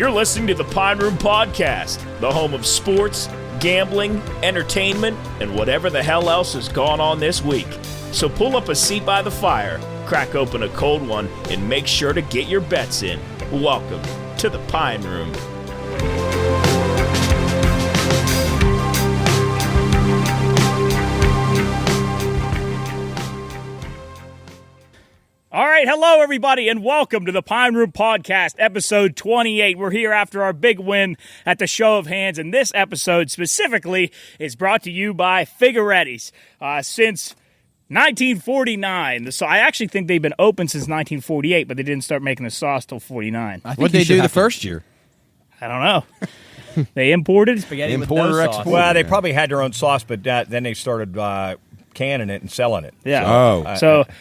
You're listening to the Pine Room Podcast, the home of sports, gambling, entertainment, and whatever the hell else has gone on this week. So pull up a seat by the fire, crack open a cold one, and make sure to get your bets in. Welcome to the Pine Room. All right, hello everybody, and welcome to the Pine Room Podcast, episode 28. We're here after our big win at the Show of Hands, and this episode specifically is brought to you by Figueretti's. Since 1949, so I actually think they've been open since 1948, but they didn't start making the sauce till 49. What did they do the first year? I don't know. They imported spaghetti Importer, with no sauce. exporter. Well, they probably had their own sauce, but then they started canning it and selling it. Yeah.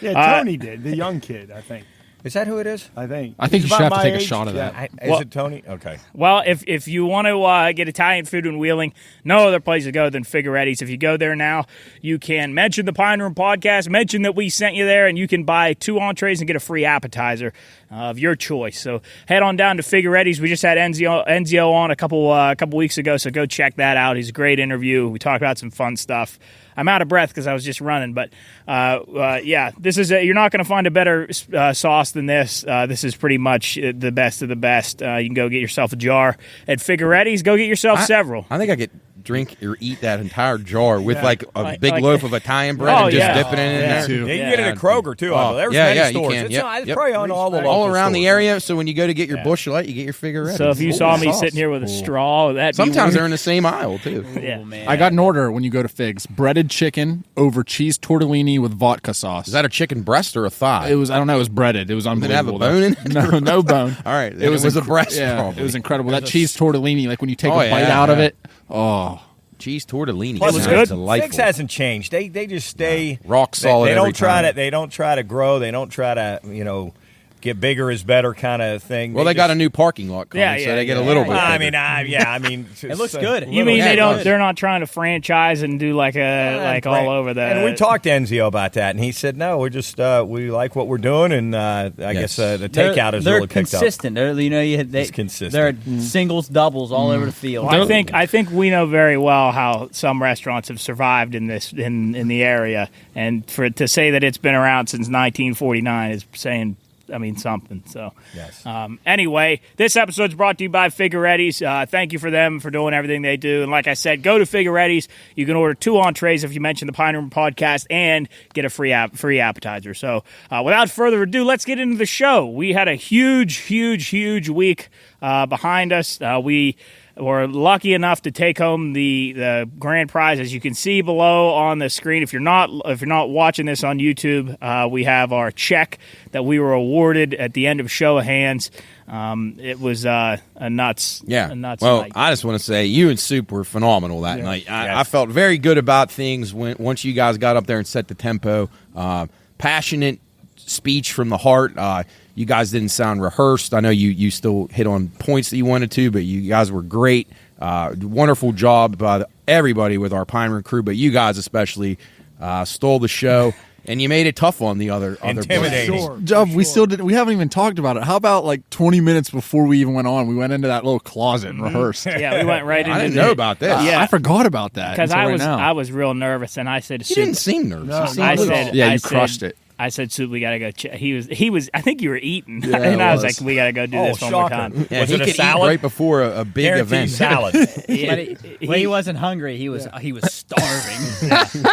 Tony did. The young kid, I think. Is that who it is? I think you should about have to my take a age. shot of that. Is it Tony? Okay. Well, if you want to get Italian food in Wheeling, no other place to go than Figueretti's. If you go there now, you can mention the Pine Room Podcast, mention that we sent you there, and you can buy 2 entrees and get a free appetizer of your choice. So head on down to Figueretti's. We just had Enzio on a couple weeks ago, so go check that out. He's a great interview. We talked about some fun stuff. I'm out of breath because I was just running, but this is you're not going to find a better sauce than this. This is pretty much the best of the best. You can go get yourself a jar at Figueretti's. Go get yourself several. I think I could drink or eat that entire jar with like a big loaf of Italian bread and just dipping it in there. You can get it at Kroger, too. There's many stores. You can. It's probably on all the local all around the stores. area, so when you go to get your Busch Light, you get your Figueretti's. So if you saw me sitting here with a straw, that'd be sometimes weird. they're in the same aisle, too. Yeah. I got an order when you go to Figs. Breaded chicken over cheese tortellini with vodka sauce. Is that a chicken breast or a thigh? It was, I don't know, it was breaded. It was unbelievable. Did it have a bone in it? No bone. All right. It was a breast, Yeah, probably. it was incredible. That cheese tortellini, like when you take Oh, a bite yeah, out of yeah. it, oh. Cheese tortellini. Plus, was Sounds good. Delightful. Figs hasn't changed. They just stay rock solid They don't every try time. to. They don't try to grow. They don't try to get bigger is better kind of thing. Well, they got a new parking lot coming, so they get a little bit bigger. I mean, It looks good. You mean Yeah, they it don't? does. They're not trying to franchise and do like all over the. And we talked to Enzio about that, and he said, "No, we're just we like what we're doing, and I guess the takeout is really picked up." Consistent. It's consistent. They're singles, doubles all over the field. Well, I think we know very well how some restaurants have survived in the area, and to say that it's been around since 1949 is saying. Something. So, yes. Anyway, this episode's brought to you by Figueretti's. Thank you for them for doing everything they do. And like I said, go to Figueretti's. You can order 2 entrees if you mention the Pine Room Podcast and get a free appetizer. So, without further ado, let's get into the show. We had a huge week behind us. We were lucky enough to take home the grand prize, as you can see below on the screen. If you're not watching this on YouTube, we have our check that we were awarded at the end of Show of Hands. It was a nuts Well, night. I just want to say you and Soup were phenomenal that night. I felt very good about things once you guys got up there and set the tempo. Passionate speech from the heart. You guys didn't sound rehearsed. I know you still hit on points that you wanted to, but you guys were great. Wonderful job by everybody with our Pine Room crew, but you guys especially stole the show, and you made it tough on the other Intimidating. players. Jeff, we haven't even talked about it. How about like 20 minutes before we even went on, we went into that little closet and rehearsed. Yeah, we went right into I didn't know about this. Yeah. I forgot about that. because until I was real nervous, and I said, You didn't seem nervous. No, You seemed not a little- at all. Yeah, I you said- crushed it. I said, Soup, we got to go check. He was, I think you were eating. Yeah, and it I was was. like, we got to go do this one more shocker. time. Yeah, Was he it a could salad? eat right before a big Guaranteed event. salad. When he wasn't hungry, he was starving.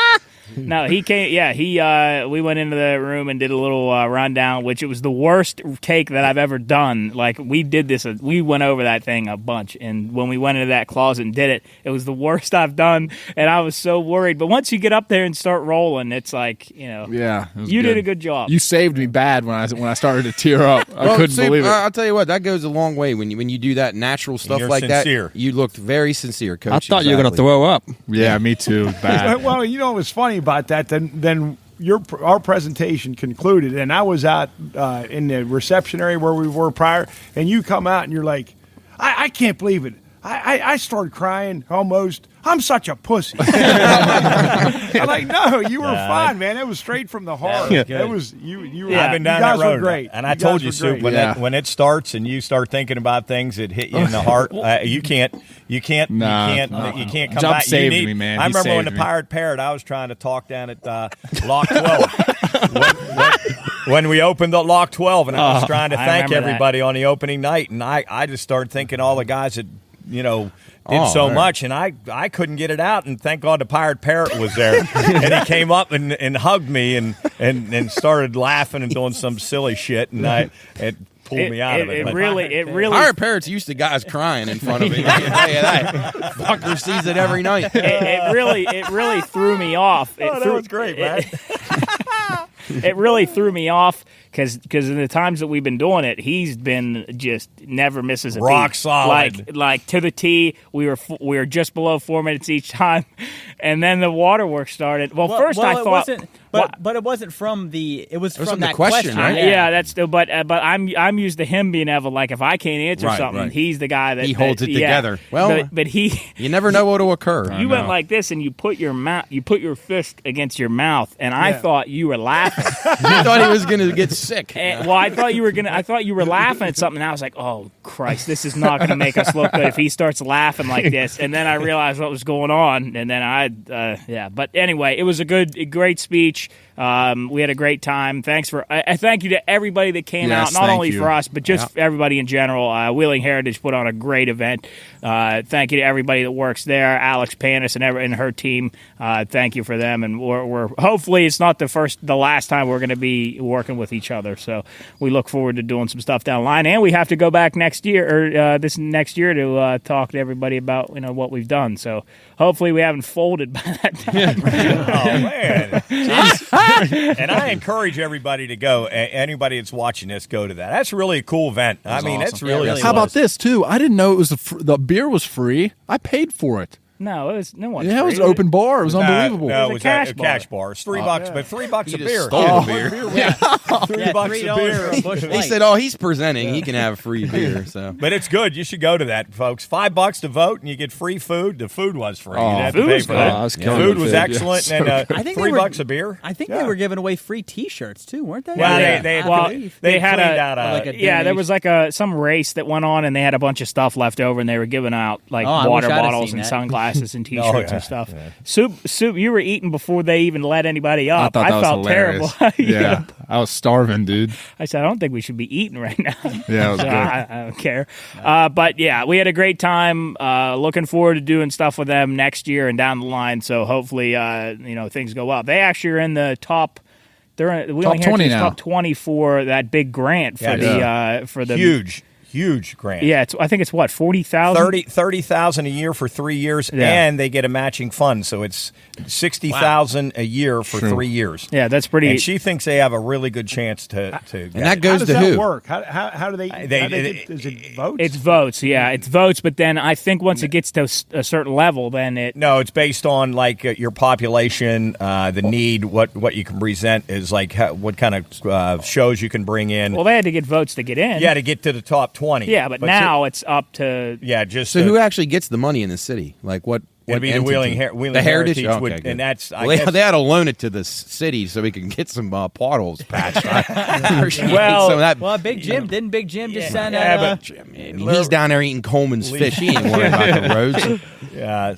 No, he came. Yeah, we went into the room and did a little rundown, which it was the worst take that I've ever done. Like we did this, we went over that thing a bunch, and when we went into that closet and did it, it was the worst I've done, and I was so worried. But once you get up there and start rolling, it's like Yeah, it was you good. did a good job. You saved me bad when I started to tear up. I Well, couldn't Soup, believe it. I'll tell you what, that goes a long way when you do that natural stuff you're like sincere. that. You looked very sincere, Coach. I thought you were going to Exactly. throw up. Yeah, me too. Bad. Well, you know what's funny about that? Then our presentation concluded, and I was out in the reception area where we were prior, and you come out and you're like, I can't believe it. I started crying almost. I'm such a pussy. I'm like, no, you were fine, man. It was straight from the heart. It was you. I've been down that road, were great. And I told you, Soup, when it starts and you start thinking about things that hit you in the heart, you can't come Jump back. saved me, man. I He remember when saved the me. Pirate Parrot, I was trying to talk down at Lock 12. when we opened the Lock 12, and I was trying to thank everybody on the opening night, and I just started thinking all the guys that did so much, and I couldn't get it out, and thank God the Pirate Parrot was there, and he came up and hugged me and started laughing and doing some silly shit, and it pulled me out of it. It really. Pirate Parrot's used to guys crying in front of him. I can tell you that. Fucker sees it every night. It really threw me off. That was great, man. It really threw me off because in the times that we've been doing it, he's been just never misses a rock beat. solid, like to the T. We were just below 4 minutes each time, and then the waterworks started. Well, first I thought. But it wasn't from the. It was from the that question, right? Yeah, that's the. But I'm used to him being able, like, if I can't answer something, right. he's the guy that He holds it together. Well, but he. You never know what will occur. You went like this, and you put your fist against your mouth, and I thought you were laughing. You thought he was going to get sick. I thought you were laughing at something. And I was like, oh Christ, this is not going to make us look good if he starts laughing like this. And then I realized what was going on, and then But anyway, it was a great speech. We had a great time. Thank you to everybody that came out, not only for us, but just everybody in general. Wheeling Heritage put on a great event. Thank you to everybody that works there, Alex Panis and her team. Thank you for them, and we're hopefully it's not the last time we're going to be working with each other. So we look forward to doing some stuff down the line, and we have to go back next year or this next year to talk to everybody about what we've done. So hopefully we haven't folded by that time. Oh man. And I encourage everybody to go. Anybody that's watching this, go to that. That's really a cool event. I mean, awesome. that's really. How about this too? I didn't know it was the beer was free. I paid for it. No, it was no one. Yeah, it was an open bar. It was unbelievable. No, It it was was a a cash cash bar. It's $3, but $3 a beer. Stole the beer. $3 a beer. a Busch He Light. said, "Oh, he's presenting. He can have free beer." So, But it's good. You should go to that, folks. $5 to vote, and you get free food. The food was free. You didn't have to food pay was for good. that. I was The killing food the was food. excellent, Yeah, and I think they were- $3 a beer. I think they were giving away free T-shirts too, weren't they? Yeah, they had they had cleaned out like a there was some race that went on, and they had a bunch of stuff left over, and they were giving out like I water wish I'd have bottles seen and that. sunglasses and T-shirts yeah, and stuff. yeah. Soup, you were eating before they even let anybody I up. thought that was felt hilarious. terrible. Yeah, I was starving, dude. I said, I don't think we should be eating right now. Yeah, it was So good. I don't care. But yeah, we had a great time. Looking forward to doing stuff with them next year and down the line. So hopefully, things go well. They actually are in the top. They're in, Top 20 now. Top 20 for that big grant for the Huge grant. Yeah, I think it's what 40,000. 30,000 a year for 3 years, Yeah. and they get a matching fund, so it's 60,000 a year for 3 years. Yeah, that's pretty. And she thinks they have a really good chance to. and that How goes does to that who? work? How do they? Is it votes? It's votes. Yeah, it's votes. But then I think once it gets to a certain level, then it. No, it's based on like your population, the need, what you can present is like what kind of shows you can bring in. Well, they had to get votes to get in. Yeah, to get to the top 20. Yeah, but now it's up to. Yeah, just So who actually gets the money in the city? Like what? It'd be the entity? Wheeling the Heritage, Heritage Okay, would, good. and that's Well, they had to loan it to the city so we can get some potholes patched. Well, Big Jim didn't Big Jim just send out? He's down there eating Coleman's fish. He ain't worried about the roads. Yeah,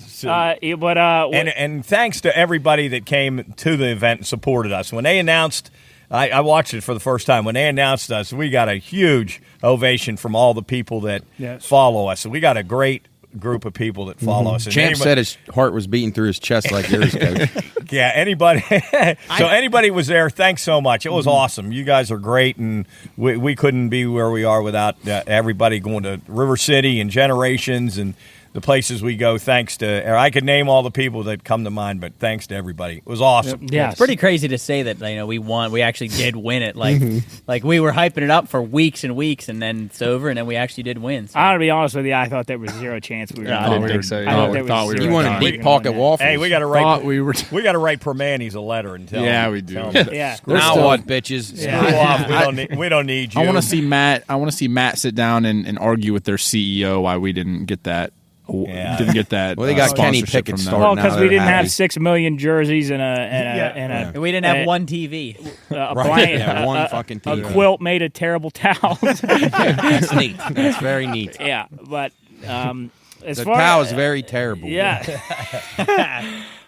and thanks to everybody that came to the event and supported us. When they announced, I watched it for the first time. When they announced us, we got a huge ovation from all the people that follow us. So we got a great group of people that follow us. And Champ said his heart was beating through his chest like yours, Coach. Yeah, anybody. So anybody was there. Thanks so much. It was awesome. You guys are great, and we couldn't be where we are without everybody going to River City and Generations and the places we go. Thanks to, I could name all the people that come to mind, but thanks to everybody. It was awesome. Yeah, It's pretty crazy to say that we won. We actually did win it. Like we were hyping it up for weeks and weeks, and then it's over, and then we actually did win. So. I'm gonna be honest with you. I thought there was zero chance we were. I gonna didn't win. think so. I thought there thought was we You zero want chance a we deep were gonna pocket win. waffles? Hey, we got to Thought write. we were. We got to write Permanis a letter and tell Yeah, him. we do. Tell him. Yeah. Now still- what, bitches? Yeah. Screw off. We don't need you. I want to see Matt. I want to see Matt sit down and argue with their CEO why we didn't get that Didn't get that. Well, they got Kenny sponsorship Pickett from them. starting. Well, now because we they're didn't have happy. 6 million jerseys and We didn't have one TV. a Right, blanket, yeah, one fucking a TV. quilt made of terrible towels. That's neat. That's very neat. Yeah, but as The far cow is very terrible. yeah.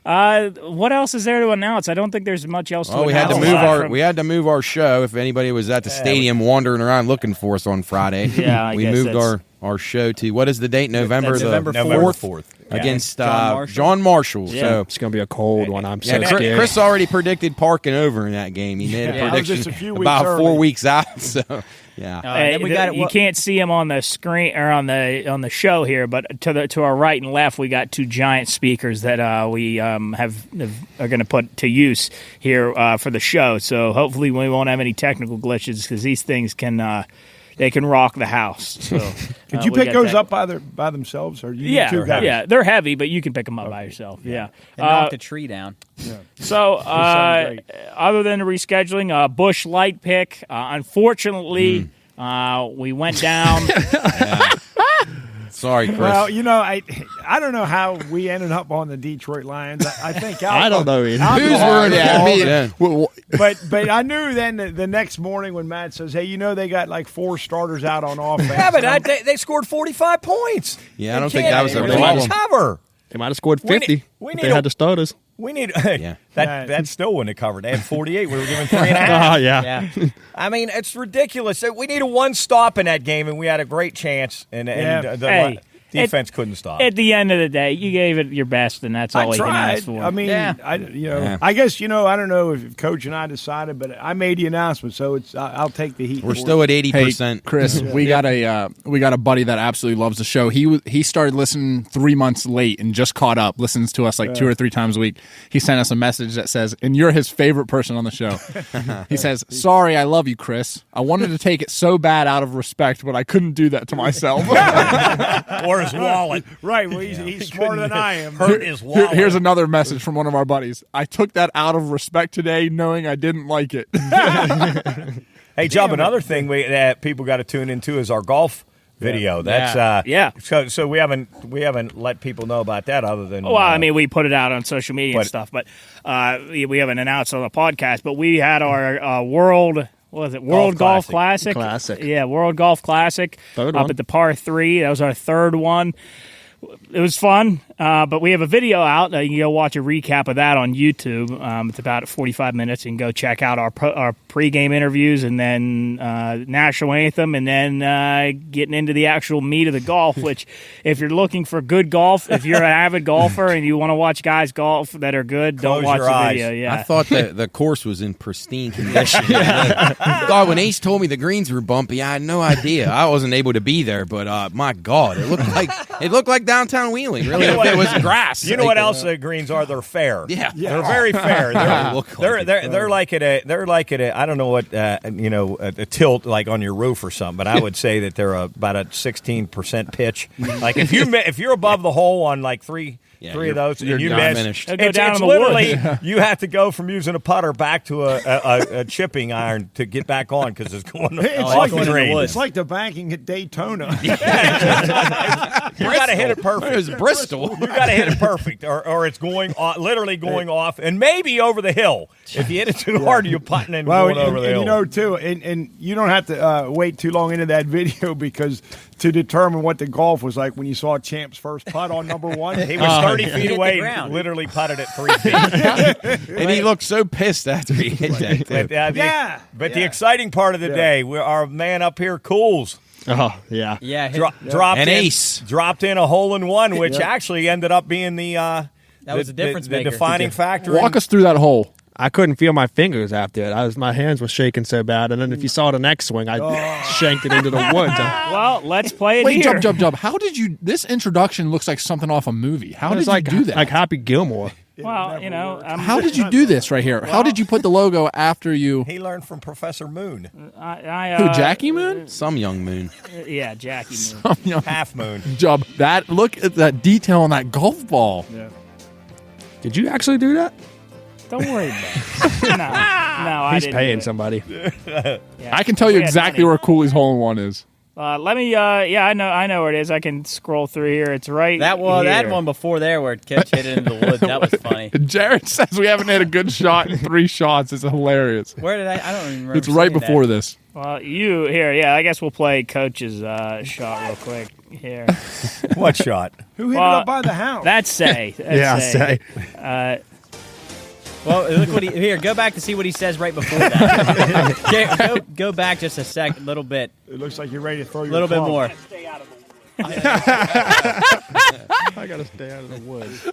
What else is there to announce? I don't think there's much else to Well, announce. we had to move our show. If anybody was at the stadium wandering around looking for us on Friday, Yeah, I we guess moved that's- our show to what is the date? November That's November 4th against John Marshall. Yeah. So It's going to be a cold one. I'm so yeah, scared. Chris already predicted parking over in that game. He made a Yeah, I was just prediction a few weeks about 4 early. weeks out. So yeah. Then we got you can't see him on the screen or on the show here, but to our right and left, we got 2 giant speakers that we are going to put to use here for the show. So hopefully we won't have any technical glitches because these things can they can rock the house. So Could you we pick got those that. up by themselves, or you Yeah, two guys? yeah, they're heavy, but you can pick them up by yourself. Yeah. and knocked a tree down. So, sound great. other than the rescheduling, Bush Light pick. Unfortunately, we went down. Sorry, Chris. Well, I don't know how we ended up on the Detroit Lions. I think I don't know either. Who's alcohol- were in that meeting? But I knew then the next morning when Matt says, "Hey, they got like 4 starters out on offense." Yeah, but they scored 45 points. Yeah, I don't think that was a They problem. cover. They might have scored We 50 need- we if need they a- had the starters. We need Yeah. that still wouldn't have covered. They had 48. We were giving 3.5. Oh, yeah. Yeah. I mean, it's ridiculous. We needed one stop in that game, and we had a great chance, and Yeah. the Hey, defense couldn't stop. At the end of the day, you gave it your best, and that's all I you can tried. ask for. I mean, Yeah. I guess I don't know if Coach and I decided, but I made the announcement, so I'll take the heat. We're for still it. at 80%. Chris, we got a buddy that absolutely loves the show. He started listening 3 months late and just caught up. Listens to us like 2 or 3 times a week. He sent us a message that says, "And you're his favorite person on the show." He says, "Sorry, I love you, Chris. I wanted to take it so bad out of respect, but I couldn't do that to myself." Or his wallet. Right. Well, he's smarter than I am. Hurt his wallet. Here's another message from one of our buddies. "I took that out of respect today, knowing I didn't like it." Hey, Job, another thing that people got to tune into is our golf video. That's Yeah. So we haven't let people know about that other than Well, I mean, we put it out on social media and but- stuff, but we haven't announced on the podcast. But we had our World Golf Classic? Classic. Yeah, World Golf Classic Third up one. at the par 3. That was our third one. It was fun, but we have a video out. You can go watch a recap of that on YouTube. It's about 45 minutes. You can go check out our pregame interviews and then national anthem and then getting into the actual meat of the golf, which if you're looking for good golf, if you're an avid golfer and you want to watch guys golf that are good, Close don't watch your the eyes. video. Yeah. I thought the course was in pristine condition. God, when Ace told me the greens were bumpy, I had no idea. I wasn't able to be there, but my God, it looked like downtown Wheeling. Really, if it was grass. You know what else the greens are? They're fair. Yeah. They're very fair. They're Look like they're like at a I don't know what a tilt like on your roof or something, but I would say that they're about a 16% pitch. Like if you're above the hole on like three of those and you not miss, finished. They'll go down it's in the literally woods. you have to go from using a putter back to a chipping iron to get back on because it's going It's off like the green. It's like the banking at Daytona. You got to hit it perfect. It was Bristol. You got to hit it perfect, or it's going off, literally going off, and maybe over the hill. If you hit it too hard, you're putting and Well, going over the hill. too, and you don't have to wait too long into that video because to determine what the golf was like when you saw Champ's first putt on number 1. He was 30 Hit feet the away, ground. literally putted it 3 feet. And he looked so pissed after he hit that. But, Too. the exciting part of the day, our man up here, Cools, Oh, yeah. Yeah. dropped An in, ace. dropped in a hole-in-one, which actually ended up being the was the difference the maker. defining factor. Walk us through that hole. I couldn't feel my fingers after it. My hands were shaking so bad. And then if you saw the next swing, I shanked it into the woods. Well, let's play it Wait, here. jump. How did you? This introduction looks like something off a movie. How did It's you like do that? Like Happy Gilmore. Well, How did you do this right here? How did you put the logo after you? He learned from Professor Moon, Who, Jackie Moon? Some young moon. Yeah, Jackie Moon. Half Moon. Job. Look at that detail on that golf ball. Did you actually do that? Don't worry about it. No, I He's didn't. paying do it. somebody. Yeah. I can tell you We had exactly money. where Cooley's hole in one is. Let me. I know where it is. I can scroll through here. It's right. That one before there where Coach hit it into the woods. That was funny. Jared says we haven't had a good shot in 3 shots. It's hilarious. Where did I don't even remember. It's right before that. this. Well, I guess we'll play Coach's shot real quick here. What shot? Who hit it up by the house? That's Say. Say. Well, look what here. Go back to see what he says right before that. go back just a little bit. It looks like you're ready to throw your A little bit club. more. I got to stay out of the woods.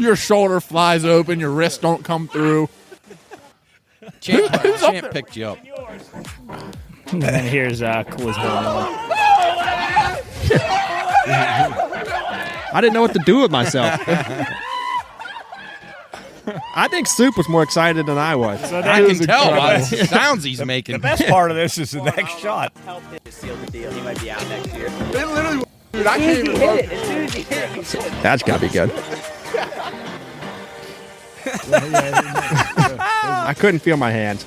Your shoulder flies open. Your wrist don't come through. Champ picked you up. And then here's Cool's hole. I didn't know what to do with myself. I think Soup was more excited than I was. So I can tell by the sounds he's making. The best part of this is the next shot. Help him to seal the deal. He might be out next year. Dude, I can't even look. As soon as he hit it, That's got to be good. I couldn't feel my hands.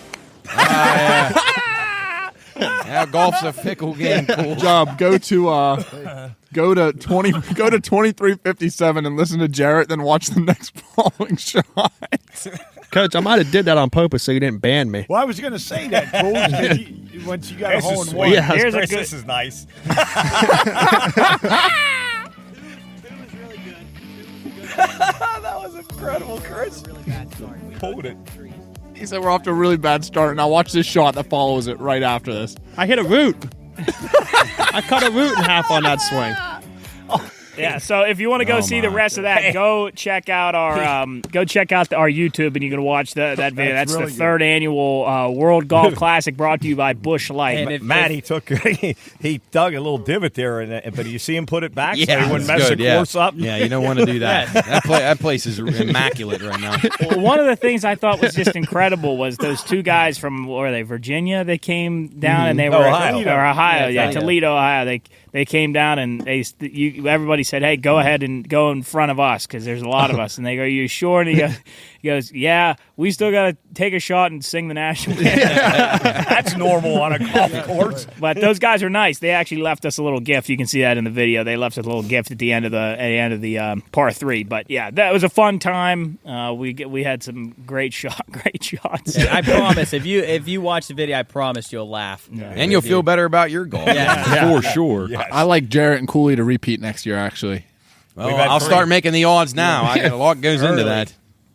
Yeah, golf's a fickle game. Cool. Job. Go to 2357 and listen to Jarrett. Then watch the next following shot. Coach, I might have did that on purpose so you didn't ban me. Well, I was going to say that, Cool. Once you got a hole in one. Yeah. Here's a good. This is nice. That was incredible, Chris. Pulled it. He said we're off to a really bad start. Now watch this shot that follows it right after this. I hit a root. I cut a root in half on that swing. Yeah, so if you want to go see the rest of that, go check out our our YouTube, and you can watch that video. That's really the third annual World Golf Classic, brought to you by Busch Light. And Matt, he dug a little divot there, but you see him put it back so Yeah, he wouldn't that's mess good, the course up. Yeah, you don't want to do that. That place is immaculate right now. Well, one of the things I thought was just incredible was those two guys from, where are they, Virginia? They came down and they were Ohio. Toledo, Ohio. They came down and everybody said, "Hey, go ahead and go in front of us because there's a lot of us." And they go, "You sure?" And he goes, "Yeah, we still got to take a shot and sing the national anthem." That's normal on a golf course. But those guys are nice. They actually left us a little gift. You can see that in the video. They left us a little gift at the end of the par 3. But yeah, that was a fun time. We had some great shots. And I promise, if you watch the video, I promise you'll laugh. And you'll feel better about your golf. Yeah. For sure. Yes. I like Jarrett and Cooley to repeat next year, actually. Well, I'll start making the odds now. A lot goes into that.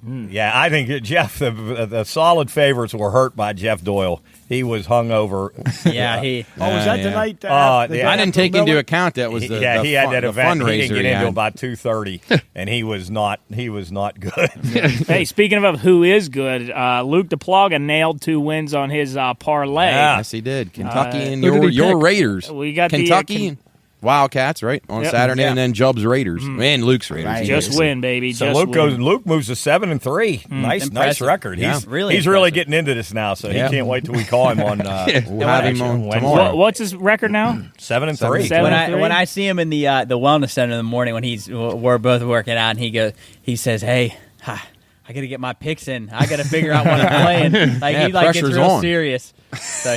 Yeah, I think Jeff, the solid favorites were hurt by Jeff Doyle. He was hungover. Yeah, he. was that yeah. the night? I I didn't take into account that was he the had that the event. He fundraiser didn't get he into had. about 2:30, and he was not good. Hey, speaking of who is good, Luke DePlaga nailed 2 wins on his parlay. Yeah. Yes, he did. Kentucky and who did he your pick? Raiders. We got Kentucky and Wildcats, right, on Yep. Saturday, Yeah. and then Jubb's Raiders and Luke's Raiders. Right. Just win, baby. So Just win. Luke moves to 7-3. Nice Impressive. record. Yeah. He's Really he's really impressive. getting into this now. So Yeah. he can't wait till we call him on. We'll have him on Wednesday. tomorrow. What's his record now? 7-3. Seven. When I see him in the wellness center in the morning when we're both working out, and he says, "Hey, I got to get my picks in. I got to figure out what I'm playing." Like Yeah, he gets pressure's real on. serious. So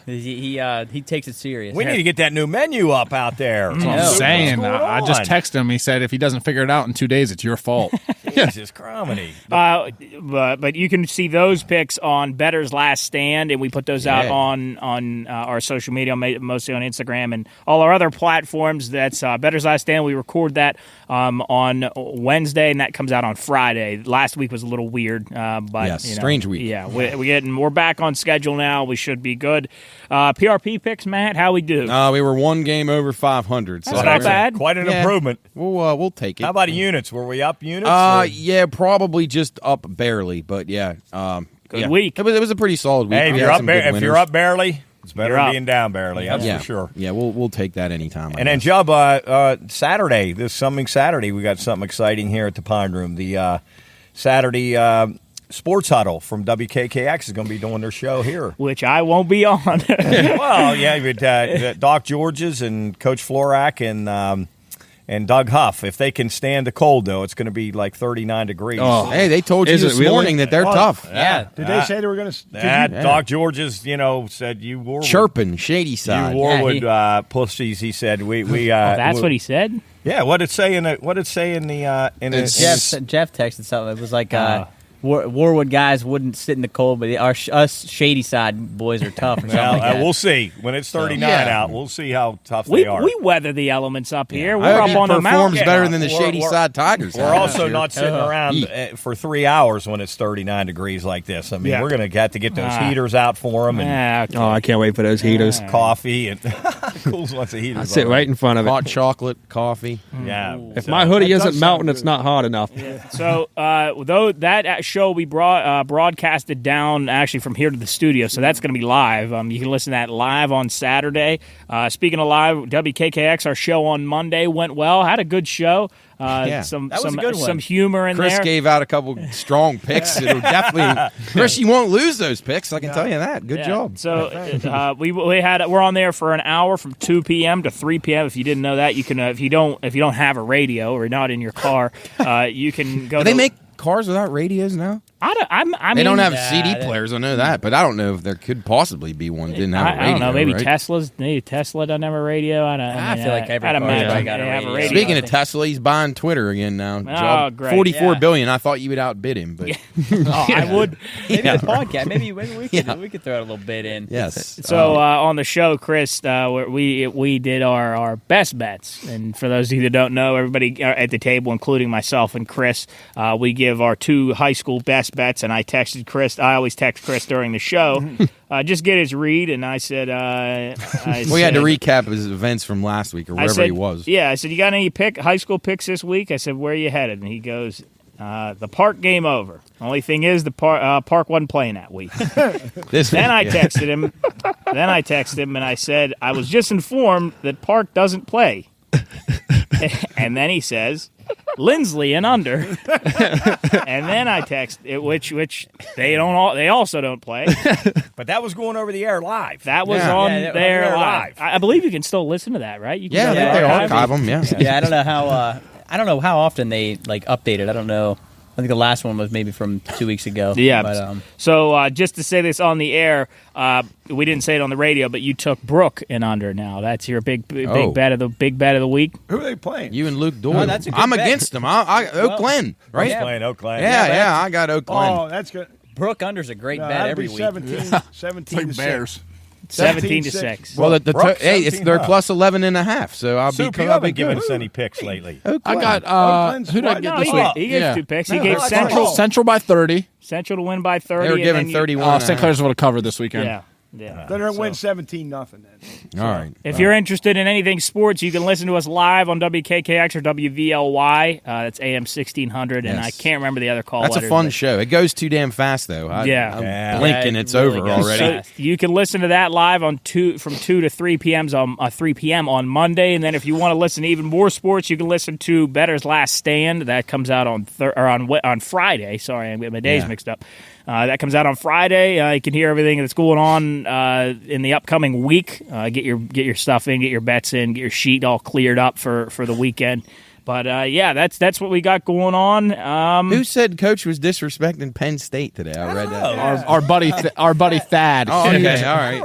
he takes it serious. We need to get that new menu up out there. That's what I'm saying. What's going I just on? texted him. He said if he doesn't figure it out in 2 days, it's your fault. Jesus criminy. But you can see those picks on Bettor's Last Stand, and we put those out Yeah. on our social media, mostly on Instagram and all our other platforms. That's Bettor's Last Stand. We record that on Wednesday, and that comes out on Friday. Last week was a little weird, but Yes, strange week. Yeah, we're back on schedule now. We should be good. PRP picks, Matt. How we do? We were 1 game over 500. So That's not bad. Quite an Yeah. improvement. We'll take it. How about units? Were we up units? or- Yeah, probably just up barely, but yeah. Good week. It was a pretty solid week. Hey, We if had some good you're winners. up barely, it's better You're than up. being down barely. That's yeah, for sure. Yeah, we'll take that anytime. I And then, guess. Jubb, Saturday, this coming Saturday, we got something exciting here at the Pine Room. The Saturday Sports Huddle from WKKX is going to be doing their show here. Which I won't be on. Well, yeah, with Doc George's and Coach Florak and Doug Huff. If they can stand the cold, though, it's going to be like 39 degrees. Oh. Hey, they told you this morning that they're tough. Yeah. Did they say they were going to? Doc George's, said you were Chirping, shady side. You Warwood pussies. He said we. That's what he said. Yeah, what did it say in the Jeff texted something. It was like Warwood guys wouldn't sit in the cold, but us shady side boys are tough. Or something like that. We'll see when it's 39 out. We'll see how tough they are. We weather the elements up here. I We're hope up on the performs mountain. better than the shady side Tigers. We're also not sitting around for 3 hours when it's 39 degrees like this. I mean, we're going to have to get those heaters out for them. And I can't wait for those heaters. Coffee and Cools wants a heater. I sit right in front of it. Hot chocolate, coffee. Yeah. If my hoodie isn't melting, it's not hot enough. So, though that show we broadcasted down actually from here to the studio, so that's going to be live. You can listen to that live on Saturday. Speaking of live, WKKX, our show on Monday went well. Had a good show. Some humor in Chris there. gave out a couple strong picks. It'll definitely, Chris, you won't lose those picks. I can tell you that. Good job. So we're on there for an hour from 2 p.m. to 3 p.m. If you didn't know that, you can if you don't have a radio or not in your car, you can go. Do they make cars without radios now? I they mean, don't have CD players. I know that, but I don't know if there could possibly be one that didn't have a radio. I don't know. Maybe right? Maybe Tesla doesn't have a radio. I feel like every car got a radio. Speaking of Tesla, he's buying Twitter again now. Oh, great! $44 billion. I thought you would outbid him, but I would. Maybe the podcast. Maybe we could throw a little bit in. Yes. So on the show, Chris, we did our best bets, and for those of you that don't know, everybody at the table, including myself and Chris, we give our 2 high school best bets, and I texted Chris. I always text Chris during the show, just get his read, and I said, we had to recap his events from last week or wherever he was. Yeah, I said, you got any high school picks this week? I said, where are you headed? And he goes, the Park game over. Only thing is, the Park wasn't playing that week. Then I texted him. And I said, I was just informed that Park doesn't play. And then he says, Lindsley and under. And then I text it, which they also don't play. But that was going over the air live. That was on there live. I believe you can still listen to that, right? You can they archive them. Yeah. Yeah, I don't know how often they update it. I don't know. I think the last one was maybe from 2 weeks ago. Yeah. But, so just to say this on the air, we didn't say it on the radio, but you took Brooke in under. Now that's your big bet of the week. Who are they playing? You and Luke Doyle. Oh, that's a good I'm bet. against them. Oak Glen, right? Yeah. Playing Oak Glen. Yeah, I got Oak Glen. Oh, that's good. Brooke under's a great bet that'd every be week. 17 to Bears. 6. 17-6. Well, Brooke, they're plus 11.5. So I'll Soup, be you haven't given us any picks lately. I got Glen's who did I what? get No, this he week? gave 2 picks. He gave that's Central right. Central by 30. to win by 30. They were and giving then 31. St. Clair's would have covered this weekend. Yeah. They're going to win 17-0 then. All right. If you're interested in anything sports, you can listen to us live on WKKX or WVLY. That's AM 1600, and I can't remember the other call That's a letters, fun but- show. It goes too damn fast, though. I'm blinking. Yeah, It's it really over goes already. fast. So you can listen to that live from 2 to 3 p.m. on Monday, and then if you want to listen to even more sports, you can listen to Better's Last Stand. That comes out on Friday. Sorry, I'm getting my days mixed up. That comes out on Friday. You can hear everything that's going on in the upcoming week. Get your stuff in, get your bets in, get your sheet all cleared up for the weekend. But that's what we got going on. Who said Coach was disrespecting Penn State today? I read that. Our buddy Thad. Oh, okay, all I right. don't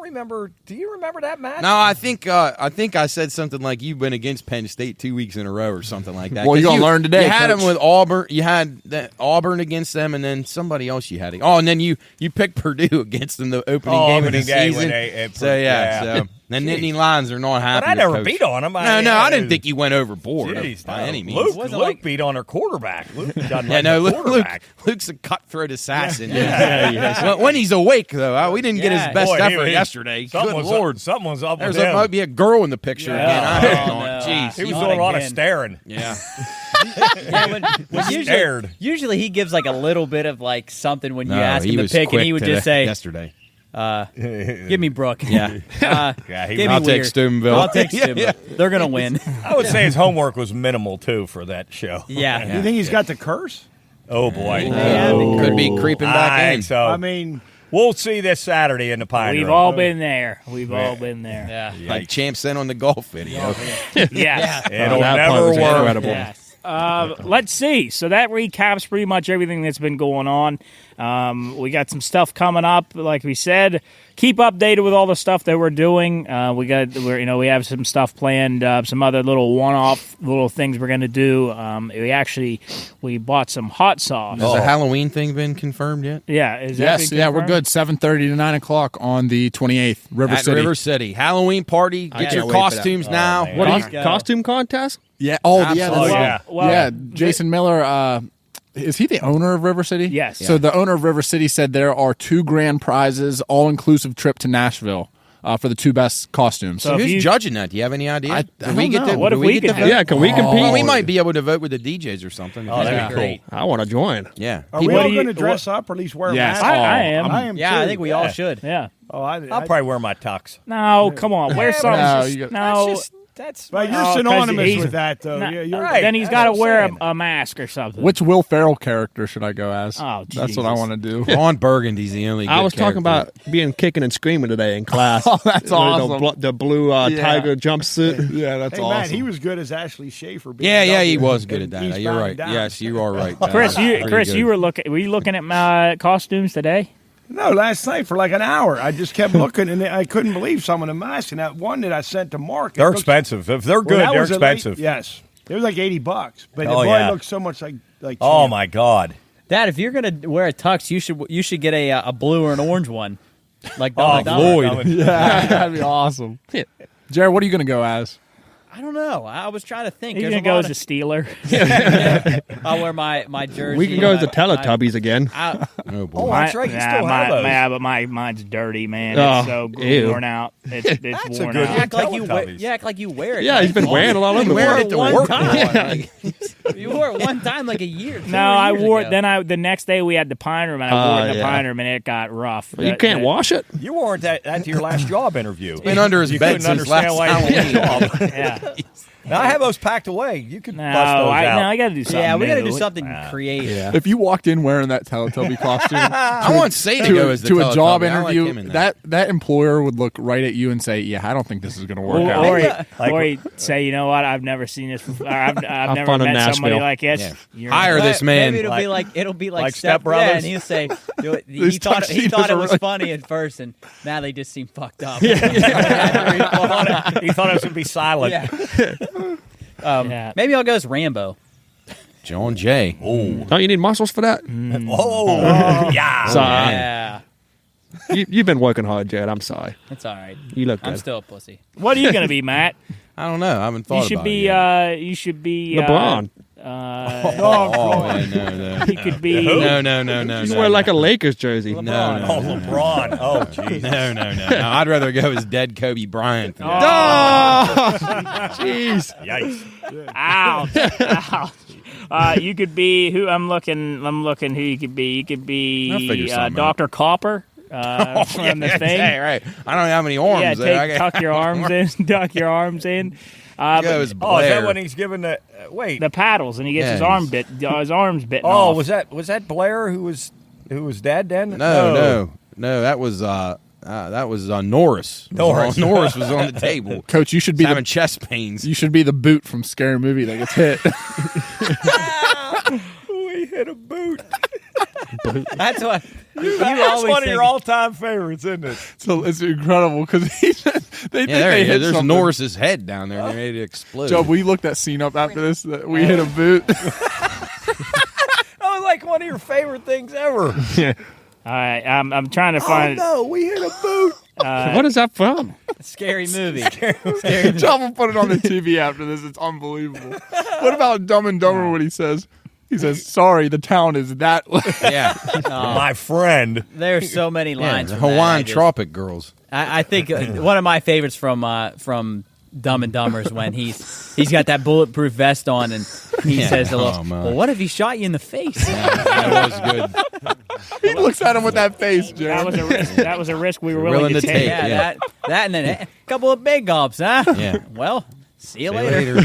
remember. Do you remember that match? No, I think I said something like you've been against Penn State 2 weeks in a row or something like that. Well, you're gonna learn today. You had Coach. them with Auburn. You had Auburn against them, and then somebody else you had. Oh, and then you picked Purdue against them the opening game of the season. So Nittany Lions are not happy. But I never with Coach. beat on them. No, I didn't think you went overboard by any means. Luke beat on her quarterback. Luke got Luke's a cutthroat assassin. When he's awake, though, we didn't get his best effort yesterday. Good Lord. Something was up with There him. might be a girl in the picture again. Jeez. He was doing a lot of staring. Yeah. Usually he gives like a little bit of like something when you ask him to pick, and he would just say, yesterday. Give me Brooke. Yeah. I'll take Steubenville. I'll take Steubenville. They're going to win. I would say his homework was minimal, too, for that show. Yeah. You think he's got the curse? Oh, boy. Could be creeping back in. So. I mean, We'll see this Saturday in the Pine We've Room. all been there. We've all been there. Yeah. Like Champ said on the golf video. Yes. It'll that part never was work. incredible. Yes. Let's see. So that recaps pretty much everything that's been going on. We got some stuff coming up, like we said. Keep updated with all the stuff that we're doing. We have some stuff planned, some other little one-off little things we're going to do. We bought some hot sauce. Has the Halloween thing been confirmed yet? Yeah, is that Yes, been yeah, we're confirmed? good. 7:30 to 9 o'clock on the 28th, River At City. River City. Halloween party. Get can't your wait for that. costumes now. man. What Let's are go. you, costume contest? Yeah. Oh, yeah. Absolutely. That's, Oh, yeah. yeah. Jason Miller. Is he the owner of River City? Yes. So the owner of River City said there are 2 grand prizes, all-inclusive trip to Nashville for the 2 best costumes. So if Who's you- judging that? Do you have any idea? I Do don't we get know. to, What do if we we get to could- vote? Yeah, can we compete? Well, we might be able to vote with the DJs or something. Oh, that'd be Great. I want to join. Yeah. Are we What all do you- going to dress up or at least wear Yes. masks? I am. I am Yeah, I too. think we all should. Yeah. Oh, I'll probably wear my tux. No, come on. Wear something. no, No, you That's But you're Oh, 'cause synonymous he's- with that, though. Nah, You're right. then he's That's got to what I'm wear saying. a mask or something. Which Will Ferrell character should I go as? Oh, That's what I Jesus. want to do. Ron Burgundy's the only. I good was talking character. about being kicking and screaming today in class. Oh, that's The awesome. The blue tiger jumpsuit. Yeah, that's Hey, awesome. Matt, he was good as Ashley Schaefer. Yeah, he was good at And that. Eastbound You're and right. Down. Yes, you are right. Chris, Pretty you good. were you looking at my costumes today? No, last night for like an hour. I just kept looking, and I couldn't believe some of the masks. And that one that I sent to Mark. it They're looks- expensive. If they're well, good, that they're was a late- expensive. yes. It was like $80. But Oh, the boy yeah. looks so much like Oh Champ. my God. Dad, if you're gonna wear a tux, you should get a blue or an orange one, like Oh, Dumb and Dumber. Floyd. Yeah, that'd be awesome. Jared, what are you going to go as? I don't know. I was trying to think. You're There's gonna go lot as a Steeler. I'll wear my jersey. We can go as the my- Teletubbies again. Oh boy. Oh, that's right. You still have those. But mine's dirty, man. Oh, It's so ew. worn out. It's That's a worn good out. Act like you wear. Teletubbies. Yeah, act like you wear it. Yeah, he's been wearing it all over the Wear world. it one time. Yeah. You wore it one time, like a year. No, I wore it. Then the next day we had the Pine Room, and I wore it in the yeah. Pine Room, and it got rough. You can't wash it. You wore that to your last job interview. Been under his you bed couldn't since understand last why you did Halloween. the job. Yeah. Now, I have those packed away. You could No, bust those out. I got to do something. Yeah, we got to new. do something creative. If you walked in wearing that Teletubby costume I want Say to go as the to a job Teletubby. I like interview, him in that. that employer would look right at you and say, "Yeah, I don't think this is going to work out." Or he'd say, you know what? I've never seen this before. I've never fun in met somebody Nashville. like this. Yeah. You're- Hire this man. Maybe it'll be like Step Yeah, Brothers. and he'll say he These thought tuxedos it are was really- funny at first, and now they just seem fucked up. He thought it was going to be silent. Yeah. Yeah. Maybe I'll go as Rambo. John Jay. Don't you need muscles for that? Oh, yeah. Sorry. Yeah, You've been working hard, Jared. I'm sorry. it's all right. You look good. I'm still a pussy. What are you going to be, Matt? I don't know. I haven't thought You should about be. it yet. You should be. LeBron. Oh, yeah, no. He could be. No. You wear like a Lakers jersey. No, Oh, no. LeBron. Oh, jeez. No. I'd rather go as dead Kobe Bryant. Than Jeez. Yikes. Ouch. Ouch. You could be who I'm looking who you could be. You could I'll be figure something Dr. Copper from the thing. Yeah, right. I don't have any arms. Yeah, there. tuck your arms in. Tuck your arms in. Go But as Oh, is that Blair. when he's giving the wait? the paddles, and he gets Yeah, his arms bitten Oh, off. was that Blair who was dad then? No. That was Norris. Norris. Norris was on the table. Coach, you should be Having the chest pains. you should be the boot from Scary Movie that gets hit. We hit a boot. That's what you That's always one of think. your all-time favorites, isn't it? So it's incredible because they think Yeah, there they he hit is. There's something. Norris's head down there. They made it explode. Joe, we looked that scene up after this. That we hit a boot. That was like one of your favorite things ever. All right, I'm trying to find. no, we hit a boot. What is that from? Scary movie. Joe will put it on the TV after this. It's unbelievable. What about Dumb and Dumber when he says, sorry, the town is that. yeah. My friend. There's so many Yeah, lines. the from that. Hawaiian I just- Tropic Girls. I think one of my favorites from Dumb and Dumber is when he's got that bulletproof vest on and he Yeah. says, Oh, man. "Well, what if he shot you in the face?" That was good. He looks at him with that face, Joe. That was a risk. That was a risk we were willing Willing to to take. take. Yeah, Yeah. that and then a couple of big gulps, huh? Yeah. Well, See you later.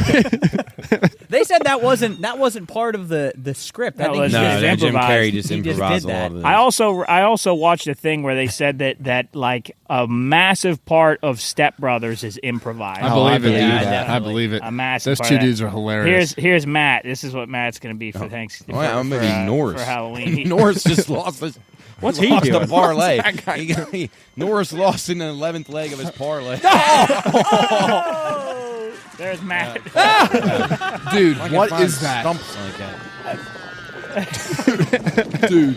They said that wasn't part of the script. I think was- he just Jim improvised. Carrey just He improvised did a lot that. of this. I also watched a thing where they said that like a massive part of Step Brothers is improvised. I believe it. yeah, dude. definitely. I believe it. A massive Those part two of that. dudes are hilarious. Here's Matt. This is what Matt's going to be for Thanksgiving. Oh, yeah, maybe Norris. For Halloween. Norris just lost his. What's he lost doing? the parlay. Norris lost in the 11th leg of his parlay. There's Matt. Dude, I can what find is that? Stumps like that. Dude,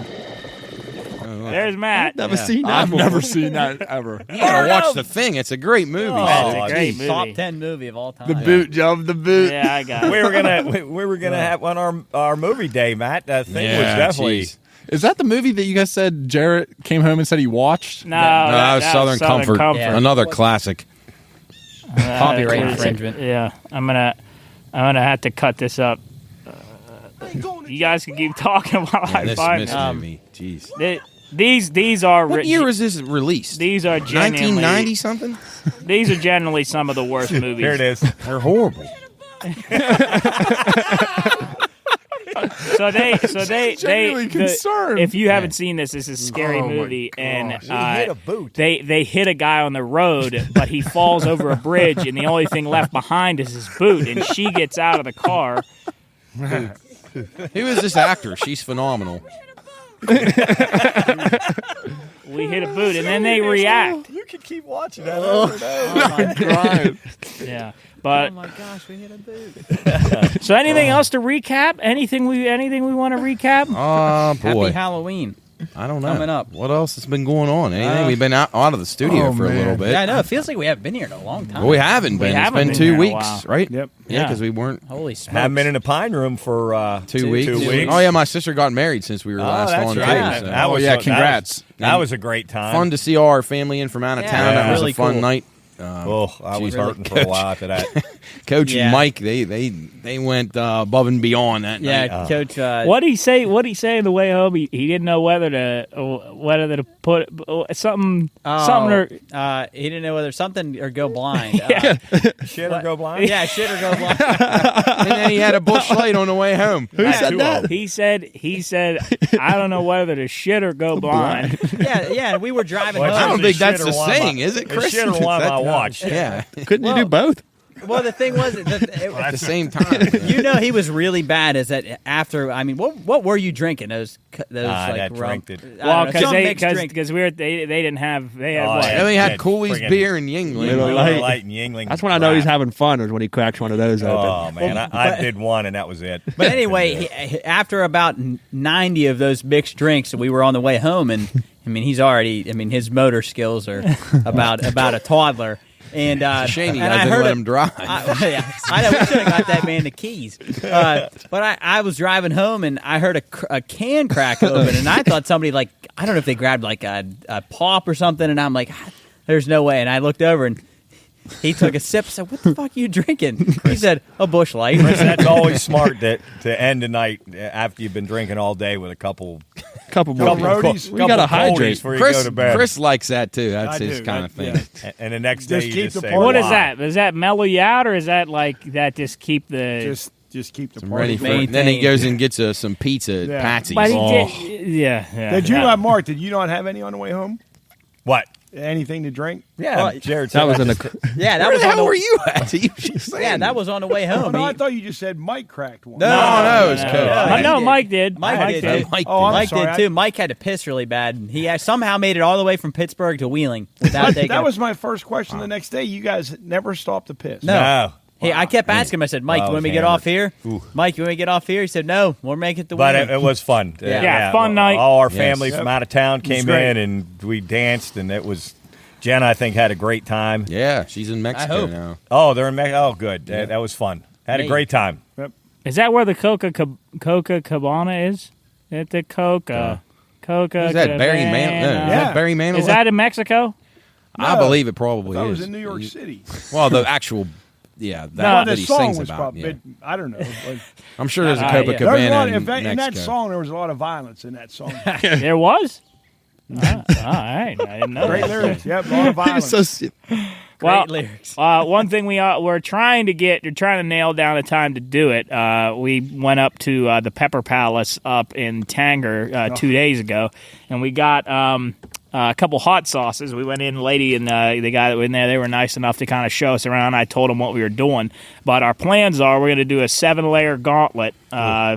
There's Matt. Never seen that. I've before. never seen that ever. You gotta watch The Thing. It's a great movie. It's Sid. a great movie. Top 10 movie of all time. The boot, Joe. The boot. Yeah, I got it. We were gonna have on our movie day, Matt. That thing was Yeah, definitely. jeez. Is that the movie that you guys said Jarrett came home and said he watched? No, that was Southern Comfort. Yeah. Another classic. Copyright Yeah. infringement. Yeah, I'm gonna have to cut this up. You guys can keep talking while Yeah, I this find movie. Jeez. these are What year was this released? these are genuinely 1990 something? these are generally some of the worst movies. Here it is. They're horrible. So they genuinely concerned. if you haven't seen this is a scary Oh my movie, and He hit a boot. they hit a guy on the road, but he falls over a bridge, and the only thing left behind is his boot, and she gets out of the car. Who is this actor? She's phenomenal. We hit a boot, and then they react. You could keep watching that. Yeah, but Oh my gosh, we hit a boot. so anything else to recap? Anything we want to recap? Oh, boy. Happy Halloween. I don't know. Coming up. What else has been going on? Anything? We've been out of the studio Oh, for a man. little bit. Yeah, I know. It feels like we haven't been here in a long time. Well, we haven't been. haven't It's been been 2 here in a weeks, while. right? Yep. Yeah, Yeah. because we weren't Holy smokes. Haven't been in the Pine Room for 2 weeks. 2 weeks. Oh, yeah, my sister got married since we were last that's on. right. Too, so. That was yeah, that congrats. That was a great time. Fun to see all our family in from out of Yeah, town. That was really a fun cool. night. Oh, I was Jeez. hurting for a while after that. Coach Yeah. and Mike, they went above and beyond that night. Yeah, Coach. What did he say? What did he say on the way home? He didn't know whether to put something. He didn't know whether something or go blind. Yeah. Shit or go blind? Yeah, shit or go blind. And then he had a bush light on the way home. Who said that? He said, I don't know whether to shit or go blind. yeah. We were driving Well, I home. don't think that's Shit or the one saying, my- is it, Chris? Shit or one That- my watch. Yeah, Couldn't you Well- do both? Well, the thing was, at the same time. you know, he was really bad. Is that after? I mean, what were you drinking? Those like that rum. drank it. Well, Some mixed drink. because they didn't have they had Oh, what? yeah. And we had Yeah, Cooley's friggin' beer and Yingling. Miller Miller Lite. Lite and Yingling. That's when I know he's having fun, is when he cracks one of those open. Oh, man. I did one, and that was it. But anyway, after about 90 of those mixed drinks, we were on the way home, and I mean, he's already. I mean, his motor skills are about a toddler. And It's a shame you and guys I didn't heard let it- him drive. I know we should have got that man the keys. But I was driving home and I heard a can crack open, and I thought somebody I don't know if they grabbed like a pop or something, and I'm like, there's no way. And I looked over and he took a sip. I said, "What the fuck are you drinking?" He said, "A Busch Light." That's always smart to end the night after you've been drinking all day with a couple Couple more. roadies. We gotta hydrate. before you go to bed. Chris likes that too. That's I his do. kind of thing. Yeah. And the next day Just you keep just the say, party- What is "Why?" that? Does that mellow you out, or is that like that just keep the? Just keep the I'm party. ready for Main it. Then he thing. goes and gets some pizza at Yeah. Patsy's. But he Oh. did, yeah. Did you, yeah. Mark? Did you not have any on the way home? What? Anything to drink? Yeah, Jared said That was I in just- the. Yeah, that Where was the on hell the were you at? You just saying. Yeah, that was on the way Oh, home. no, I He- thought you just said Mike cracked one. No, it's no, Coach. no, he no, did. Mike did. Mike did, too. Mike Oh, I'm did. Mike sorry, did too. Mike had to piss really bad, and he somehow made it all the way from Pittsburgh to Wheeling without taking. That was my first question the next day. You guys never stopped to piss. No. Hey, I kept asking him. I said, "Mike, I you want was me to get off here? hammered. Ooh. Mike, you want me to get off here?" He said, "No, we'll make it to But Wheeling." it was fun. Yeah, fun night. All our Yes. family from out of town came great. in, and we danced, and it was. Jenna, I think, had a great time. Yeah, she's in Mexico hope. now. Oh, they're in Mexico. Oh, good. That was fun. Had a Hey. great time. Is that where the Coca Cabana is? At the Coca Is that Barry Man? No, is Yeah. that Barry Manilow? Is that in Mexico? I believe it probably That is. was in New York City. Well, the actual, that, No, that the he song sings was about. probably, Yeah. I don't know. But I'm sure there's a yeah. Copacabana there was a lot, in in that Mexico. song, there was a lot of violence in that song. There was? All right. I didn't know Great that. lyrics. Yep, a lot of violence. So, Great lyrics. One thing we're trying to nail down a time to do it. We went up to the Pepper Palace up in Tanger 2 days ago, and we got a couple hot sauces. We went in, lady and the guy that was in there, they were nice enough to kind of show us around. I told them what we were doing. But our plans are we're going to do a 7-layer gauntlet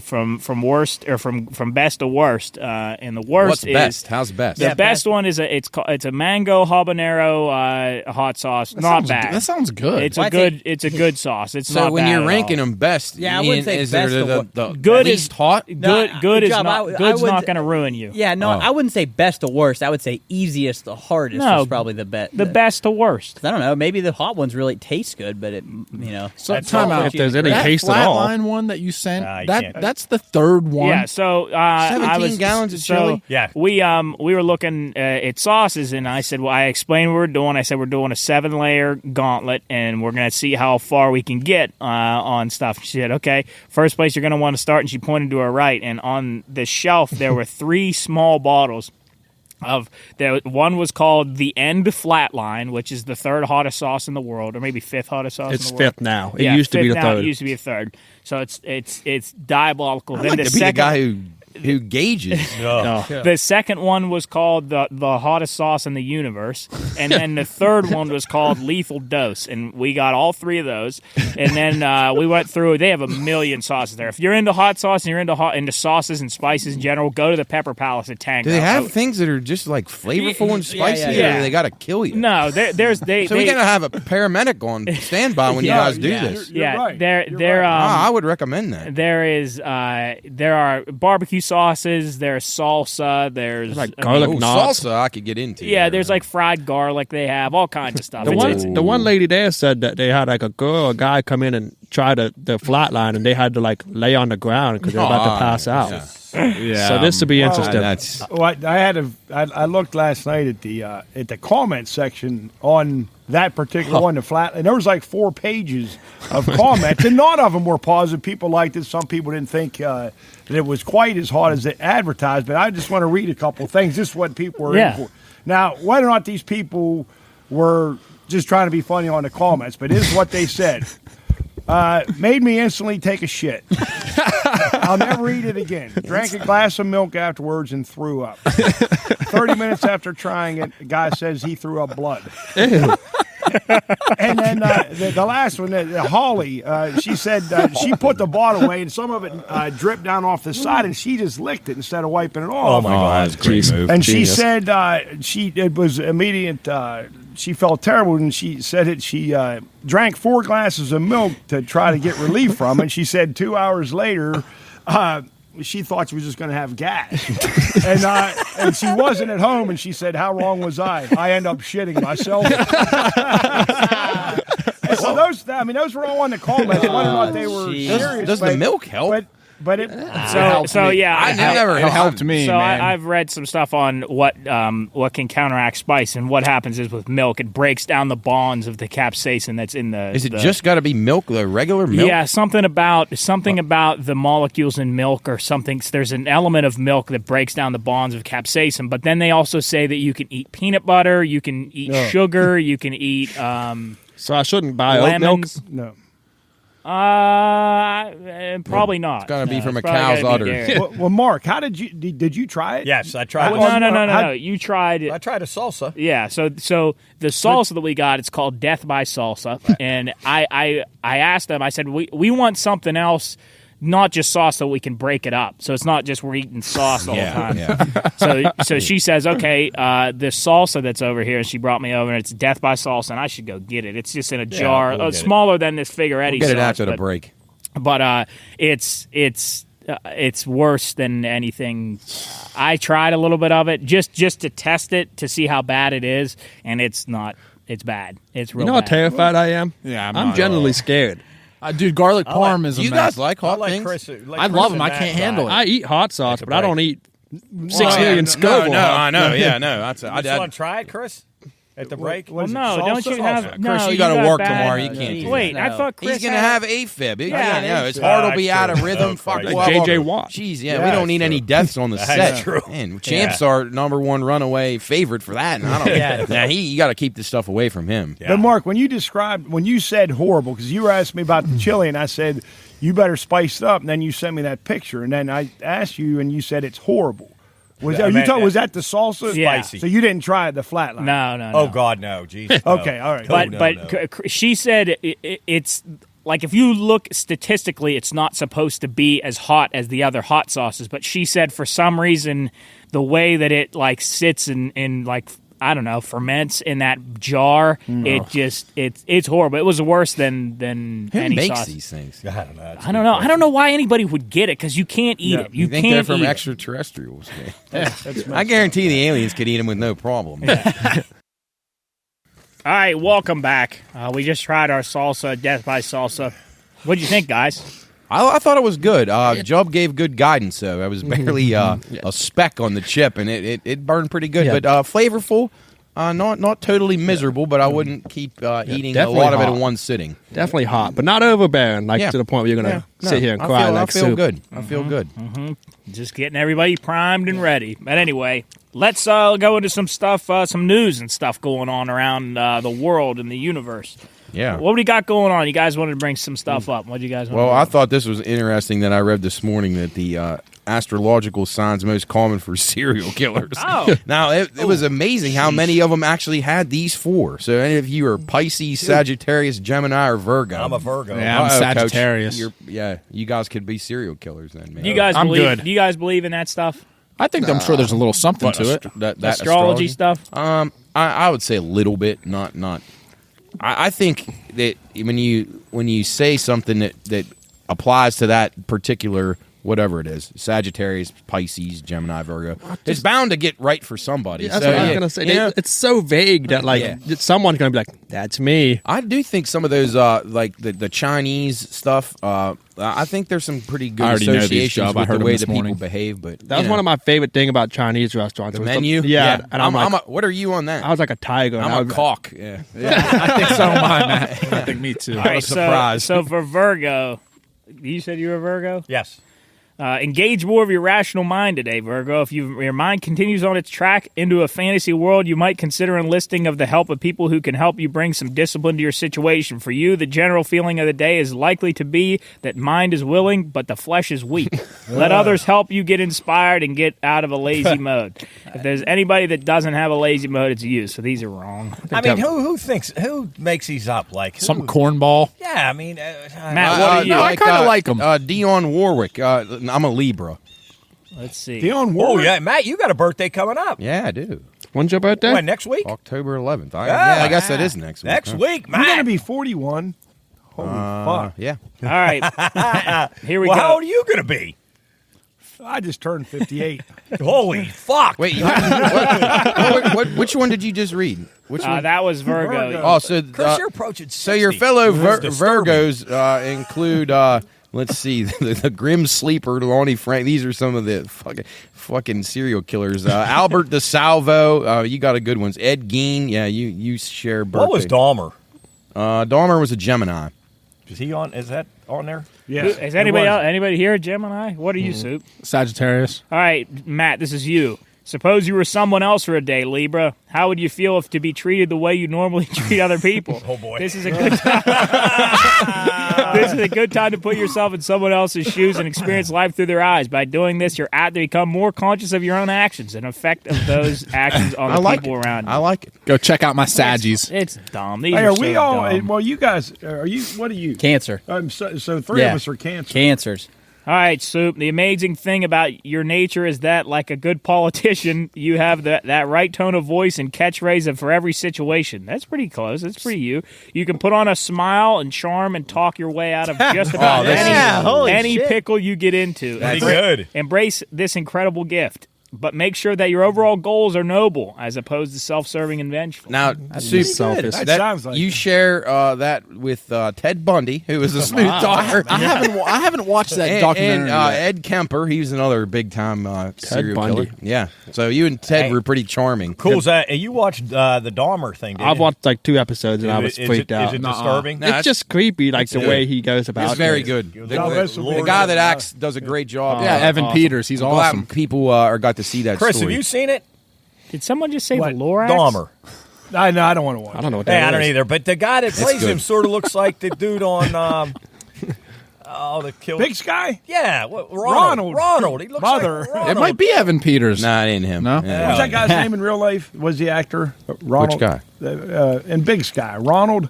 from worst or from best to worst. And the worst What's best? How's best? The best one is it's a mango habanero hot sauce. Not bad. That sounds good. It's a good sauce. It's so not when bad you're at ranking all. them best, Yeah, I wouldn't say is best there to the good least is hot? Good is Job, not I good's would- not going to ruin you. Yeah, no, I wouldn't say best to worst. I would say easiest to hardest No, is probably the best. The best to worst. I don't know. Maybe the hot ones really taste good, but So time out. If there's any that taste at all. flatline one that you sent, you can't. that's the third one. Yeah, so 17 gallons of chili? Yeah, we were looking at sauces, and I said, I explained what we're doing. I said we're doing a 7-layer gauntlet, and we're going to see how far we can get on stuff. She said, okay, first place you're going to want to start, and she pointed to her right, and on the shelf there were 3 small bottles. One was called the End Flatline, which is the 3rd hottest sauce in the world, or maybe 5th hottest sauce It's in the world. 5th now. It Yeah, used to be 5th the now, 3rd. It used to be a 3rd. So it's diabolical. I'd Then like the to be the second guy who gauges. The second one was called the hottest sauce in the universe, and then the third one was called Lethal Dose, and we got all 3 of those. And then we went through. They have a million sauces there. If you're into hot sauce and you're into sauces and spices in general, go to the Pepper Palace at Tango. Do they have things that are just like flavorful and spicy, yeah. or they got to kill you? No, there's they. So we gotta have a paramedic on standby when you guys do this. You're right. They're I would recommend that. There are barbecue sauces. There's salsa. There's Like garlic Ooh, knots. salsa I could get into. Yeah, there's like fried garlic. They have all kinds of stuff. The one lady there said that they had like a girl or guy come in and try the flatline, and they had to like lay on the ground because they're about to pass out. Yeah. So this would be interesting. That's Well, I looked last night at the comment section on that particular one, the flat, and there was like 4 pages of comments, and none of them were positive. People liked it. Some people didn't think that it was quite as hot as it advertised. But I just want to read a couple things. This is what people were in for. Now, whether or not these people were just trying to be funny on the comments, but this is what they said. Made me instantly take a shit. I'll never eat it again. Drank a glass of milk afterwards and threw up. 30 minutes after trying it, the guy says he threw up blood. And then the last one, Holly, she said she put the bottle away and some of it dripped down off the side, and she just licked it instead of wiping it off. Oh my God, that's a great move. And she said it was immediate. She felt terrible, and she said that she drank 4 glasses of milk to try to get relief from it. She said 2 hours later, she thought she was just going to have gas, and she wasn't at home. And she said, "How wrong was I? I end up shitting myself." So those were all on the comments. Whether or not they were serious. does the milk help? But it So yeah, It helped me, So man. I've read some stuff on what can counteract spice, and what happens is with milk, it breaks down the bonds of the capsaicin that's in the. Is it just got to be milk, the regular milk? Yeah, something about the molecules in milk or something. There's an element of milk that breaks down the bonds of capsaicin, but then they also say that you can eat peanut butter, you can eat sugar, you can eat So I shouldn't buy oat milk. lemons. no. Probably not. It's got to be from a it's probably cow's gotta be udder. dairy. Well, Mark, how did you try it? Yes, I tried. No. You tried it. I tried a salsa. Yeah, so the salsa that we got, it's called Death by Salsa, and I asked them. I said we want something else, not just sauce, so we can break it up. So it's not just we're eating sauce the whole time. Yeah. So she says, okay, the salsa that's over here, and she brought me over, and it's Death by Salsa, and I should go get it. It's just in a jar, we'll get smaller than this Figueretti Get it sauce, after the but- break. But it's worse than anything. I tried a little bit of it just to test it to see how bad it is, and it's not. It's bad. It's real. You know how bad. terrified I am? Yeah, I'm generally scared. Dude, garlic parm is Do a you mess. guys like hot things? I love them. I can't handle it. I eat hot sauce, Take a but I don't break. eat 6 million Scoville. No, I know. Yeah, no. That's You just want to try it, Chris? at the break? Well, no, don't you have? No, Chris, you got to work bad- tomorrow. You can't do Wait, that. I thought Chris He's going to had- have AFib. Yeah, It's hard to be out of rhythm. Oh, Fuck, Christ. well, J.J. Watt. Jeez, yeah, we don't need any deaths on the set. That's true. Man, Champs are #1 runaway favorite for that. And I don't. Now you got to keep this stuff away from him. But Mark, when you said horrible, because you were asking me about the chili, and I said you better spice it up, and then you sent me that picture, and then I asked you, and you said it's horrible. Was that the salsa? Yeah. Spicy. So you didn't try the flatline? No. Oh, God, no. Jesus. No. Okay, all right. But she said it's like if you look statistically, it's not supposed to be as hot as the other hot sauces. But she said for some reason the way that it like sits in like I don't know ferments in that jar, it's horrible. It was worse than Who any makes sauce. these things? I don't know. I don't know. I don't know why anybody would get it because you can't eat it. You think can't they're from eat it. extraterrestrials? I guarantee the aliens could eat them with no problem. All right, welcome back. We just tried our salsa, Death by Salsa. What'd you think, guys? I thought it was good. Jubb gave good guidance, though. I was barely a speck on the chip, and it burned pretty good. Yeah. But flavorful, not totally miserable, but I wouldn't keep eating a definitely lot of it hot. in one sitting. Definitely hot, but not overbearing, like Yeah. to the point where you're going to sit here and I cry feel, like I feel soup. good. I feel good. Just getting everybody primed and ready. But anyway, let's go into some stuff, some news and stuff going on around the world and the universe. Yeah. What do we got going on? You guys wanted to bring some stuff up. What do you guys want Well, to I thought this was interesting that I read this morning that the astrological signs most common for serial killers. Oh. Now, it was amazing how many of them actually had these four. So any of you are Pisces, Sagittarius, Gemini, or Virgo? I'm a Virgo. Yeah, I'm Uh-oh, Coach. Sagittarius. You guys could be serial killers then, man. You guys I'm believe? good. Do you guys believe in that stuff? I think I'm sure there's a little something to it. That Astrology stuff? I would say a little bit, not. I think that when you say something that applies to that particular whatever it is, Sagittarius, Pisces, Gemini, Virgo, it's bound to get right for somebody. That's So, what I was going to say. you know, It's so vague that someone's going to be like, that's me. I do think some of those like the Chinese stuff. I think there's some pretty good I already know these, associations Job. I with heard the them way this that people morning. behave. But That was one of my favorite thing about Chinese restaurants. the was menu. Yeah, and I'm like, what are you on that? I was like a tiger. and I I'm a was- cock. Yeah. I think so am I, Matt. I think me too. All right, surprise. so for Virgo, you said you were a Virgo? Yes. Engage more of your rational mind today, Virgo. If your mind continues on its track into a fantasy world, you might consider enlisting of the help of people who can help you bring some discipline to your situation. For you, the general feeling of the day is likely to be that mind is willing, but the flesh is weak. Let others help you get inspired and get out of a lazy mode. If there's anybody that doesn't have a lazy mode, it's you. So these are wrong. I mean, who makes these up? Like Some who? cornball. Yeah, I mean, Matt, what are you? no, I kinda like 'em. Dionne Warwick. I'm a Libra. Let's see. Dionne Oh Warwick. yeah, Matt, you got a birthday coming up. Yeah, I do. When's your birthday? When, next week? October 11th. Yeah. I guess that is next week. Next huh? week, You're going to Matt. be 41. Holy fuck. Yeah. All right. Here we Well, go. how old are you going to be? I just turned 58. Holy fuck! Wait, which one did you just read? Which one? That was Virgo. Virgo. Oh, so Chris, you're approaching 60. so your fellow That's disturbing. Virgos include let's see, the Grim Sleeper, Lonnie Frank. These are some of the fucking serial killers. Albert DeSalvo, you got a good ones. Ed Gein, yeah, you share birthday. What was Dahmer? Dahmer was a Gemini. Is he on? Is that on there? Yes. Is anybody here a Gemini? What are you, Soup? Sagittarius. All right, Matt, this is you. Suppose you were someone else for a day, Libra. How would you feel if to be treated the way you normally treat other people? Oh, boy. This is a good time. This is a good time to put yourself in someone else's shoes and experience life through their eyes. By doing this, you're apt to become more conscious of your own actions and effect of those actions on the people around you. I like it. Go check out my Saggies. It's dumb. These Hey, are are we so all? dumb. Well, you guys, are you? What are you? Cancer. So three of us are cancer. Cancers. All right, Soup. The amazing thing about your nature is that, like a good politician, you have that right tone of voice and catchphrase for every situation. That's pretty close. That's pretty you. You can put on a smile and charm and talk your way out of just about holy any shit. pickle you get into. Pretty good. Embrace this incredible gift. but make sure that your overall goals are noble as opposed to self-serving and vengeful. Now, selfish. That sounds like you it. share that with Ted Bundy, who is a smooth talker. I haven't watched that documentary. And yet. Ed Kemper, he's another big-time serial Bundy. killer. Yeah. So you and Ted were pretty charming. Cool. You watched the Dahmer thing, didn't I've you? watched like 2 episodes and I was freaked out. Is it disturbing? No, It's just creepy, like the way he goes about It's it. very good. The guy that does a great job. yeah, Evan Peters. He's I'm glad awesome. people got to see that Chris, story. have you seen it? Did someone just say What? Lorax? Dahmer. I don't want to watch. I don't know what Hey, that I don't is. either. But the guy that plays good. him sort of looks like the dude on. The kill. Big Sky. Yeah, Ronald. He looks Mother. like Ronald. It might be Evan Peters. Nah, it ain't him. No? Yeah. What's that guy's name in real life? Was the actor Ronald? guy? In Big Sky, Ronald.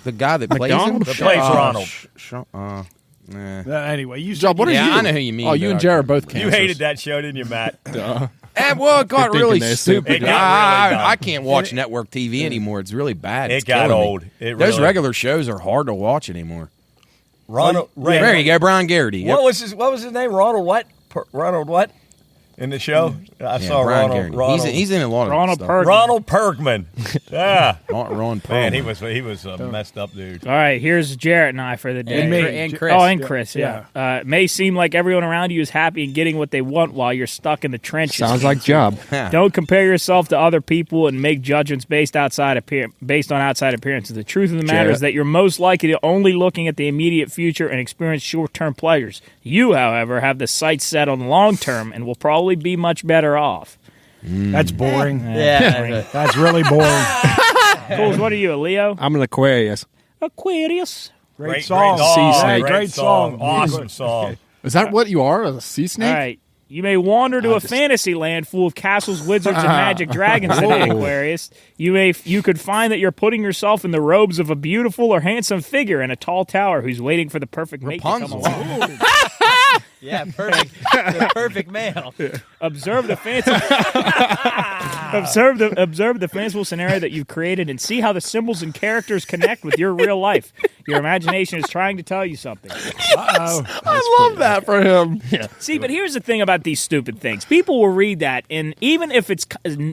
The guy that plays him? McDonald? That plays Ronald. Anyway, you Job, what are Yeah, you? I know who you mean. Oh, you and Jared both You cancers. hated that show, didn't you, Matt? Well, it got You're really thinking they're stupid. stupid. It got really dumb. I can't watch network TV anymore. It's really bad. It It's got killing me. old. It Those really- regular shows are hard to watch anymore. Ronald. There you go, Brian Garrity. Yep. What was his name? Ronald what? Ronald what? In the show, I Yeah, saw Brian Ronald. Garrity. He's in a lot of Ronald stuff. Perkins. Ronald Perkman. Yeah, Ron Perlman. man, he was a messed up dude. All right, here's Jarrett and I for the day. And me. and Chris. Oh, and Chris, Yeah. yeah. It may seem like everyone around you is happy and getting what they want while you're stuck in the trenches. Sounds like job. Don't compare yourself to other people and make judgments based on outside appearances. The truth of the matter is that you're most likely to only looking at the immediate future and experience short-term pleasures. You, however, have the sights set on the long term and will probably be much better off. That's boring. Yeah. That's really boring. Fools, what are you, a Leo? I'm an Aquarius. Aquarius. Great song. Sea Hey, snake. great song. Awesome song. Is that what you are? A sea snake? All right. You may wander to a fantasy land full of castles, wizards, and magic dragons today, Aquarius. You could find that you're putting yourself in the robes of a beautiful or handsome figure in a tall tower who's waiting for the perfect mate to come Rapunzel. along. Yeah, perfect. The perfect male. Observe the fanciful scenario that you've created and see how the symbols and characters connect with your real life. Your imagination is trying to tell you something. I love that for him. See, but here's the thing about these stupid things. People will read that, and even if it's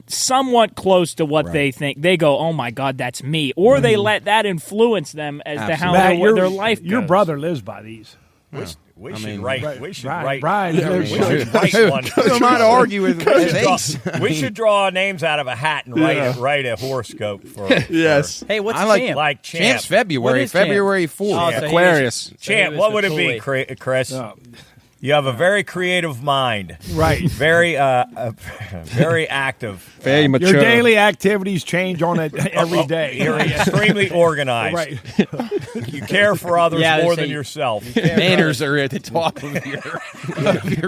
somewhat close to what they think, they go, oh, my God, that's me. Or they let that influence them as to how Matt, their life goes. Your brother lives by these. We should write Brian lives by these. write one. Who am I to argue with? We should draw names out of a hat and write a horoscope for Yes. Hey, what's I like- Champ? like Champ. Champ's February, What is Champ? February 4th. Oh, so he was- Aquarius. so he Champ, was what the would it be, Kool-Aid. Chris? You have a very creative mind. Right. Very very active. Very mature. Your daily activities change on it every day. You're extremely organized. Right. You care for others Yeah, more so than you- yourself. Manners are at the top of your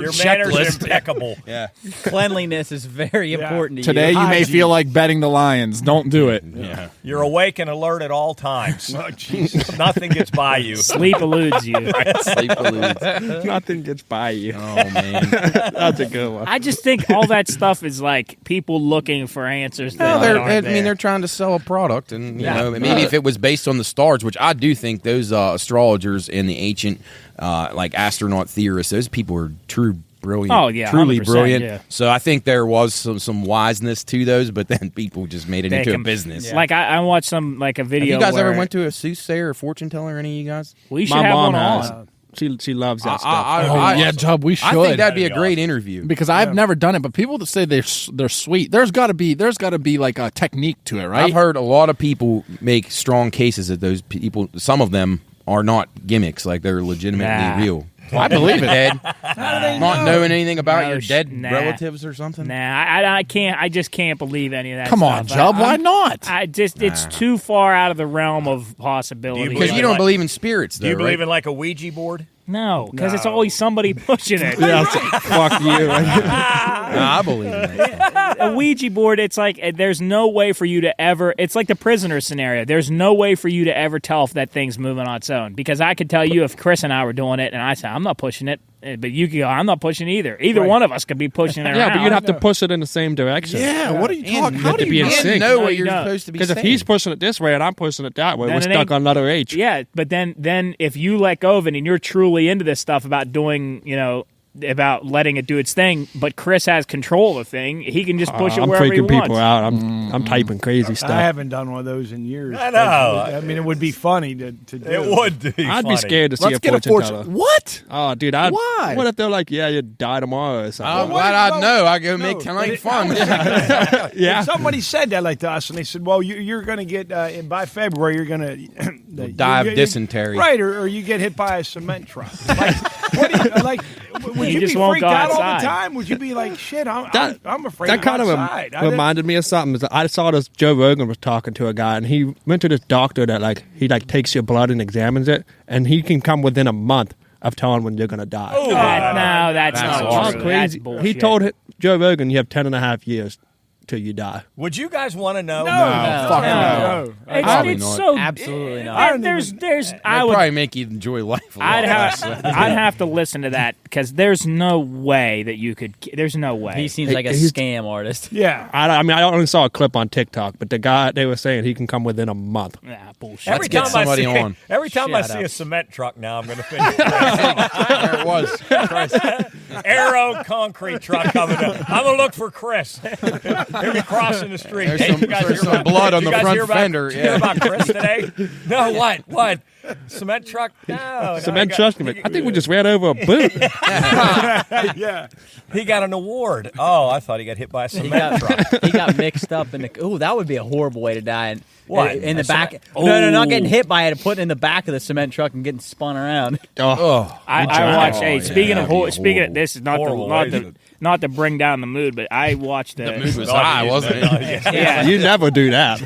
Your manners checklist. are impeccable. Yeah. Cleanliness is very important to Today you. you may Hygiene. feel like betting the Lions. Don't do it. Yeah. You're awake and alert at all times. Oh, Jesus. Nothing gets by you. Sleep eludes you. Sleep eludes. Nothing gets by you. Oh, man. That's a good one. I just think all that stuff is like people looking for answers. No, That aren't there. they're trying to sell a product, and you know, maybe if it was based on the stars, which I do think those astrologers and the ancient, like astronaut theorists, those people are brilliant. Oh, yeah, truly 100%, brilliant. yeah. So I think there was some wiseness to those, but then people just made it They into a can- business. Like I watched some like a Have video. you guys where ever went to a soothsayer or fortune teller? Any of you guys? We should My have mom one has. on. She loves that stuff. I- Yeah, Job, we should. I think that'd be a That'd be great interview. because I've never done it, but people that say they're sweet, there's got to be like a technique to it, right? I've heard a lot of people make strong cases that those people, some of them are not gimmicks, like they're legitimately Nah. real. I believe it. Dead, not knowing anything about No, your dead nah. relatives or something. Nah, I can't. I just can't believe any of that. Come on, stuff. Job. Why not? It's too far out of the realm of possibility. Do Because believe you in, don't like- believe in spirits, though, Do you believe right? in like a Ouija board? No, because it's always somebody pushing it. Yeah, fuck you. Nah, I believe in that. A Ouija board, it's like there's no way for you to ever. It's like the prisoner scenario. There's no way for you to ever tell if that thing's moving on its own. Because I could tell you if Chris and I were doing it, and I said I'm not pushing it, but you could go I'm not pushing either. Either one of us could be pushing it Yeah, around. but you'd have to push it in the same direction. Yeah, what are you talking? And How have do to be you in know? sync. know No, what you you're don't. supposed to be Because if saying. he's pushing it this way and I'm pushing it that way, Then we're it stuck ain't- on letter H. Yeah, but then if you let go of it and you're truly into this stuff about doing, about letting it do its thing, but Chris has control of the thing. He can just push it I'm wherever he freaking wants. people out. I'm typing crazy stuff. I haven't done one of those in years. I know. I mean, it would be funny to do. It would be. I'd funny. be scared to see Let's a get a fortune teller. fortune. What? Oh, dude, Why? What if they're like, yeah, you die tomorrow or something? I'm glad I know. I go make No, tonight but fun. Yeah. Somebody said that like to us, and they said, "Well, you're going to get by February, you're going to die of dysentery, right? Or you get hit by a cement truck." Like, what do you like? Would He you just be won't freaked go out all outside. the time? Would you be like, "Shit, I'm afraid." That kind of outside. reminded me of something. I saw this. Joe Rogan was talking to a guy, and he went to this doctor that he takes your blood and examines it, and he can come within a month of telling when you're going to die. No, that's That's not awesome. true. Crazy. That's bullshit. He told Joe Rogan, you have 10.5 years till you die. Would you guys want to know? Fuck no. No. Probably It's not. so Absolutely not. There's That'd I would probably make you enjoy life a lot. I'd have to listen to that because there's no way that you could. There's no way. He seems like a he's- scam artist. Yeah. I mean, I only saw a clip on TikTok, but the guy, they were saying he can come within a month. Nah, bullshit. Every get time I somebody see, on. Every time I Shut see up. a cement truck now, I'm going to think There it was. Arrow concrete truck coming up. I'm going to look for Chris. He'll be crossing the street. There's Hey, some- you guys there's hear some about- blood on you the guys front hear about- fender, you hear yeah. about Chris today? No, what? Cement truck? No. Cement no, trust me. I think we just ran over a boot. Yeah. He got an award. Oh, I thought he got hit by a He cement truck. got, he got mixed up in the. Ooh, that would be a horrible way to die. What? In the A back? cement- No, not getting hit by it. Put in the back of the cement truck and getting spun around. Oh, I watched. Hey, yeah, speaking that'd be speaking of horrible. this is Horrible. not to bring down the mood, but I watched the mood was high, wasn't it? Yeah. You never do that.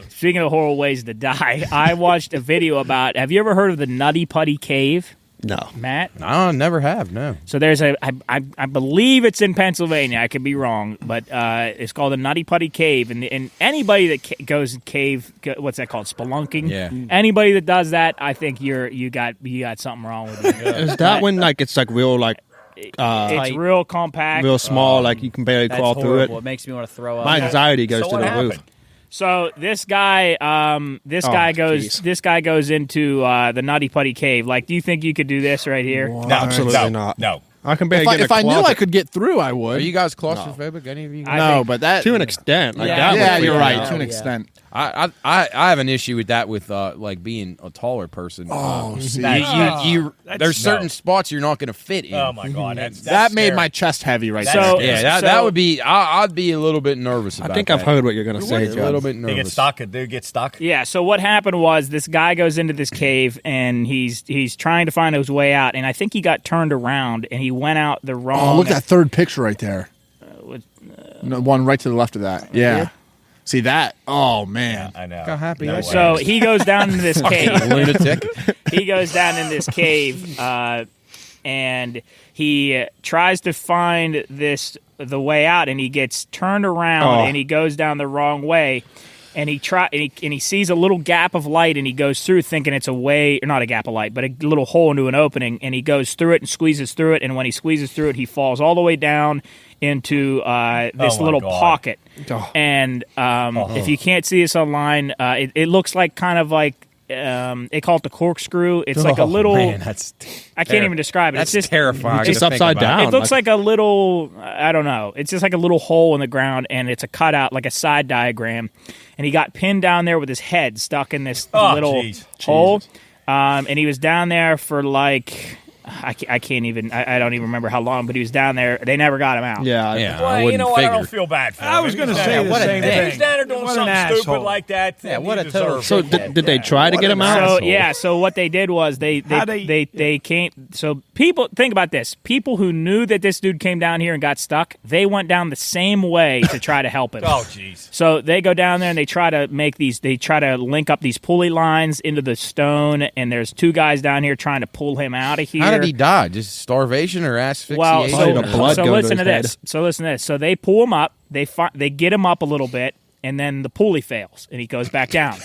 Speaking of horrible ways to die, I watched a video about. Have you ever heard of the Nutty Putty Cave, No. Matt? I never have. No. So there's I believe it's in Pennsylvania. I could be wrong, but it's called the Nutty Putty Cave. And anybody that goes cave, what's that called? Spelunking. Yeah. Anybody that does that, I think you got something wrong with you. Is that when it's real It's Tight. real compact. real small, you can barely That's crawl horrible. through it? It makes me want to throw up. My anxiety goes So to what the happened? roof. So this guy jeez. goes into the Nutty Putty Cave. Like, do you think you could do this right here? No, Absolutely not. No. I can barely get in If a I knew closet. I could get through, I would. Are you guys claustrophobic? Any of you? Guys? No, but that to an extent. Yeah. That would Yeah, freak you're me right. out. To an Yeah. extent. I have an issue with that with being a taller person. See, There's certain spots you're not going to fit in. Oh, my God. That's that made scary. my chest heavy right So- there. Yeah, that So- would be. I'd be a little bit nervous about I think that. I've heard what you're going to say, a little John. bit They nervous. get stuck. They get stuck. Yeah. So what happened was this guy goes into this cave and he's trying to find his way out, and I think he got turned around and he went out the wrong. Oh, look at that third picture right there. No, one right to the left of that. Yeah. here? See that? Oh man. I know. How happy No I way. So he goes down into this cave. Lunatic. He goes down in this cave, and he tries to find the way out, and he gets turned around, and he goes down the wrong way. And he sees a little gap of light, and he goes through, thinking it's a way, or not a gap of light, but a little hole into an opening. And he goes through it and squeezes through it. And when he squeezes through it, he falls all the way down into this my little God. pocket. And if you can't see this online, it looks like kind of like they call it the corkscrew. It's like a little. Man, that's I can't even describe it. That's It's just terrifying. Just to think upside about. down. it looks like a little, I don't know. It's just like a little hole in the ground, and it's a cutout, like a side diagram. And he got pinned down there with his head stuck in this little jeez. hole. And he was down there for like, I can't even, I don't even remember how long, but he was down there. They never got him out. Yeah. Yeah, I Well, you wouldn't know what? I figure. don't feel bad for him. I was going to He's say down the what a same dick. thing. He's down there doing What an something asshole. stupid like that. Yeah, and what he a total deserves So it. did they try to get him out? So yeah, so what they did was they came. So people think about this. People who knew that this dude came down here and got stuck, they went down the same way to try to help him. Oh, jeez. So they go down there and they try to link up these pulley lines into the stone, and there's two guys down here trying to pull him out of here. How did he die? Just starvation or asphyxiation? Well, Probably the blood so go to listen his to head. this. So listen to this. So they pull him up. They get him up a little bit, and then the pulley fails, and he goes back down.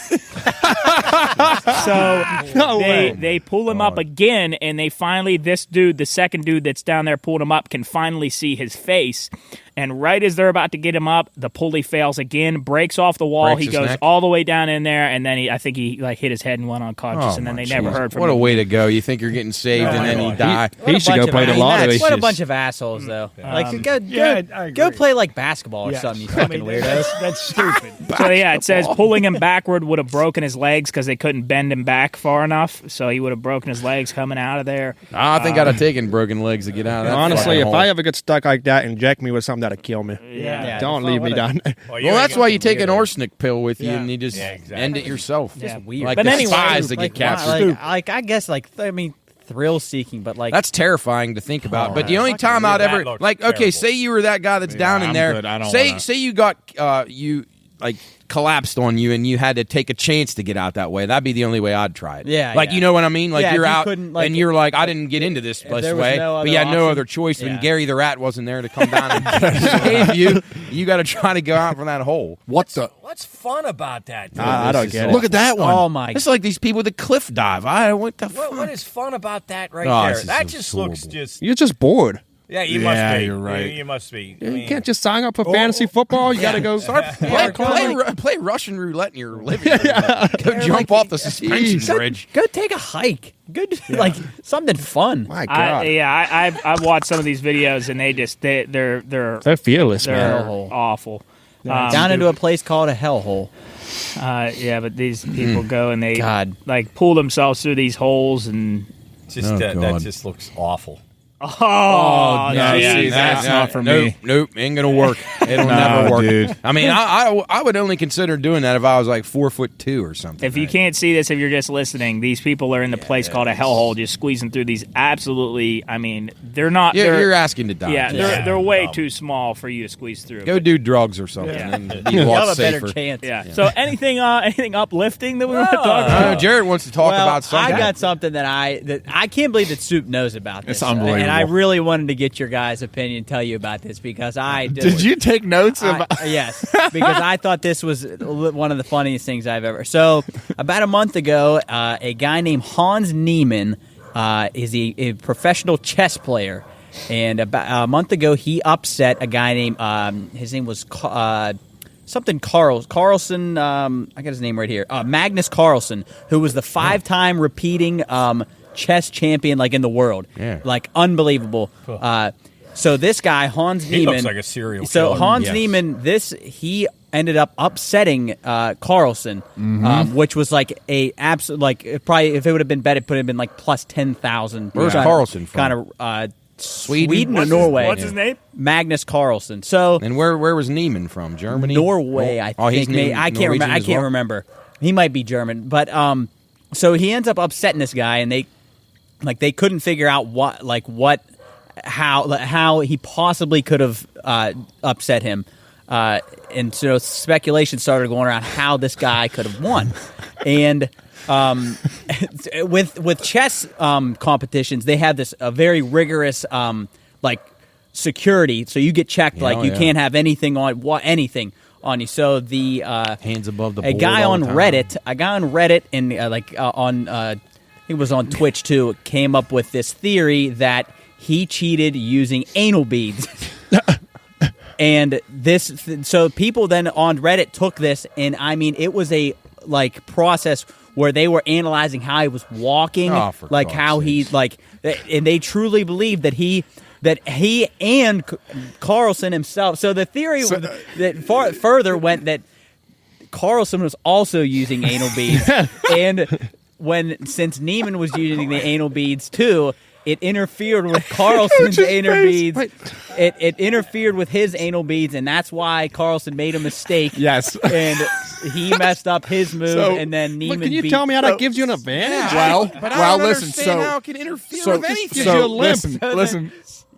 So they pull him up again, and they finally, this dude, the second dude that's down there pulling him up, can finally see his face, and right as they're about to get him up, the pulley fails again, breaks off the wall. Breaks He his goes neck? all the way down in there, and then I think he hit his head and went unconscious, and then they never heard from What him. a way to go. You think you're getting saved, and then you die. He should go play the lottery. What a bunch of assholes, though. Like, I go agree. play like basketball or Yes. something. You I fucking mean, weirdos. that's stupid. So yeah, it says pulling him backward would have broken his legs because they couldn't bend him back far enough. So he would have broken his legs coming out of there. I think I'd have taken broken legs to get out of that. Honestly, fucking if hole. I ever get stuck like that, inject me with something that'll kill me. Yeah, Don't leave me down there. Well, that's why you take an arsenic pill with you, Yeah. and you just exactly. end it yourself. Yeah. Weird. Like But the anyway, spies that Like, get captured. I guess, thrill seeking, but like That's terrifying to think about. But the only Fucking time I'd weird. ever That looks okay, terrible. say you were that guy that's down in I'm there. good. I don't Say wanna- say you got you like collapsed on you and you had to take a chance to get out that way. That'd be the only way I'd try it. Yeah, like yeah. you know what I mean. Like Yeah, you're if you out couldn't, like, and you're like, I didn't get into this there was way, no but other you had no option. other choice when Yeah. Gary the Rat wasn't there to come down and save you. You got to try to go out from that hole. What the? What's fun about that? dude? I don't get it. Look at that one. oh my It's like these people that cliff dive. What the fuck? What is fun about that right Oh, there? this is That just looks absorbable. just. You're just bored. Yeah, you Yeah, must be. you're right. You must be. I You mean, can't just sign up for fantasy football. You got to go start. Play Russian roulette in your living room. Go jump off the suspension bridge. Go take a hike. Good, like something fun. My God, I've watched some of these videos, and they're fearless, man. they're Hellhole. awful. Down into a place called a hellhole. Yeah, but these people go and they God. like pull themselves through these holes and just Oh, that God. just looks awful. oh, no, geez. see, that's not for nope, me. Nope, ain't gonna work. It'll No, never work. dude. I mean, I would only consider doing that if I was like 4'2" or something. If you can't see this, if you're just listening, these people are in the place called a hellhole, just squeezing through these. Absolutely, I mean, they're not. you're asking to die. Yeah, Just they're way too small for you to squeeze through. go do drugs or something. Yeah. And be a You'll lot have a better safer. chance. Yeah. So anything uplifting that we want to talk I about? know Jared wants to talk Well, about something. I got something that I can't believe that Soup knows about this. It's unbelievable. And I really wanted to get your guys' opinion, tell you about this because I Did you take notes of? yes, because I thought this was one of the funniest things I've ever. So about a month ago, a guy named Hans Niemann is a professional chess player, and about a month ago he upset a guy named his name was something Carlson. I got his name right here. Magnus Carlsen, who was the 5-time repeating chess champion, like in the world. Yeah. Like unbelievable. So this guy Hans He Niemann looks like a serial So killer. Hans Yes. Niemann, he ended up upsetting Carlsen, which was like a absolute like probably if it would have been bet, it would have been like plus 10,000. Where's Carlsen from? Kind of Sweden? or Norway. What's his name? Magnus Carlsen. So And where was Neiman from? Germany? Norway, I Oh, he's think. I can't remember. I can't remember. He might be German, but so he ends up upsetting this guy, and they couldn't figure out how he possibly could have upset him, and so speculation started going around how this guy could have won, and. With chess competitions, they have this very rigorous security. So you get checked, you can't have anything on you. So the Hands above the a board guy all on the time. Reddit and I think it was on Twitch too, came up with this theory that he cheated using anal beads. And so people then on Reddit took this, and I mean, it was a process where they were analyzing how he was walking, for God's how he and they truly believed that he and Carlsen himself. So the theory further went that Carlsen was also using anal beads, and since Neiman was using the anal beads too, it interfered with Carlsen's anal beads. It interfered with his anal beads, and that's why Carlsen made a mistake. Yes. And he messed up his move, So, and then Neiman Can you beat. tell me how that gives you an advantage? But I don't understand how it can interfere with anything. So listen.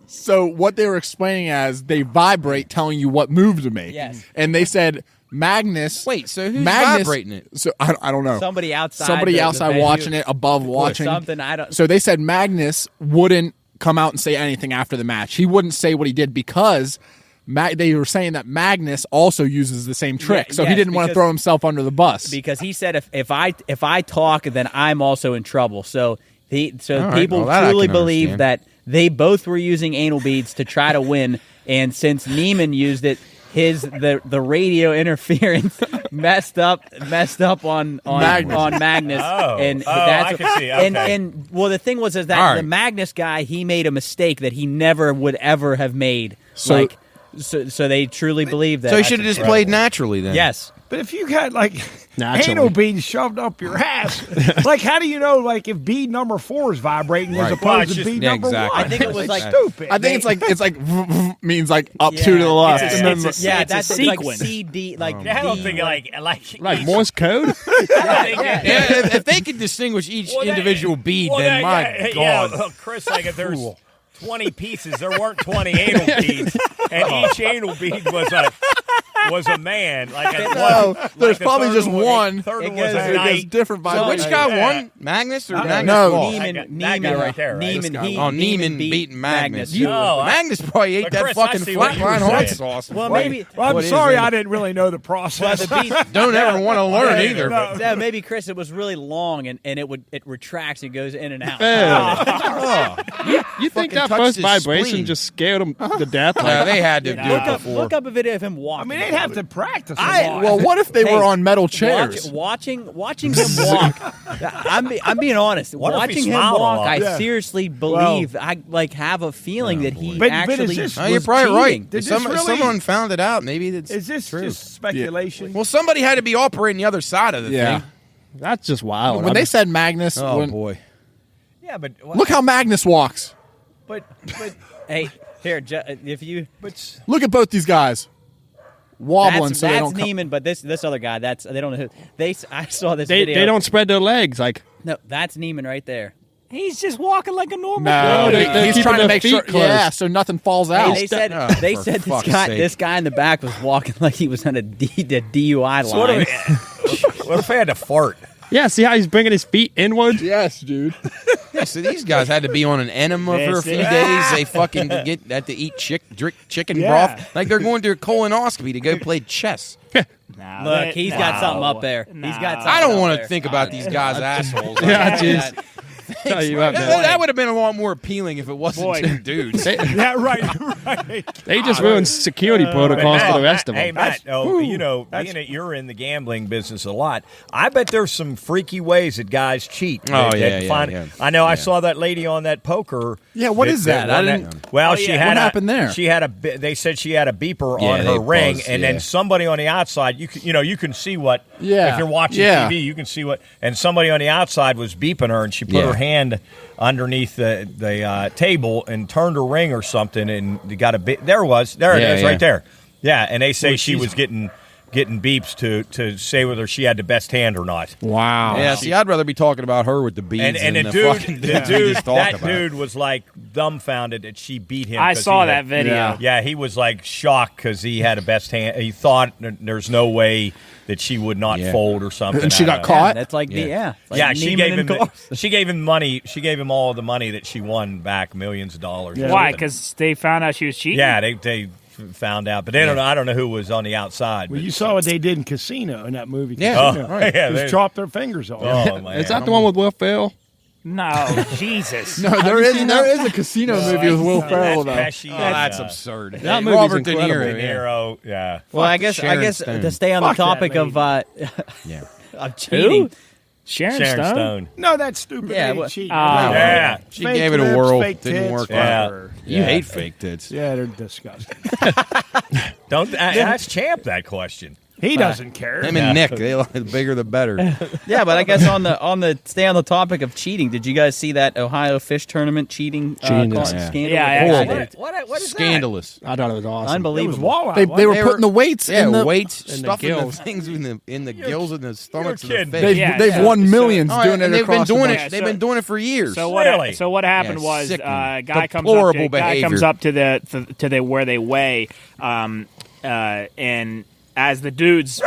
So what they were explaining as they vibrate, telling you what move to make. Yes. And they said Magnus. Wait, so who's vibrating it? So I don't know. Somebody outside. Somebody the outside venue watching it, above watching. something. I don't. So they said Magnus wouldn't come out and say anything after the match. He wouldn't say what he did because they were saying that Magnus also uses the same trick. So he yes, didn't want to because- throw himself under the bus. Because he said if I talk, then I'm also in trouble. So right, people well, that I truly can believe understand. that they both were using anal beads to try to win. and since Neiman used it, the radio interference messed up on Magnus. And that's I can see. Okay. and well, the thing was is that the Magnus guy, he made a mistake that he never would ever have made. So they truly believe that. So he should have just played naturally then. Yes. But if you got like Naturally. anal beads shoved up your ass, like how do you know like if bead number 4 is vibrating as opposed to bead number 1? exactly. I think it was like stupid. I think it's like means like up to the left. It's and then a that's sequence. like CD, like I don't think like Morse code. If they could distinguish each individial bead, then my God. Chris, like if there's 20 pieces, there weren't 20 anal beads, and each anal bead was a man. There's probably just one. Third one goes- was a it knight. It's different by So which guy won? Magnus or Magnus? No. lost? Neiman, That guy right there, right? Neiman beating Magnus. No, Magnus probably ate But that Chris, I fucking see what flatline you're hot saying. sauce. Well, maybe. Well, I'm What is sorry, it? I didn't really know the process. Don't ever want to learn either. but- Yeah, maybe Chris. It was really long, and it retracts and goes in and out. You think Fucking that touched first his vibration spleen. just scared him to death? Yeah, they had to do it before. Look up a video of him I walking. mean, they'd have to practice. Well, what if they were on metal chairs? Watching him walk. I'm being honest. What if he Watching him smiled a walk, lot? I Yeah. seriously believe I have a feeling that he But actually is this- No, you're was probably right. cheating. Did If this really- someone found it out, maybe it's Is this true. just speculation? Well, somebody had to be operating the other side of the Yeah, thing. that's just wild. When I'm- they said Magnus, Oh when- boy. Yeah, but look how Magnus walks. but Hey, here, if you Look at both these guys wobbling. that's so they don't. Neiman, but this other guy, they don't know who I saw this They video. don't spread their legs like. No, that's Neiman right there. He's just walking like a normal No, guy. they're he's keeping trying to their make feet sure. close. Yeah, so nothing falls out. They said Oh, they for said fuck's sake. this guy in the back was walking like he was on the DUI what line. if I had to fart? Yeah, see how he's bringing his feet inward? Yes, dude. Yeah, so these guys had to be on an enema for a few days. They fucking had to eat drink chicken Yeah. broth like they're going through a colonoscopy to go play chess. Look, he's got something up there. He's got something I don't up want there. to think about these guys' assholes. Yeah, jeez. Tell you what, man. That would have been a lot more appealing if it wasn't Boy. two dudes. Yeah, right. They just ruined security protocols for the rest of Hey, them. Matt, being that you're in the gambling business a lot, I bet there's some freaky ways that guys cheat. Oh, That yeah, find- yeah. I know. I saw that lady on that poker. Yeah, what is that? I won didn't- Well, Oh, she yeah. had What a- happened there? She had they said she had a beeper Yeah, on they her ring, buzzed, and yeah. then somebody on the outside. You can see what. Yeah, If you're watching yeah. TV, you can see what. And somebody on the outside was beeping her, and she put Yeah. her hand underneath the table and turned her ring or something, and got a bit. There it is, Yeah. right there. Yeah, and they say Well, she she's- was getting beeps to say whether she had the best hand or not. Wow. Yeah, see, I'd rather be talking about her with the beads And than the fucking dude, we just talked that about. dude was like dumbfounded that she beat him. I 'cause saw he that had- video. Yeah. Yeah, he was like shocked because he had a best hand. He thought there's no way that she would not Yeah. fold or something. And she I got don't know. caught? That's like like Yeah, she Neiman gave and him. Carlson. She gave him money. She gave him all the money that she won back, millions of dollars. or Why? something. Because they found out she was cheating? Yeah, they found out, but they don't know. I don't know who was on the outside. Well, but- you saw what they did in Casino in that movie. Yeah. Casino. Oh, yeah, Just they- chopped their fingers off. Oh man, Is that the one with Will Ferrell? No, Jesus. No, there is a casino movie with Will Ferrell though. Pesci, That's absurd. That movie's Robert De incredible. Niro. De yeah. Niro, yeah. Well, I guess Sharon Stone. to stay on Fuck the that topic of Yeah. of cheating. Sharon, Sharon Stone? Stone. No, that stupid Yeah, ain't what- cheating. Yeah. She Fake gave it a lips, whirl. fake Didn't tits, work Yeah. whatever. You hate fake tits. Yeah, they're disgusting. Don't ask Champ that question. He doesn't care. Him and Nick, they like the bigger the better. Yeah, but I guess on the stay on the topic of cheating. Did you guys see that Ohio fish tournament cheating Genius. scandal? Yeah, I Horrible. actually did. What is Scandalous. I thought it was awesome. It was Unbelievable. Wawa. They wasn't were They putting the weights Yeah, in the weights, in the stuffing the gills. things in the gills and the stomachs of the kidding. fish. They've, Yeah, they've so- won millions Oh, doing and it they've been across doing the it. board. They've been doing it for years. So Really? what happened Yeah, was sickening. guy comes Deplorable up to, guy behavior. comes up to the where they weigh, and as the dude's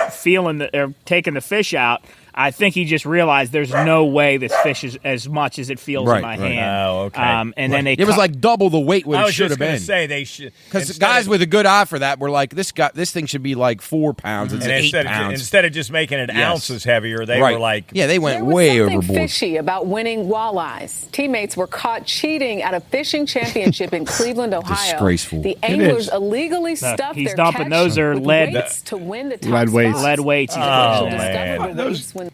taking the fish out, I think he just realized there's no way this fish is as much as it feels in my hand. Oh, okay. And then it was like double the weight what it should have been. I was just going to say they should. Because guys with a good eye for that were like, this thing should be like 4 pounds. It's 8 pounds. Instead of just making it ounces heavier, they were like... Yeah, they went there was way something overboard. Fishy about winning walleyes. Teammates were caught cheating at a fishing championship in Cleveland, Ohio. Disgraceful. The anglers illegally stuffed he's their dumping catch those are with lead weights to win the top Lead weights. spots. Lead weights. Oh, Discovered man. the weights when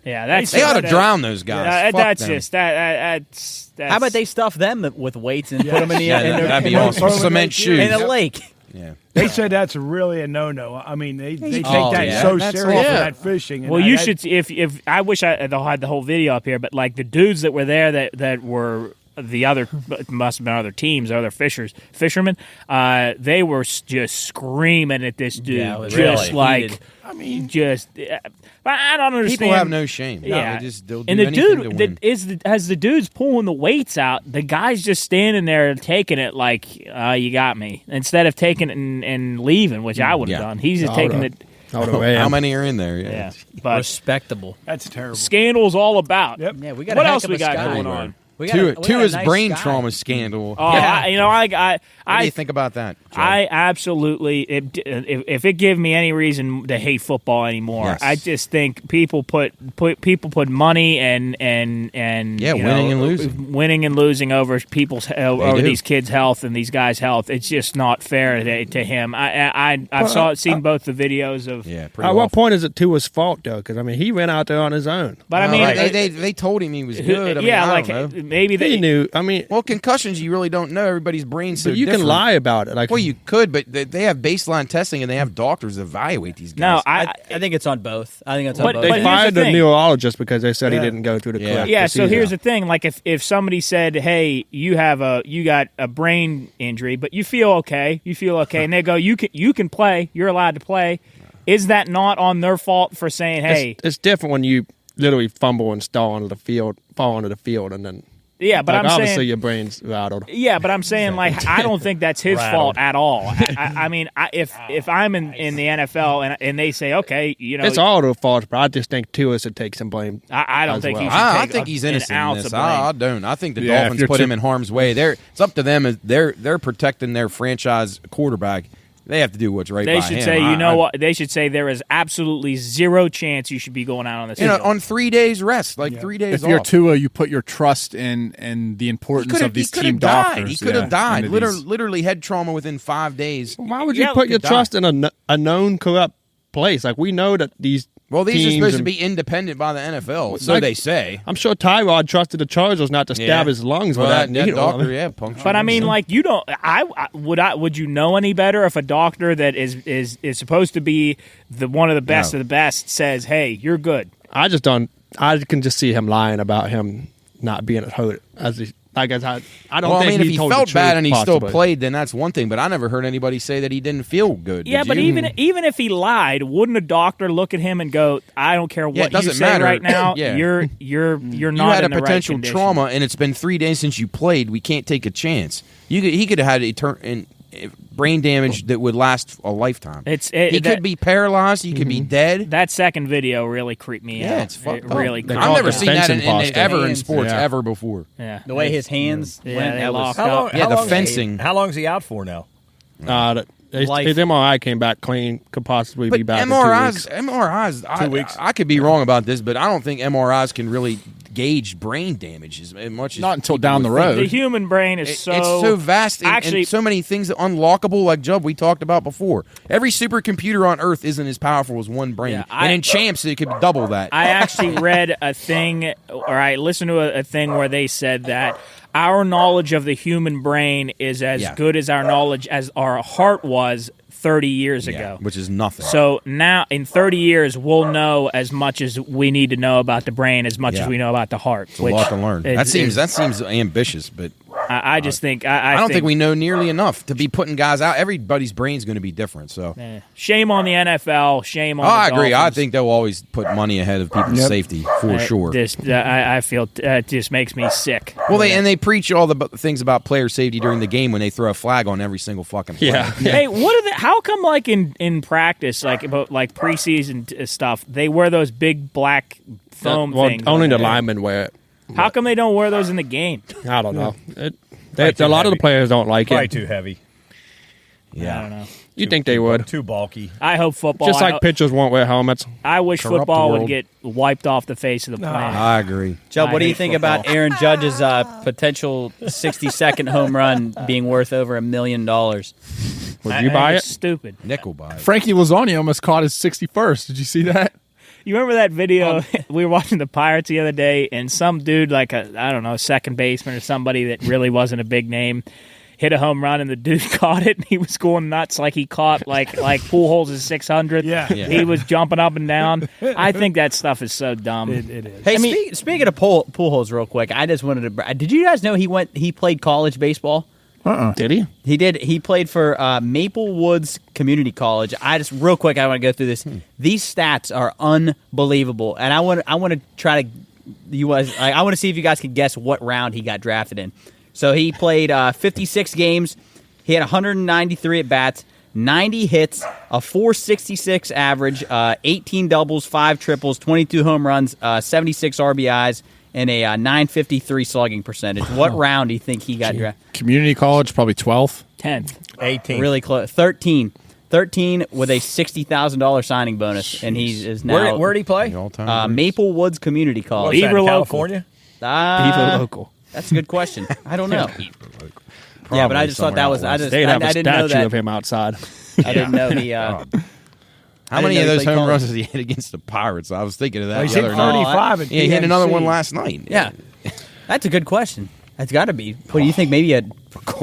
Yeah, that's They ought to drown those guys. Fuck that's them. just that's. How about they stuff them with weights and put them in the that'd be awesome. Cement shoes. in a lake? Yeah. They said that's really a no-no. I mean, they take Oh, that yeah. so That's serious for awful. that fishing. And Well, you should. If I wish I had the whole video up here, but like the dudes that were there that were the other must have been other teams, other fishermen. They were just screaming at this dude, Yeah, it was just really like. heated. I mean, Just, I don't understand. People have no shame. Yeah, They'll do and the anything to dude win. as the dude's pulling the weights out, the guy's just standing there taking it like, you got me, instead of taking it and leaving, which I would have Yeah. done. He's just taking it. How many are in there? Yeah, but Respectable. that's terrible. scandal's all about. Yep. Yeah, we got What a heck else of we a got sky. going on? We got Two a is nice brain sky. trauma scandal. Oh, I What do you think about that, Joe? I absolutely, if it give me any reason to hate football anymore, Yes. I just think people put money and winning and losing over people's over do. these kids' health and these guys' health. It's just not fair to him. I've seen both the videos of. Yeah, pretty At what awful. point is it Tua's fault though? Because I mean, he went out there on his own. But I mean, they told him he was good. I mean, yeah, I like don't know. maybe they He knew. I mean, Well, concussions, you really don't know. Everybody's brain's so but you different. can lie about it. Like, Well, you could, but they have baseline testing and they have doctors evaluate these guys. No, I think it's on both. I think it's on But- both. they here's fired the the thing. neurologist because they said he didn't go through the correct Yeah, so procedure. here's the thing: like if somebody said, "Hey, you got a brain injury, but you feel okay," and they go, "You can play. You're allowed to play." Is that not on their fault for saying, "Hey"? It's different when you literally fumble and fall onto the field, and then Yeah, but like, I'm obviously saying, your brain's rattled. yeah, but I'm saying, like, I don't think that's his fault at all. I mean, if I'm in the NFL and they say, okay, It's all their fault, but I just think Tua should take some blame. I don't as think well. he should I take think he's an innocent in ounce this. of blame. I don't. I think the Yeah, if Dolphins you're put too- him in harm's way. It's up to them. They're protecting their franchise quarterback. They have to do what's right They by should him. say, what? They should say there is absolutely zero chance you should be going out on this. field. On 3 days rest, 3 days If you're off. Tua, you put your trust in the importance of these team doctors. He could have died. into these- Literally head trauma within 5 days. Why would you Yeah, put your could trust in a known corrupt place? Like, we know that these Well, these are teams supposed to and- be independent by the NFL, so Like- they say. I'm sure Tyrod trusted the Chargers not to stab his lungs with that needle. doctor, punctured But I him. mean, like, you don't. Would you know any better if a doctor that is supposed to be one of the best of the best says, "Hey, you're good." I just don't. I can just see him lying about him not being hurt. I don't Well, think I mean, if he he told felt the bad truth, and he possibly. still played, then that's one thing. But I never heard anybody say that he didn't feel good. Yeah, Did but you? even if he lied, wouldn't a doctor look at him and go, "I don't care Yeah, it what you doesn't say matter. right now. Yeah. You're you not had in a the right potential condition." trauma, and it's been 3 days since you played. We can't take a chance. He could have had brain damage that would last a lifetime. He could be paralyzed. He could be dead. That second video really creeped me out. Yeah, it's fucked up. really creeped I've me never out. seen that ever in Hands. sports Yeah. ever before. Yeah. The way his hands Yeah, went, they that was locked up. Yeah, the fencing. How long is he out for now? Life. His MRI came back clean. Could possibly be But back MRIs, in 2 weeks. MRIs, 2 weeks. I could be wrong about this, but I don't think MRIs can really gauge brain damage as much as Not until people down would the think. road. The human brain is It's so vast and, Actually, and so many things that unlockable, like Jubb we talked about before. Every supercomputer on Earth isn't as powerful as one brain. Yeah, and in champs, it could double that. I actually read a thing, or I listened to a thing where they said that our knowledge of the human brain is as good as our knowledge as our heart was 30 years ago. Which is nothing. So now, in 30 years, we'll know as much as we need to know about the brain, as much as we know about the heart. It's a lot to learn. That seems ambitious, but I just think I don't think we know nearly enough to be putting guys out. Everybody's brain's going to be different. So shame on the NFL. Shame on. I the agree. Dolphins. I think they'll always put money ahead of people's safety for sure. I feel it just makes me sick. Well, they preach all the things about player safety during the game when they throw a flag on every single fucking play. Yeah. Hey, how come like in practice, like preseason stuff, they wear those big black foam things? Only the linemen wear it. How come they don't wear those in the game? I don't know. A lot of the players don't like Probably it. too heavy. Yeah. I don't know. You think they would? Too bulky. I hope football. Just like pitchers won't wear helmets. I wish Corrupt football the would world. get wiped off the face of the planet. I agree. Joe, I what do you hate think football. about Aaron Judge's potential 60-second home run being worth over $1 million? Would you buy It's it? stupid. Nickel buy it. Frankie Lazzoni almost caught his 61st. Did you see that? You remember that video? We were watching the Pirates the other day, and some dude, like a second baseman or somebody that really wasn't a big name, hit a home run, and the dude caught it, and he was going nuts like he caught like Pujols' 600. Yeah. He was jumping up and down. I think that stuff is so dumb. It is. Hey, speaking of pool holes, real quick, I just wanted to. Did you guys know he played college baseball? Did he? He did. He played for Maple Woods Community College. I want to go through this. These stats are unbelievable, and I want to try to I want to see if you guys can guess what round he got drafted in. So he played 56 games. He had 193 at bats, 90 hits, a 466 average, 18 doubles, 5 triples, 22 home runs, 76 RBIs. And a 953 slugging percentage. What round do you think he got drafted? Community college, probably 12th. 10th. 18. Really close. 13 with a $60,000 signing bonus, and he is now. Where'd he play? Maple Woods Community College. What's that, Beaver in local. California? Beaver local. That's a good question. I don't know. Yeah, but I just thought that was. I They'd have I a didn't know statue that. of him outside. I didn't know he. How I many didn't of know he those played home runs college. has he hit against the Pirates? I was thinking of that He's the hit other night. 35 at Yeah, he hit another PNC. one last night. Yeah, that's a good question. That's got to be. What do you think? Maybe at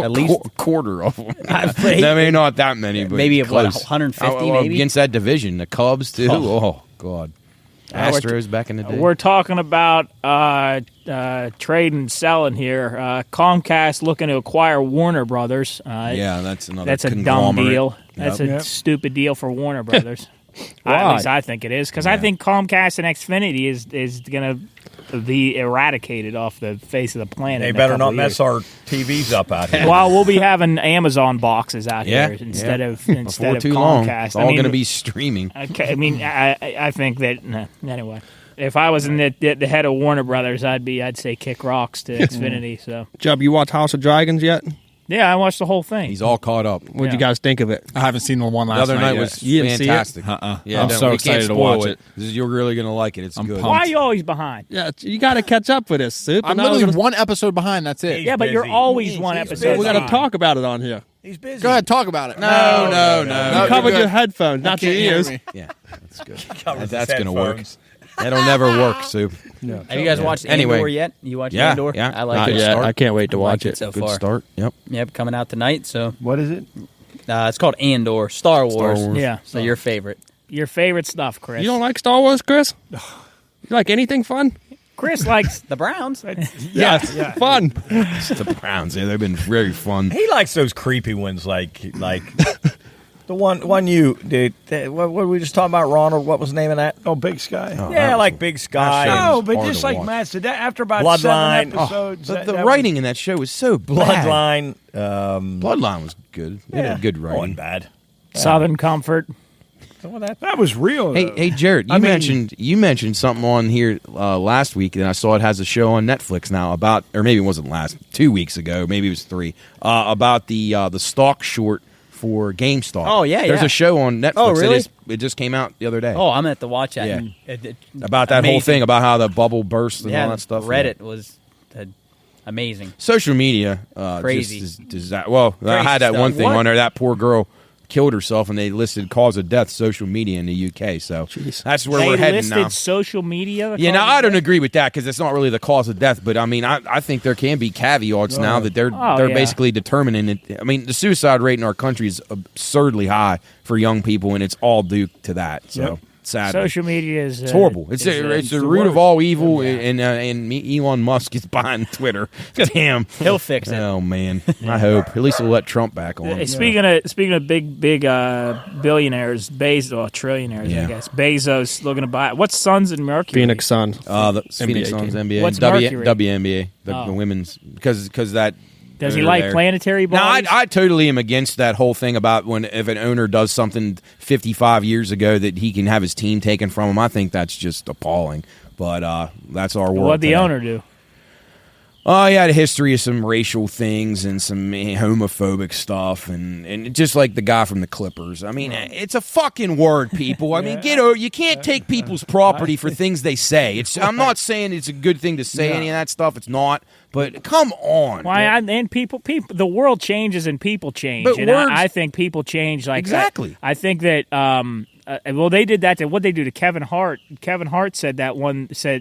least quarter of them. I- I mean, not that many, but maybe what, close. 150 maybe? Against that division, the Cubs too. Oh God, Astros back in the day. We're talking about trade and selling here. Comcast looking to acquire Warner Brothers. Yeah, that's another. That's a dumb conglomerate. deal. That's a Yep. stupid deal for Warner Brothers. At least I think it is, because I think Comcast and Xfinity is going to be eradicated off the face of the planet. They in a better couple not of mess years. our TVs up out here. Well, we'll be having Amazon boxes out Yeah, here instead of Before too Comcast. long, it's all going to be streaming. Okay, I mean, I think that anyway. If I was in the head of Warner Brothers, I'd say kick rocks to Xfinity. So Job, you watch House of Dragons yet? yeah, I watched the whole thing. He's all caught up. What'd you Yeah. guys think of it? I haven't seen the one The last other night yet. was You didn't see it? fantastic. Yeah, I'm we so can't excited to spoil watch it. You're really going to like it. It's good. pumped. Why are you always behind? Yeah, you got to catch up with this, Soup. I'm And I was literally gonna- one episode behind. That's it. Yeah, but you're busy. always one He's episode. we got to behind. talk about it on here. He's busy. Go ahead, talk about it. No. you're Cover good. your headphones, not your Can't hear ears. me. Yeah, that's good. Covers That's his going to work. headphones. That'll never work, Soup. Have you guys watched Anyway. Andor yet? You watched Yeah, Andor? yeah. I like Not it. yet. start. I can't wait to watch it. so Good far. start. Yep. Yep, coming out tonight. So What is it? it's called Andor, Star Wars. Wars. Yeah. So your favorite? Your favorite stuff, Chris. You don't like Star Wars, Chris? You like anything fun? Chris likes. The Browns. Yes, fun. It's the Browns. Yeah, they've been very fun. He likes those creepy ones, like the one you did. What were we just talking about, Ronald? What was the name of that? Oh, Big Sky. Oh, Yeah, that like was- Big Sky. that No, was but hard just to like watch. Matt said, after about Bloodline. 7 episodes, The that writing in that show was so bad. Bloodline. Bloodline was good. It had good wasn't writing. bad. Southern Comfort. that was real. Hey, though. hey, Jared, you mentioned something on here last week, and I saw it has a show on Netflix now about, or maybe it wasn't 2 weeks ago, maybe it was 3, about the stock short for GameStop. Oh, yeah, There's yeah. a show on Netflix. Oh, really? It just came out the other day. Oh, I'm gonna have to watch that. Yeah. And About that whole amazing. thing, about how the bubble burst and Yeah, all that stuff. Reddit was amazing. Social media, Crazy. Well, I Crazy had that one stuff. thing What? on there. That poor girl killed herself, and they listed cause of death social media in the UK. So that's where They we're heading listed now. social media. Yeah, now I don't agree with that because it's not really the cause of death. But I mean, I think there can be caveats now that they're yeah. basically determining it. I mean, the suicide rate in our country is absurdly high for young people, and it's all due to that. So sadly. Social media is It's horrible. It's the root of all evil, Yeah. and Elon Musk is behind Twitter. Damn, He'll fix it. Oh man, I hope at least he'll let Trump back on. Speaking of big billionaires, trillionaires, Yeah. I guess. Bezos looking to buy. What's Suns and Mercury? Phoenix Suns. The Phoenix NBA Suns, team. NBA, What's Mercury? WNBA, the women's, because that. Does he owner like there. planetary No, bodies? I totally am against that whole thing about if an owner does something 55 years ago that he can have his team taken from him. I think that's just appalling. But that's our world. What'd the today. owner do? Oh, he had a history of some racial things and some homophobic stuff, and just like the guy from the Clippers. I mean, it's a fucking word, people. I mean, you can't take people's property for things they say. I'm not saying it's a good thing to say any of that stuff. It's not. But come on. And people, the world changes and people change. But and words- I think people change like Exactly. I think that they did that to what they do to Kevin Hart. Kevin Hart said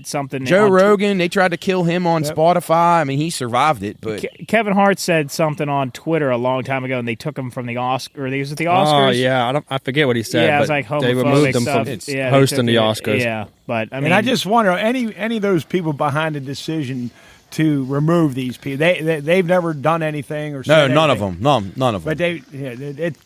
something. Joe on Rogan, they tried to kill him on Spotify. I mean, he survived it, but Kevin Hart said something on Twitter a long time ago, and they took him from the Oscar. Was it the Oscars? Oh yeah, I forget what he said. Yeah, it was but like homophobic they removed him stuff. from Yeah, they hosting took the it. Oscars. Yeah, but I mean, And I just wonder any of those people behind the decision to remove these people. They've never done anything or said none of anything. them. None of them. But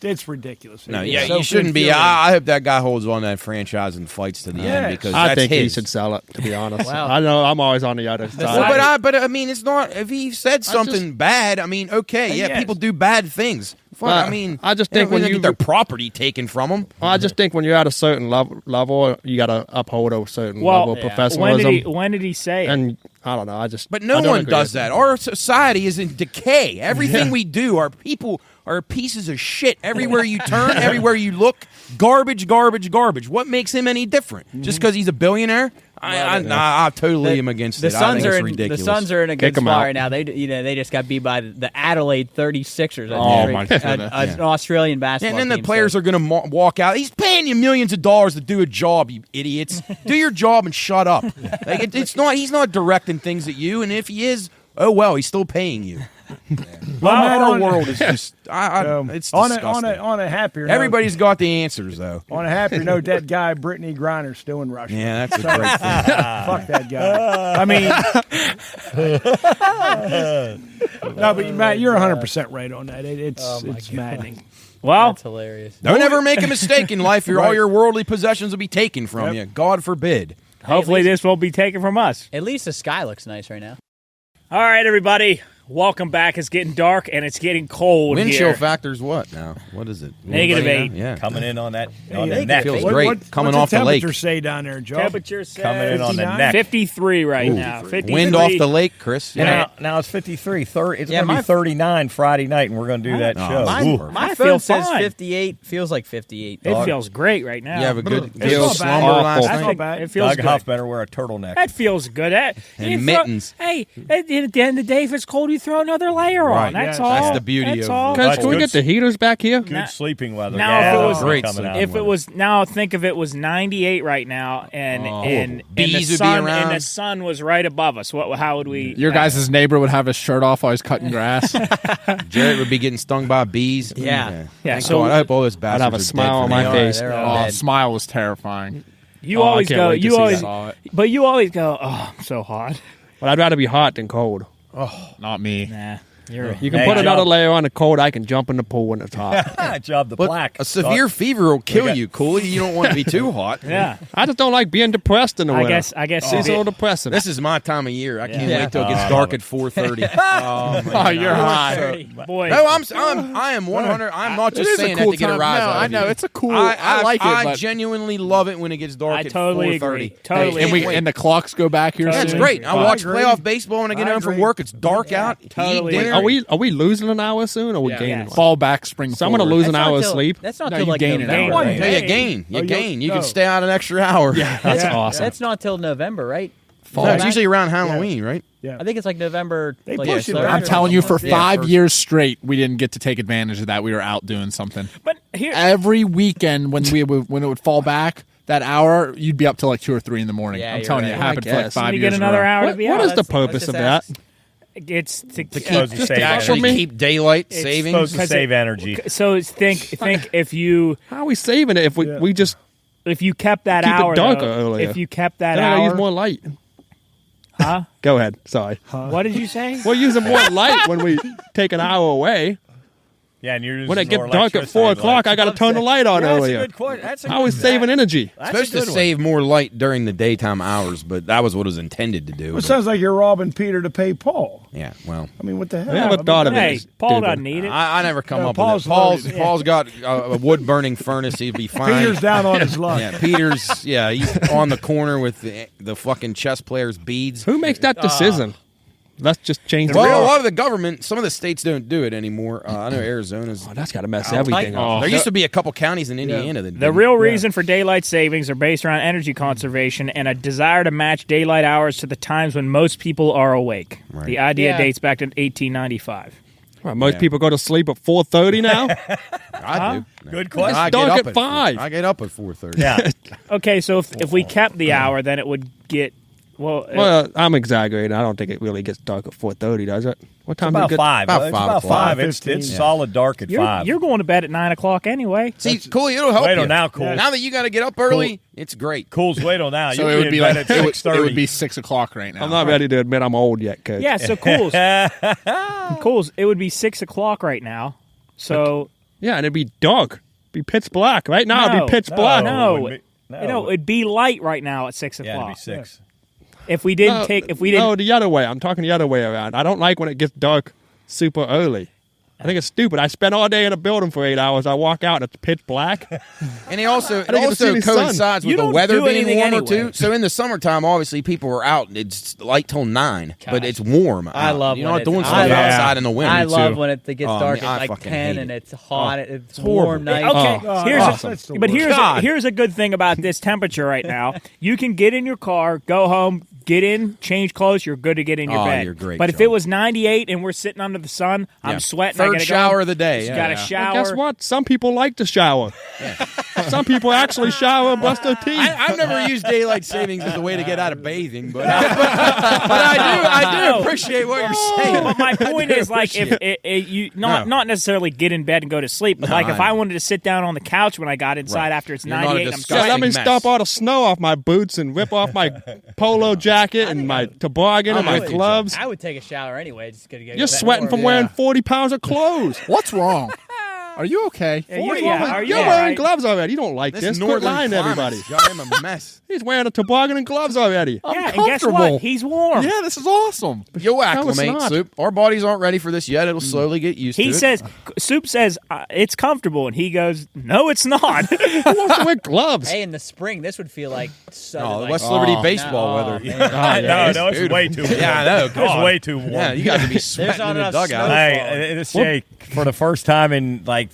it's ridiculous. No, It's yeah, so you shouldn't be. infuriating. I hope that guy holds on to that franchise and fights to the end because I that's think he his. should sell it. To be honest, Wow. I know I'm always on the other side. Well, but I mean, it's not. If he said something bad, I mean, okay, yeah, Yes. people do bad things. Fuck, I mean, I just they think don't when really you- get their property taken from them. I just think when you're at a certain level, you got to uphold a certain level of professionalism. when did he say it? And I don't know. But I no don't one agree does with that. Our society is in decay. Everything we do, our people are pieces of shit. Everywhere you turn, everywhere you look, garbage, garbage, garbage. What makes him any different? Just because he's a billionaire? I totally am against The it. I Suns think are it's ridiculous. the Suns are in a good Kick 'em spot out. right now. They just got beat by the Adelaide 36ers. Oh, my goodness. An Australian basketball. And then the team, players so. are going to walk out. He's paying you millions of dollars to do a job, you idiots. Do your job and shut up. Like, it's not. He's not directing things at you. And if he is, oh well, he's still paying you. Our world is just. It's on disgusting. a happier note, Everybody's got the answers, though. on a happier note, that guy Brittany Griner's still in Russia. Yeah, that's a great thing. Fuck that guy. I mean, no, but Matt, you're 100% right on that. It's maddening. well, That's hilarious. Don't ever make a mistake in life. All Right. your worldly possessions will be taken from you. God forbid. hopefully this won't be taken from us. At least the sky looks nice right now. All right, everybody. Welcome back. It's getting dark and it's getting cold Wind here. chill factor's what now? What is it? Negative Anybody 8. know? Yeah. Coming in on that Hey, neck. feels great. Coming off what's the lake. temperature say down there, Joe? Temperature says Coming in on the 59? neck. 53 right now. 53. Wind off the lake, Chris. And now it's 53. It's Yeah, going to my- be 39 Friday night, and we're going to do that show. My, Ooh. my I feel phone says fine. 58. Feels like 58. It feels great right now. You have a good It's not slumber bad. last I night. think bad. it feels Doug good. Huff better wear a turtleneck. That feels good. And mittens. Hey, at the end of the day, if it's cold, you throw another layer Right. on. That's Yeah, all. that's the beauty That's of- all. Guys, That's can we good. get the heaters back here? Good sleeping weather. Now, yeah, if it was- Great coming out. sleeping If it was now, think if it was 98 right now, and Bees the would be sun around. and the sun was right above us. How would we? Your guys' neighbor would have his shirt off while he's cutting grass. Jared would be getting stung by bees. Yeah. Yeah, Thank so- God. I hope all those I'd bastards have a are dead smile for on me. my They are, face. they're all Oh, dead. smile was terrifying. You Oh, I always can't go. wait to You see always, that. but you always go. Oh, I'm so hot. But I'd rather be hot than cold. Not me. Nah, you're. You can Hey, put another Job. layer on the cold. I can jump in the pool when it's hot. Job the But black. a severe fever will kill got- you, Cooley. You don't want to be too hot. Yeah, I just don't like being depressed in the I winter. guess. Seasonal depressing. This is my time of year. I can't Yeah. wait till it gets Oh, I dark love at 4:30. Oh, you're hot. boy. No, I am 100. I'm not It just is a saying cool that to get a time. rise No, out of I know you. it's a cool. I like it. I but genuinely love it when it gets dark I at totally 4:30. agree. Totally. and agree. the clocks go back here. That's soon. great. I I watch agree. playoff baseball when I get I home from agree. work. It's dark out. Totally Eat agree. dinner. Are we losing an hour soon, or are we gaining one? Fall back, spring. So I'm gonna forward. lose an That's not hour of till- sleep. That's not No, till you like gain an November. hour. right? No, you gain. You Oh, gain. You no. can stay out an extra hour. Yeah. That's Yeah. awesome. That's not till November, right? No, it's usually around Halloween, right? I think it's like November. They like, push it third back. I'm or telling you, for something. 5 years straight, we didn't get to take advantage of that. We were out doing something. But here, Every weekend when it would fall back that hour, you'd be up till like 2 or 3 in the morning. Yeah, I'm you're telling you, right. it happened I for like guess. 5 you years. get in a another row. hour to What, be what out. is the Let's purpose just of that? ask. It's to Supposed to Just save to actually energy. keep daylight It's savings. Supposed to Because save energy. So think if you How are we saving it if we just if you kept that Keep it hour, darker though, earlier. if you kept that Then I gotta hour, use more light. huh? Go ahead. Sorry. What did you say? We're using more light when we take an hour away. Yeah, and you're When it using gets more dark at electricity, 4 o'clock, I got to turn the light on That's a earlier. good question. That's a I was good- saving energy. That's Supposed a good to one. save more light during the daytime hours, but that was what it was intended to do. It but- sounds like you're robbing Peter to pay Paul. yeah, well, I mean, what the hell? I never thought of it. Hey, as Paul stupid. doesn't need it. I never come No, up Paul's with it. loaded. Paul's got a wood burning furnace. He'd be fine. Peter's down on his luck. Yeah, Peter's. Yeah, he's on the corner with the fucking chess player's beads. Who makes that decision? Let's just change the Well, real. a lot of the government, some of the states don't do it anymore. I know Arizona's. Oh, that's got to mess everything up. There used to be a couple counties in Indiana that The didn't. real reason for daylight savings are based around energy conservation and a desire to match daylight hours to the times when most people are awake. Right. The idea Yeah. dates back to 1895. Well, most people go to sleep at 4:30 now. I do. Good question. I dark get up at 5. I get up at 4:30. Yeah. Okay, so if we kept the hour, then it would get Well, I'm exaggerating. I don't think it really gets dark at 4:30, does it? What time About does it get? 5. About It's 5 about o'clock. 5. It's 5:15. solid dark at you're, 5. you're going to bed at 9 o'clock anyway. See, Cooley, it'll help Wait you. till now, Cool. Now that you got to get up early, it's great. Cool's wait till now. So You'll it would in be bed like at it would 6:30. be 6 o'clock right now. I'm not ready to admit I'm old yet, Coach. Yeah, so Cool's, it would be 6 o'clock right now. So Yeah, and it'd be dark. Be pitch black. Right now, it'd No, be pitch black. no, it wouldn't be- no. it'd be light right now at 6 Yeah, o'clock. it'd be 6. If we didn't No, the other way. I'm talking the other way around. I don't like when it gets dark super early. I think it's stupid. I spend all day in a building for 8 hours. I walk out and it's pitch black. And it also don't get to see any sun. coincides You with the don't weather do being anything warmer anyway. too. So in the summertime, obviously people are out. It's light till 9, but it's warm. I out. love you're when not it's- doing I stuff love- outside in the winter. I love too. when it gets Oh, dark man, I at like fucking 10 hate and it. it's hot. It's horrible. warm night. Okay, Oh, here's that's the but worst. here's a good thing about this temperature right now. You can get in your car, go home, get in, change clothes. You're good to get in your Oh, bed. you're great, But if John. it was 98 and we're sitting under the sun, Yeah. I'm sweating. I Third gotta shower go. of the day. You Yeah. got to Yeah. shower. Guess what? Some people like to shower. Some people actually shower and brush their teeth. I've never used daylight savings as a way to get out of bathing, but I do appreciate what you're saying. But my point is, like, if you not necessarily get in bed and go to sleep, but like if I wanted to sit down on the couch when I got inside Right. after it's You're not a 98, I'm disgusting Yeah, sweating. let me mess. stop all the snow off my boots and rip off my polo jacket and my toboggan and my with you, gloves. I would take a shower anyway. Just gonna get You're sweating from wearing 40 pounds of clothes. What's wrong? Are you okay? Yeah, What's yeah, wrong with- are you You're all wearing right? gloves already. You don't like this. Quit northern lying to climate everybody. has got him a mess. He's wearing a toboggan and gloves already. Yeah, and guess what? comfortable. He's warm. Yeah, this is awesome. You'll it's acclimate, not. Soup. Our bodies aren't ready for this yet. It'll slowly get used to it. He says, Soup says, it's comfortable. And he goes, no, it's not. Who wants to wear gloves? Hey, in the spring, this would feel like southern, Oh, the like, West Liberty baseball no, weather. man. No, it's way too warm. Yeah, I know. It's way too warm. Yeah, you guys would be sweating not in the enough dugout. snow. Hey, this Jake, for the first time in like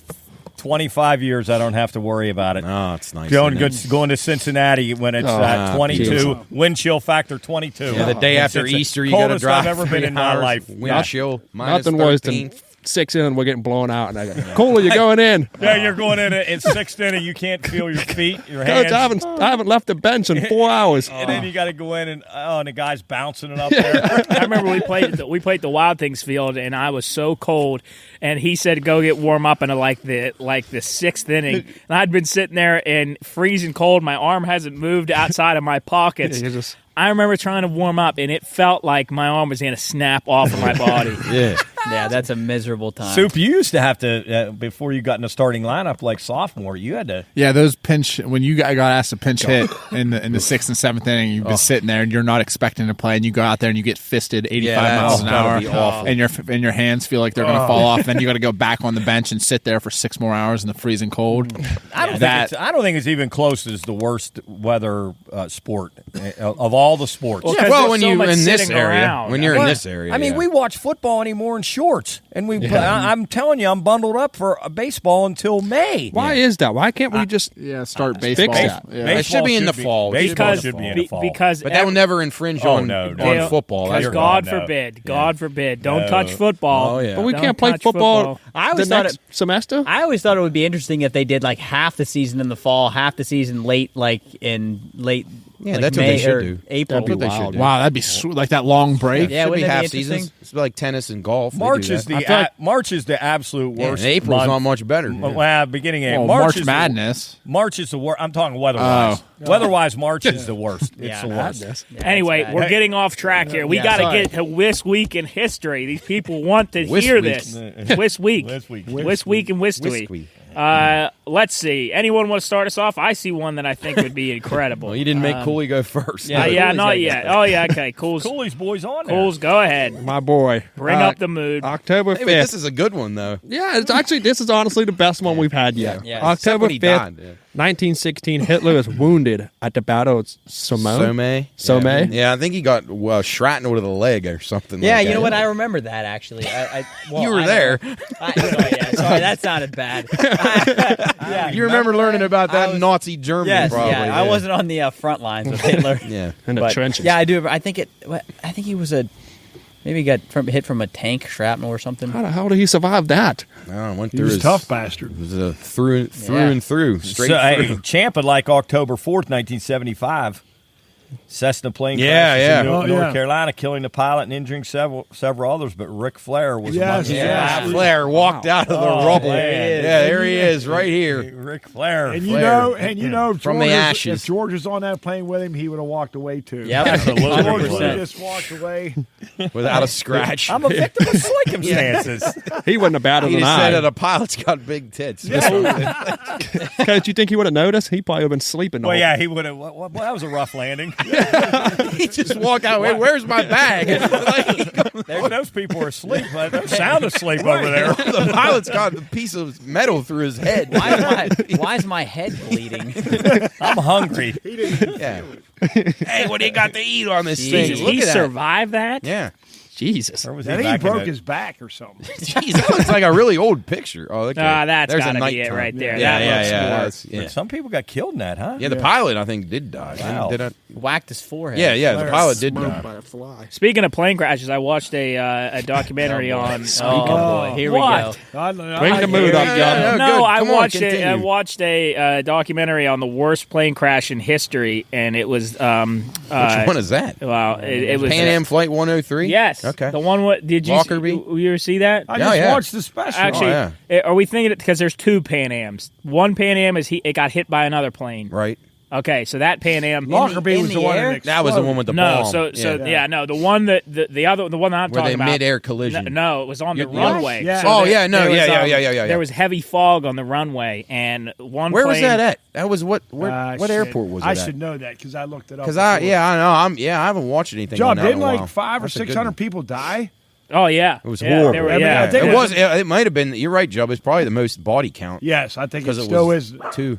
25 years, I don't have to worry about it. Oh, it's nice. Going isn't it? going to Cincinnati when it's Ah, 22, beautiful. wind chill factor 22. Yeah, the day after It's the Easter, you got to coldest drive. I've ever been 3 in my hours. life. Wind Yeah. chill, minus Nothing worse 13. than 6 in and we're getting blown out. And I go, Cooler, you're going in. Yeah, you're going in sixth inning. You can't feel your feet, your hands. Coach, I haven't left the bench in 4 hours. And then you got to go in and the guy's bouncing it up there. I remember we played the Wild Things field, and I was so cold. And he said, "Go get warm up in like the sixth inning." And I'd been sitting there and freezing cold. My arm hasn't moved outside of my pockets. You just- I remember trying to warm up, and it felt like my arm was going to snap off of my body. Yeah. Yeah, that's a miserable time. Soup, you used to have to, before you got in the starting lineup like sophomore, you had to. Yeah, those pinch when you got asked to pinch hit in the 6th and 7th inning, you've been sitting there and you're not expecting to play, and you go out there and you get fisted 85 miles an that's gotta hour, be awful. and your hands feel like they're going to fall off. Then you got to go back on the bench and sit there for 6 more hours in the freezing cold. I don't think it's even close as the worst weather sport of all the sports. Because Well, there's when so you're much in this sitting area, around. when you're in Well, this area, I mean, yeah. we watch football anymore in shorts, and I'm telling you, I'm bundled up for a baseball until May. Why is that? Why can't we just Start baseball. that. Yeah. It should be in the fall. Baseball because should be in the fall. because But that will never infringe on no. football. Because That's God no. forbid, God forbid, don't touch football. Oh, yeah. But we Don't can't play touch football, I the always thought next semester? I always thought it would be interesting if they did like half the season in the fall, half the season late Yeah, like that's what May they should or do. April. That's what they should do. Wow, that'd be like that long break. Yeah, Should be wouldn't that be half interesting? seasons. It's like tennis and golf. They March do is that. March is the absolute Yeah, worst. and April's month. not much better. Well, beginning of Well, March March is Madness. March is the worst. I'm talking weather-wise. Weather-wise, March is the worst. It's Yeah. the worst. Yeah, Anyway, it's bad. we're getting off track here. We got to sorry. get to this week in history. These people want to Whis hear week. this. This week. This week. This week and this Whisk week. week. Let's see. Anyone want to start us off? I see one that I think would be incredible. Well, you didn't make Cooley go first. yeah. Yeah, Cooley's not like yet. that. Oh, yeah, okay. Cool's, Cooley's boys on there. Cool's, go ahead. My boy. Bring up the mood. October Hey, 5th. but this is a good one, though. Yeah, it's actually this is honestly the best one we've had yet. Yeah. October Except when he 5th, died, yeah. 1916, Hitler is wounded at the Battle of Somme. Somme. Yeah, I think he got shrapnel to the leg or something. Yeah, like you that. know what? I remember that actually. You were there. Sorry, that sounded bad. Yeah, You remember learning about that I was- Nazi Germany? Yes, probably. yeah. I wasn't on the front lines with Hitler. Yeah. In the But, trenches. Yeah, I do. I think he was maybe he got hit from a tank shrapnel or something. How the hell did he survive that? I don't know, went He through was a his tough bastard. It was a through Yeah. and through, straight So, through. hey, Champa like October 4th, 1975. Cessna plane Yeah, crashes yeah. in North Oh, yeah. Carolina, killing the pilot and injuring several others. But Ric Flair was among Yes, the yes. last. Flair walked out of the Oh, rubble. man. Yeah, there he is, right here. Ric Flair. And Flair. if From the George ashes. if George was on that plane with him, he would have walked away too. Yep. Absolutely. George would 100%. have just walked away. Without a scratch. I'm a victim of circumstances. He wasn't a badder He than just said I. that a pilot's got big tits. Because you think he would have noticed? He probably would have been sleeping. Well, all- yeah, he would have. Well, that was a rough landing. He just walked out. Wait, where's my bag? Those people are asleep. They're sound asleep over there. The pilot's got a piece of metal through his head. Why is my head bleeding? I'm hungry. Yeah. Hey, what do you got to eat on this thing? Jesus, Look he at that. survived that? Yeah. Jesus. Where was I think he back in broke the- his back or something. Jeez, that looks like a really old picture. Oh, okay. That's There's a gotta be it nighttime. right there. Yeah, That yeah, looks yeah. more- That's- yeah. Some people got killed in that, huh? Yeah, the pilot, I think, did die. Wow. Did I? Whacked his forehead. Yeah, the pilot did die. by a fly. Speaking of plane crashes, I watched a documentary on. Oh boy, here we What? go. Bring the mood up, Yeah, John. yeah, good. I Come on, watched continue. I watched a documentary on the worst plane crash in history, and it was Which one is that? well, it was Pan Am Flight 103? Yes. Okay. The one. What did you? Lockerbie? You ever see that? I Yeah, just yeah. watched the special. Actually, yeah. are we thinking it because there's two Pan Ams? One Pan Am it got hit by another plane. Right. Okay, so that Pan Am. Lockerbie in was the the one air? that That was the one with the No, bomb. so yeah, no, the one that the other the one that I'm Where talking they about. mid-air collision. No, it was on the What? runway. Yeah. So Oh, there- yeah, no, there was, yeah. There was heavy fog on the runway, and one. Where was plane- that at? That was what shit. airport was it I at? should know that because I looked it up. Because before. I know. I haven't watched anything John, on that in didn't a while. like 500 or That's a good 600 one. people die? Oh yeah, It was yeah, horrible. there were- I mean, yeah, I think It was. It might have been. You're right, Jubb. It's probably the most body count Yes, I think it because it still was is. two.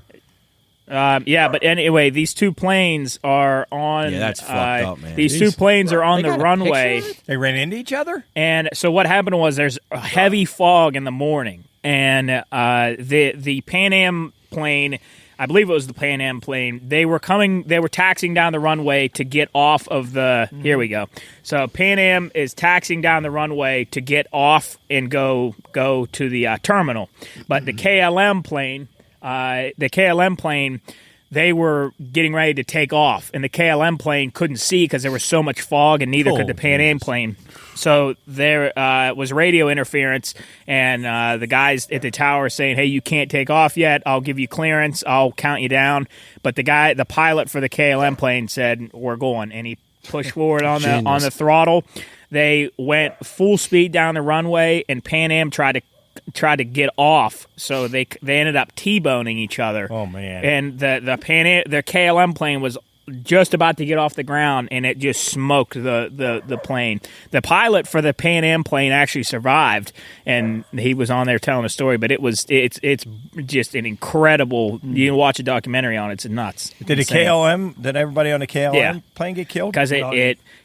Yeah, but anyway, these two planes are on. Yeah, that's fucked up, man. These two planes are on the runway, They ran into each other? and so what happened was there's a heavy fog in the morning, and the Pan Am plane. I believe it was the Pan Am plane. They were taxiing down the runway to get off of the. Here we go. So Pan Am is taxiing down the runway to get off and go to the terminal, but the KLM plane, they were getting ready to take off, and the KLM plane couldn't see because there was so much fog, and neither could the Pan Am plane. So there was radio interference, and the guys at the tower saying, "Hey, you can't take off yet. I'll give you clearance. I'll count you down." But the pilot for the KLM plane said, "We're going," and he pushed forward on the throttle. They went full speed down the runway, and Pan Am tried to get off, so they ended up T-boning each other. Oh, man. And the KLM plane was just about to get off the ground, and it just smoked the plane. The pilot for the Pan Am plane actually survived, and he was on there telling a story. But it's just an incredible. You can watch a documentary on it. It's nuts. Did Insane. Did everybody on the KLM Yeah. plane get killed? Because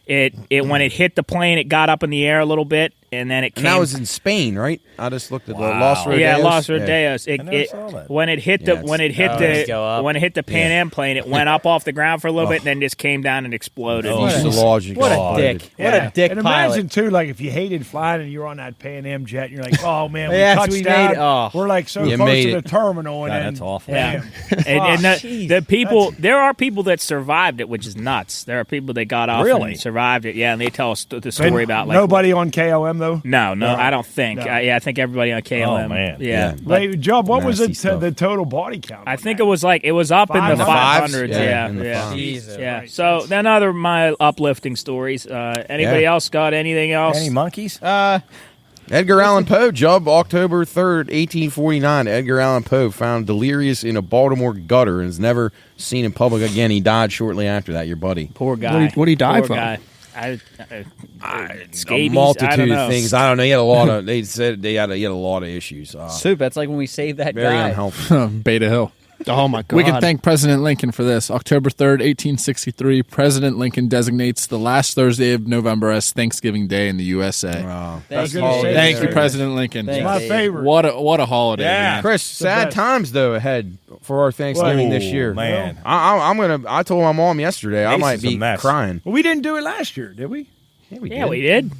It when it hit the plane, it got up in the air a little bit, and then it came. And that was in Spain, right? I just looked at the Los Rodeos. Yeah, Los Rodeos. Yeah. When it hit the Pan Am plane, it went up off the ground for a little bit, and then just came down and exploded. What a dick! What a dick and pilot! imagine too, like if you hated flying and you're on that Pan Am jet, and you're like, oh man, we Yes, touched we down. made it. Oh. We're like so close to the terminal, and God, then that's awful. Yeah. Damn. The people, there are people that survived it, which is nuts. There are people that got off and survived it. Yeah, and they tell us the story about like nobody on KOM though. No, I don't think. No. I think everybody on KOM. Oh man, yeah. Wait, Job, what was Nasty stuff. the total body count? I think it was up in the 500s. Yeah, Yeah, in the yeah. fives. Jesus. Yeah. Right. So then other my uplifting stories. Anybody else got anything else? Any monkeys? Edgar Allan Poe, Job, October 3rd, 1849. Edgar Allan Poe found delirious in a Baltimore gutter and is never seen in public again. He died shortly after that, your buddy. Poor guy. What did he die Poor from? Guy. Scabies? A multitude I don't know. of things. I don't know. He had a lot of. They said he had a lot of issues. Soup. That's like when we saved that Very guy. unhealthy. Beta Hill. Oh my god! We can thank President Lincoln for this. October 3rd, 1863, President Lincoln designates the last Thursday of November as Thanksgiving Day in the USA. Wow. Thank you. Thank you, President Lincoln. Thanks. my favorite. What a holiday, man. Chris, sad best. times though ahead for our Thanksgiving this year. Man. I'm gonna. I told my mom yesterday I Mace might is a be mess. crying. Well, we didn't do it last year, did we? Yeah, we did.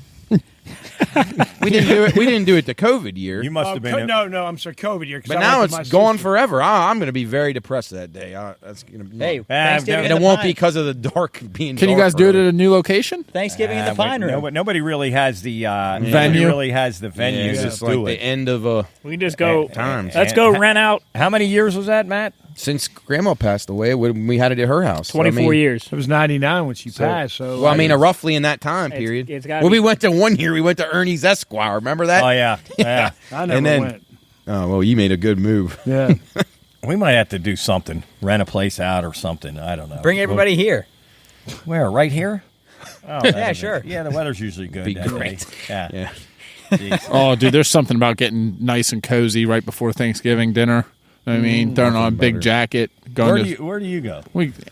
We didn't do it. We didn't do it the COVID year. You must have been. No, I'm sorry, COVID year. 'cause But I now went to it's my gone sister. forever. I'm going to be very depressed that day. That's going to. Hey, I've Thanksgiving and in it the won't be Pine- because of the dark being. Can you dark guys do it early. at a new location? Thanksgiving in the Pine Room. Nobody really has the Venue. Nobody really has the Yeah, venue it's to just do like it. the end of a. We can just go. Times. Let's go rent out How many years was that, Matt? Since Grandma passed away, we had it at her house. 24 years. It was 99 when she passed. So Well, I mean, roughly in that time period. it's gotta When be- we went to one year, we went to Ernie's Esquire. Remember that? Oh yeah, yeah. I never and then- went. Oh well, you made a good move. Yeah. We might have to do something. Rent a place out or something. I don't know. Bring everybody here. Where? Right here? Oh, Yeah, sure. Yeah, the weather's usually good. Be that great. day. Yeah. Yeah. Jeez. Oh, dude, there's something about getting nice and cozy right before Thanksgiving dinner. I mean, throwing on a big jacket, Where going do you go?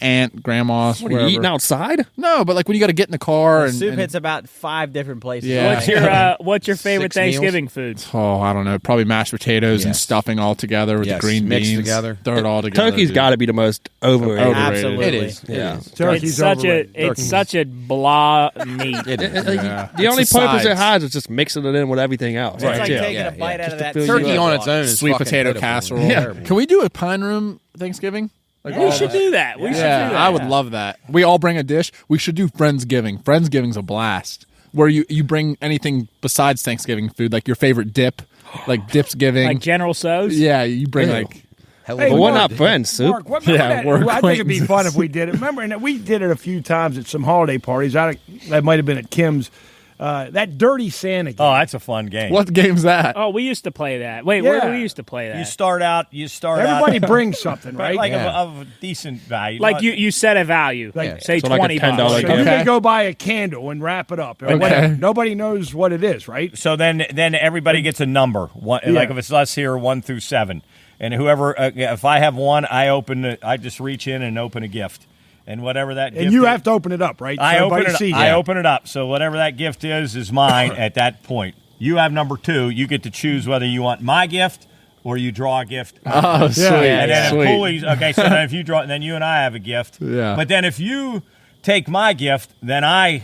aunt, grandma's, What are you wherever. eating outside? No, but like when you got to get in the car and, Soup and- hits about 5 different places. Yeah. What's your favorite 6 meals? Thanksgiving food? oh, I don't know, probably mashed potatoes and Yes. stuffing all together with Yes, the green mixed beans. together. Throw it all together. Turkey's dude. got to be the most overrated. Absolutely. It is. Yeah. Turkey's It's such overrated. it's such a blah meat. It is. The only It's purpose the it has is just mixing it in with everything else. It's like Yeah. taking Yeah, a bite yeah. out Just of to that fill you Turkey up. on its own is Sweet fucking potato pitiful. casserole. It's Yeah. terrible. Can we do a pine room Thanksgiving? Like We should do that. We should do Yeah, that. I would love that. We all bring a dish. We should do Friendsgiving. Friendsgiving's a blast. Where you bring anything besides Thanksgiving food, like your favorite dip, like Dipsgiving. Like General So's. Yeah, you bring Ew. like Hell Hey, of a But we're lot. not friends, Soup. Mark, what, remember Yeah, that? we're I think it'd be acquaintances. fun if we did it. Remember, and we did it a few times at some holiday parties. That might have been at Kim's. That Dirty Santa game. Oh, that's a fun game. what game's that? Oh, we used to play that. Wait, where Yeah. do we used to play that? You start out. Everybody brings something, right? right? Like Yeah. of a decent value. like Not- you set a value. Like- say So like a $20. $10 So game. you Okay. can go buy a candle and wrap it up. Or Okay. whatever. Nobody knows what it is, right? So then everybody gets a number. One, Like if it's us here, 1 through 7, and whoever. If I have one, I just reach in and open a gift, and whatever that. And gift you is, have to open it up, right? So I open everybody it. sees I open it up. So whatever that gift is mine at that point. You have number 2. You get to choose whether you want my gift or you draw a gift. Oh, sweet. And then sweet. if Cooley's okay, so then if you draw, then you and I have a gift. Yeah. But then if you take my gift, then I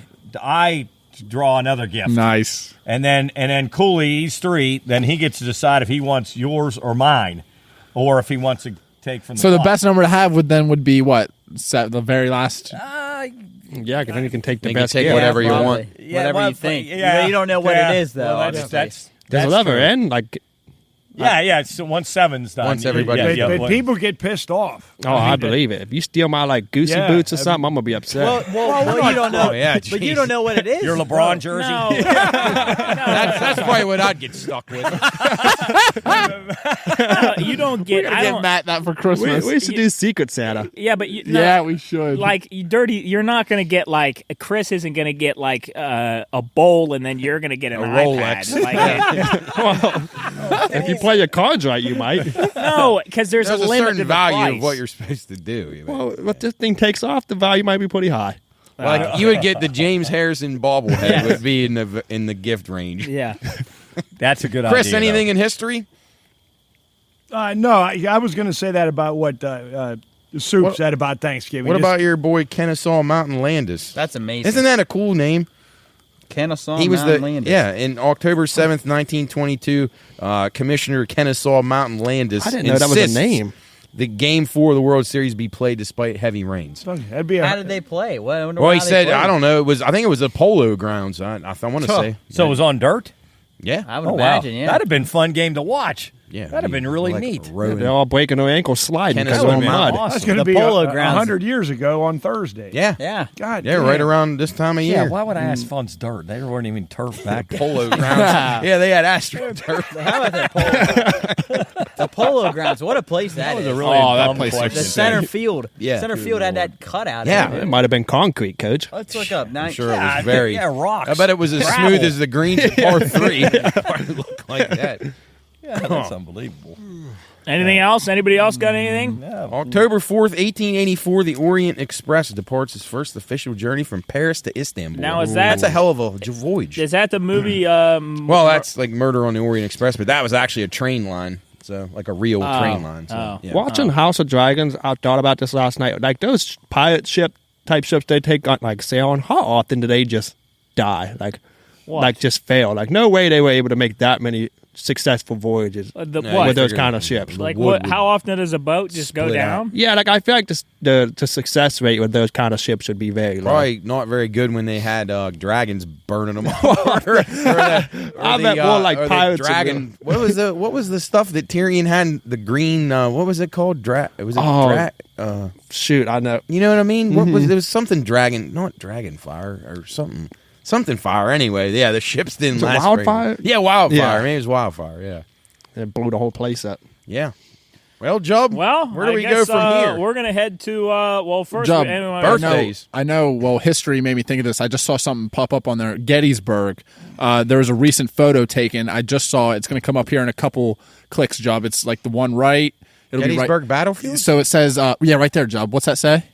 draw another gift. Nice. And then Cooley, he's 3. Then he gets to decide if he wants yours or mine, or if he wants to take from. So the pot. best number to have would be what? The very last. Yeah, because then you can take the You can best take gift. whatever you probably. want. Whatever well, you think. yeah, You don't know what yeah. it is, though. Well, that's obviously. Does it that's ever true. end? Like, Yeah. It's once 7's done. Once everybody- But well, people get pissed off. I believe it. If you steal my like goosey Yeah, boots or I mean- something, I'm gonna be upset. Well, you don't know. Oh, yeah, but you jeez. don't know what it is. your LeBron jersey. No. That's probably what I'd get stuck with. You don't get. I Get don't, Matt that for we Christmas. used to do Secret Santa. yeah, but you, Yeah, we should. Like dirty, you're not gonna get like Chris isn't gonna get like a bowl, and then you're gonna get an Rolex. iPad. Like, If you play your cards right, you might. no, because there's There's a a limit certain to the value price. of what you're supposed to do. Well, if this thing takes off, the value might be pretty high. Like you would get the James Harrison bobblehead would be in the gift range. Yeah. That's a good idea. Chris, anything in history? No, I was going to say that about what Soup said about Thanksgiving. What about your boy Kennesaw Mountain Landis? That's amazing. Isn't that a cool name? Kennesaw He was Mountain Landis. Yeah, in October 7th, 1922, Commissioner Kennesaw Mountain Landis I didn't know that was a insists name. The Game 4 of the World Series be played despite heavy rains. That'd be How did they play? Well, he said, I don't know. I think it was a polo grounds. I want to say. So it was on dirt? Yeah. I would imagine, yeah. That'd have been a fun game to watch. Yeah, that'd have been really neat. They're all breaking their ankles sliding because of Kennesaw mud. Mountain. That's going to be polo 100 years ago on Thursday. Yeah. Yeah. God Yeah, damn. right around this time of year. Yeah, why would Asphon's dirt? They weren't even turf back then. Polo grounds. Yeah, they had AstroTurf. How about that polo? The Polo Grounds. What a place that was is. a really that dumb place question. The center field. Yeah. Center field had that cutout. Yeah. in It it. might have been concrete, Coach. Let's look up. I'm sure it was Yeah, very. yeah, rocks. I bet it was as Gravel. smooth as the greens at par 3. It probably looked like that. Yeah, that's unbelievable. Anything else? Anybody else got anything? October 4th, 1884, the Orient Express departs its first official journey from Paris to Istanbul. Now, is that- That's a hell of a voyage. Is that the movie? Well, that's like Murder on the Orient Express, but that was actually a train line. So, like a real train line. So, yeah. Watching House of Dragons, I thought about this last night. Like those pirate ship type ships they take on like sail on, how often do they just die? Like just fail? Like no way they were able to make that many successful voyages what? with those kind of ships. Like wood what? would How often does a boat just go split down? Yeah, like I feel like the success rate with those kind of ships would be very low. Probably not very good when they had dragons burning them apart. I bet more like pirates would Dragon. What was the stuff that Tyrion had? The green. What was it called? Shoot, I know. You know what I mean? What was? There was something dragon, not dragonfire or something. Something fire. Anyway, yeah, the ships didn't Was it last. wildfire? Yeah, wildfire. Yeah. Maybe it was wildfire. Yeah. It blew the whole place up. Yeah. Well, Jubb, Well, where do I we guess, go from here? We're gonna head to first. Jubb, birthdays. I know. Well, history made me think of this. I just saw something pop up on there. Gettysburg. There was a recent photo taken. I just saw it. It's going to come up here in a couple clicks, Jubb. It's like the one right. It'll Gettysburg be right. Battlefield? So it says, yeah, right there, Jubb. What's that say?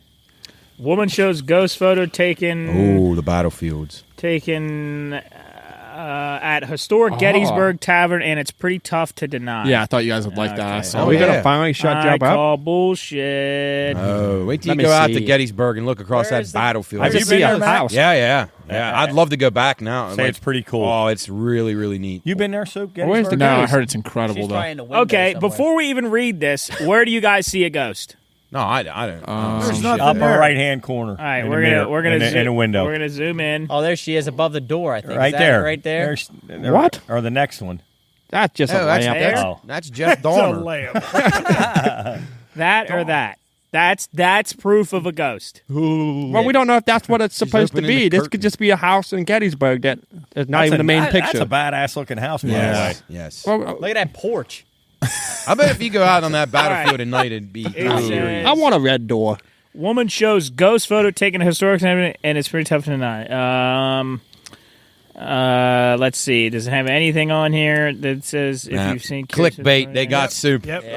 Woman shows ghost photo taken Oh, the battlefields. At historic Gettysburg Tavern, and it's pretty tough to deny. Yeah, I thought you guys would like that. I saw Are we it. going to finally shut I Jubb up? call bullshit. Oh, wait till Let you me go out to see. Gettysburg and look across Where's that the- battlefield. Have you been there, Matt? Yeah. I'd love to go back now. Say it's pretty cool. Oh, it's really, really neat. You been there, Soup? Where's the No, I Gettysburg? heard it's incredible, She's though. probably in the window Okay, somewhere. before we even read this, where do you guys see a ghost? No, I don't. There's nothing Upper there. right hand corner. All right, in we're the gonna mirror, we're gonna in a window. We're gonna zoom in. Oh, there she is above the door, I think. Right Is that there. Right there. What? Or the next one. That's just a that's, lamp. there? that's, that's Jeff It's a Dahmer. lamp. That or that. That's proof of a ghost. Well, we don't know if that's what it's supposed to opening be. the This curtain. could just be a house in Gettysburg that is not even the main picture. That's a badass looking house, by the way. Yes. Yes. Well, Look at that porch. I bet if you go out on that battlefield at night, it'd be says- eerie. I want a red door. Woman shows ghost photo taken at historic center, and it's pretty tough to deny. Let's see. Does it have anything on here that says if Nah. you've seen Clickbait. They got soup. Yep. Oh,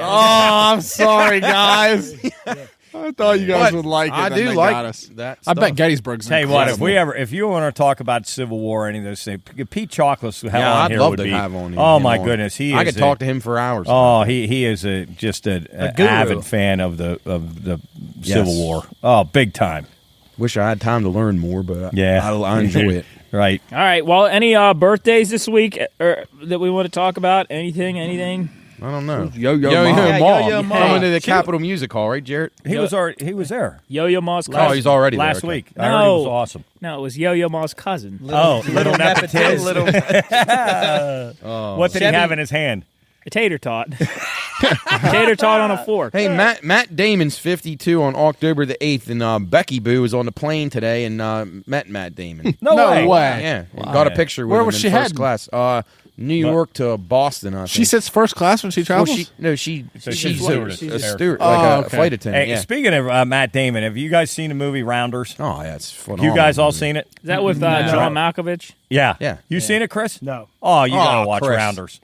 I'm sorry, guys. I thought you guys But would like it. I and do they like got us. that. I Stuff. bet Gettysburg's Tell you what, incredible. if you want to talk about Civil War or any of those things, Pete Chocolate's have Yeah, on I'd here love would to be. have on. Oh him my on. goodness, I could talk to him for hours. Oh, he is just an guru. avid fan of the Yes. Civil War. Oh, big time. Wish I had time to learn more, but Yeah. I enjoy it. Right. All right. Well, any birthdays this week that we want to talk about? Anything? I don't know. Yo-Yo Yo-Yo Mom. Mom. Yo-Yo Mom. Coming to the Capitol Music Hall, right, Jarrett? He was there. Yo-Yo Ma's Oh, cousin. he's already there. Last Okay. week. I heard he was awesome. No, it was Yo-Yo Ma's cousin. Little nepotism. Little. What did he have in his hand? A tater tot. Tater tot on a fork. Hey, Matt Damon's 52 on October the 8th, and Becky Boo was on the plane today and met Matt Damon. No way. Yeah, and got a picture with Where him was in she first heading? class. New York to Boston, I think. She sits first class when she Well, travels? So she's she's a a steward, Oh, like a okay. flight attendant. Hey, yeah. speaking of Matt Damon, have you guys seen the movie Rounders? Oh, yeah, it's phenomenal. You guys all seen it? Is that with John Malkovich? Yeah. Yeah. You seen it, Chris? No. Oh, you gotta Oh, watch Chris. Rounders.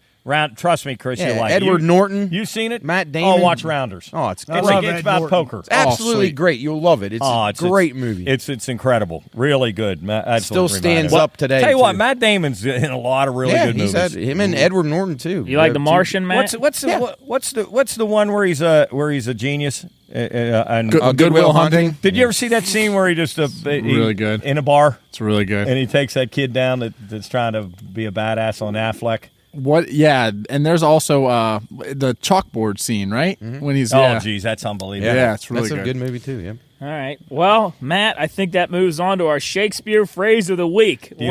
Trust me, Chris, you like Edward Norton. You seen it? Matt Damon. Oh, watch Rounders. Oh, it's I great. love It's Ed about Norton. poker. It's absolutely sweet. great. You'll love it. It's a great movie. It's incredible. Really good. Still stands up today. Tell you what, too. Matt Damon's in a lot of really good he's movies. had him and Edward Norton too. You like The Martian, Matt? What's the one where he's a genius? And Goodwill Hunting. Did you ever see that scene where he just Really good. in a bar It's really good. and he takes that kid down that's trying to be a badass on Affleck? What? Yeah, and there's also the chalkboard scene, right? When he's Oh, geez, that's unbelievable. Yeah, it's really That's a good movie too. Yeah. All right. Well, Matt, I think that moves on to our Shakespeare phrase of the week. Do you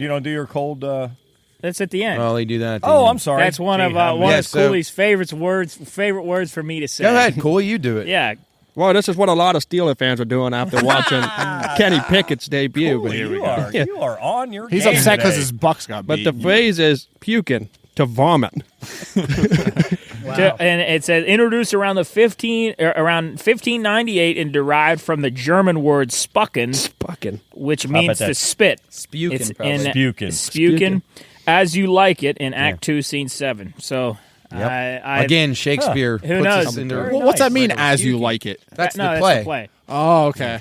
don't do your cold? That's at the end. Well, they do that. At the Oh, end. I'm sorry. That's one of Cooley's favorite words for me to say. Go ahead, Cooley. You do it. Yeah. Well, this is what a lot of Steelers fans are doing after watching Kenny Pickett's debut. Cooley, you are on your He's game upset because today. his Bucks got But beat. the phrase is puking to vomit. And it says introduced around 1598 and derived from the German word spucken, which means that? to spit. Spukin, It's probably. Spukin. As you like it in Act 2, Scene 7. So I Again, Shakespeare Who puts knows? us into. Very What's that nice. mean? As you like it? That's no, the that's play. the play. Oh, okay.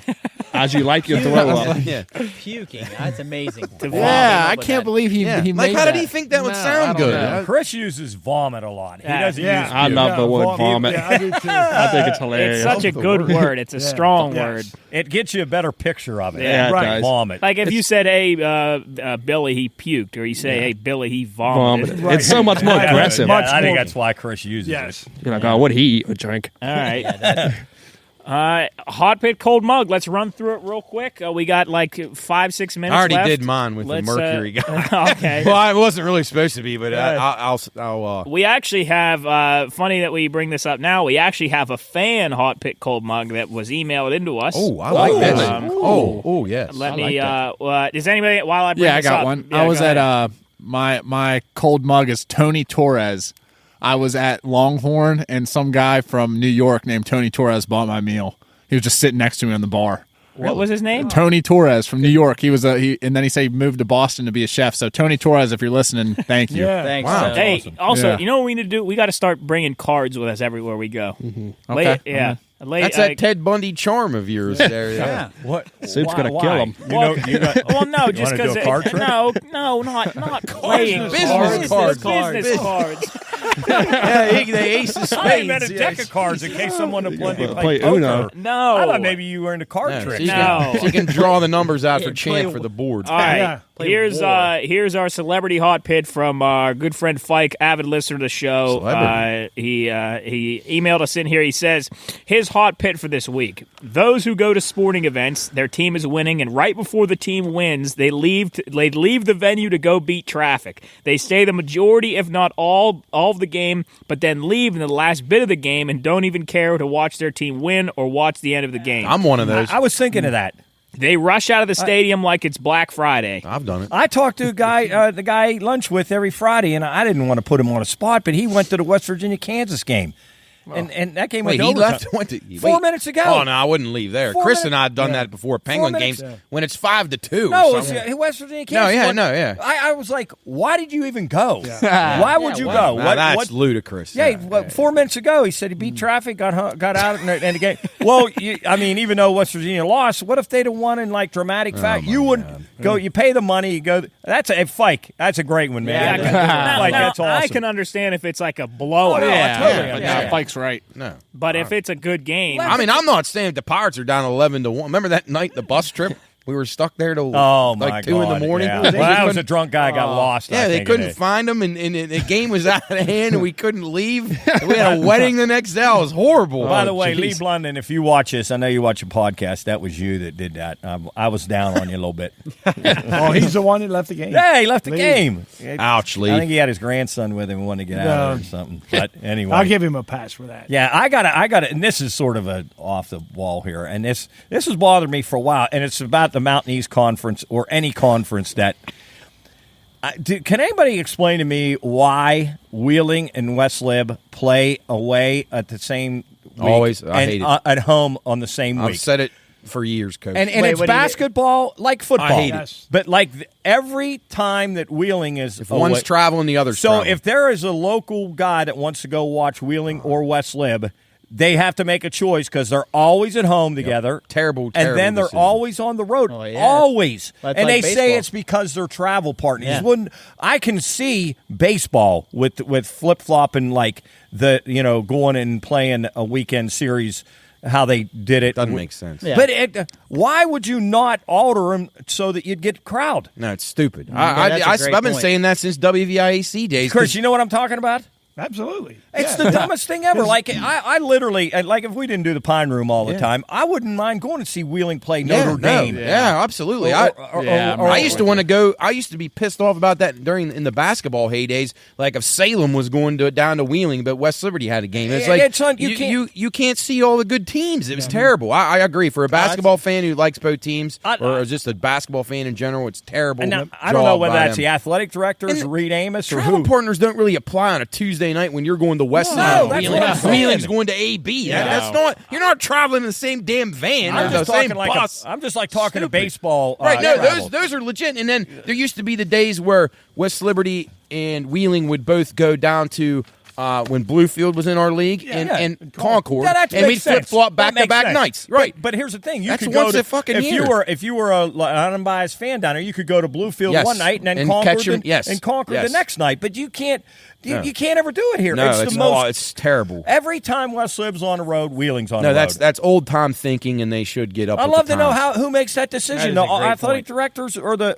As you like your throw up. Yeah. Puking. That's amazing. Yeah, I can't believe he Yeah. he Like, made how that. did he think that would No, sound I don't good? know. Chris uses vomit a lot. He doesn't Yeah. use I puke. love the word vomit. Yeah, I do too. I think it's hilarious. It's such a good word. It's a strong Yes. word. It gets you a better picture of it. Yeah, it Right. does. Vomit. Like if you said, hey, Billy, he puked, or you say, hey, Billy, he vomited. Vomit. It's so much more Yeah, aggressive. much I think more- that's why Chris uses Yes. You're like, oh, what did he eat or drink? All right. Hot pit, cold mug. Let's run through it real quick. We got like 5-6 minutes I already left. did mine with Let's, the Mercury guy. Okay. Well, I wasn't really supposed to be, but I'll We actually have, funny that we bring this up now, we actually have a fan hot pit cold mug that was emailed into us. Oh, I like this. Um, Oh, yes. Let I me, like does anybody, while I bring Yeah, I this got up- one. Yeah, I was go at ahead. my cold mug is Tony Torres. I was at Longhorn, and some guy from New York named Tony Torres bought my meal. He was just sitting next to me on the bar. What was his name? Tony Torres from New York. He was and then he said he moved to Boston to be a chef. So Tony Torres, if you're listening, thank you. Yeah. Thanks. Wow. That's Hey, awesome. also, Yeah. you know what we need to do? We got to start bringing cards with us everywhere we go. Okay. That's that Ted Bundy charm of yours there. Yeah. What? Soup's gonna kill him. Well, no, just wanna do because a card trick? no, not playing Business cards. cards. Business cards. Yeah, the ace of I spades. meant a deck of cards in case someone would play Play poker. Uno. No, I thought maybe you were into card So tricks. you, No. can, so you can draw the numbers out for Yeah, Champ play- for the board. All right, Yeah. here's our celebrity hot pit from our good friend Fike, avid listener to the show. He emailed us in here. He says his hot pit for this week: those who go to sporting events, their team is winning, and right before the team wins, they leave the venue to go beat traffic. They stay the majority, if not all of the game, but then leave in the last bit of the game and don't even care to watch their team win or watch the end of the game. I'm one of those. I was thinking of that. They rush out of the stadium like it's Black Friday. I've done it. I talked to a guy, the guy I eat lunch with every Friday, and I didn't want to put him on a spot, but he went to the West Virginia-Kansas game. And that game Wait, went he to left. overtime. Went to 4 minutes ago. Oh no, I wouldn't leave there. 4 Chris minutes. and I have done Yeah. that before. Penguin 4 games minutes. when it's 5-2. No, it's somewhere. West Virginia, No, Kansas. yeah, won. no, yeah. I was like, why did you even go? Why would you go? Now, that's ludicrous. Yeah, 4 minutes ago, he said he beat traffic, got out, and the game. Well, even though West Virginia lost, what if they'd have won in like dramatic fashion? You wouldn't go. You pay the money. You go. That's a Fike. That's a great one, man. Fike, that's awesome. I can understand if it's like a blowout. Oh, no, I totally But understand. no, Fike's right. No. But if it's a good game, I mean, I'm not saying the Pirates are down 11-1. Remember that night, the bus trip? We were stuck there till Oh, my like 2 in the God, morning. yeah. They Well, that couldn't- was a drunk guy got lost. Yeah, I they think, couldn't in it. find him, and the game was out of hand, and we couldn't leave. We had a wedding the next day. It was horrible. By the way, geez. Lee Blunden, if you watch this, I know you watch a podcast. That was you that did that. I was down on you a little bit. Oh, he's the one that left the game. Yeah, he left the Lee. game. Ouch, Lee. I think he had his grandson with him and wanted to get out or something. But anyway, I'll give him a pass for that. yeah, I got it. And this is sort of a off the wall here, and this has bothered me for a while. And it's about the Mountain East Conference or any conference that. Can anybody explain to me why Wheeling and West Lib play away at the same week Always. I hate it. at home on the same I've week? said it for years, Coach. And it's basketball like football. I hate it. But like every time that Wheeling is if one's traveling, the other's traveling. if there is a local guy that wants to go watch Wheeling or West Lib, they have to make a choice because they're always at home together. Terrible And then they're decision. always on the road. Oh, yeah. Always. That's and like they say baseball. it's because they're travel partners. Yeah. I can see baseball with flip-flopping like going and playing a weekend series, how they did it. Doesn't make sense. Yeah. But why would you not alter them so that you'd get crowd? No, it's stupid. that's a great I've been point. saying that since WVIAC days. Chris, you know what I'm talking about? Absolutely. It's the dumbest thing ever. Like I literally, like if we didn't do the Pine Room all the time, I wouldn't mind going to see Wheeling play Notre Dame. Yeah, absolutely. I used to want to go. I used to be pissed off about that in the basketball heydays. Like if Salem was going down to Wheeling, but West Liberty had a game. It's like you can't see all the good teams. It was terrible. I agree. For a basketball fan who likes both teams, or just a basketball fan in general, it's terrible. And now, I don't know whether that's the athletic directors, Reed Amos, or travel who. partners don't really apply on a Tuesday night when you're going to West No, that's what I'm saying. Wheeling's going to AB. That's not. You're not traveling in the same damn van or the same bus. I'm just like talking to baseball. Right? No, travel. those are legit. And then there used to be the days where West Liberty and Wheeling would both go down to. When Bluefield was in our league and Concord, and we'd flip flop back to back nights, right? But here's the thing: That's once a fucking year. If you were an unbiased fan down there, you could go to Bluefield one night and then Concord the next night. But you can't. You can't ever do it here. No, it's it's terrible. Every time West Lib's on the road, Wheeling's on the road. No, that's old time thinking, and they should get up. I'd love to know who makes that decision. The athletic point. directors or the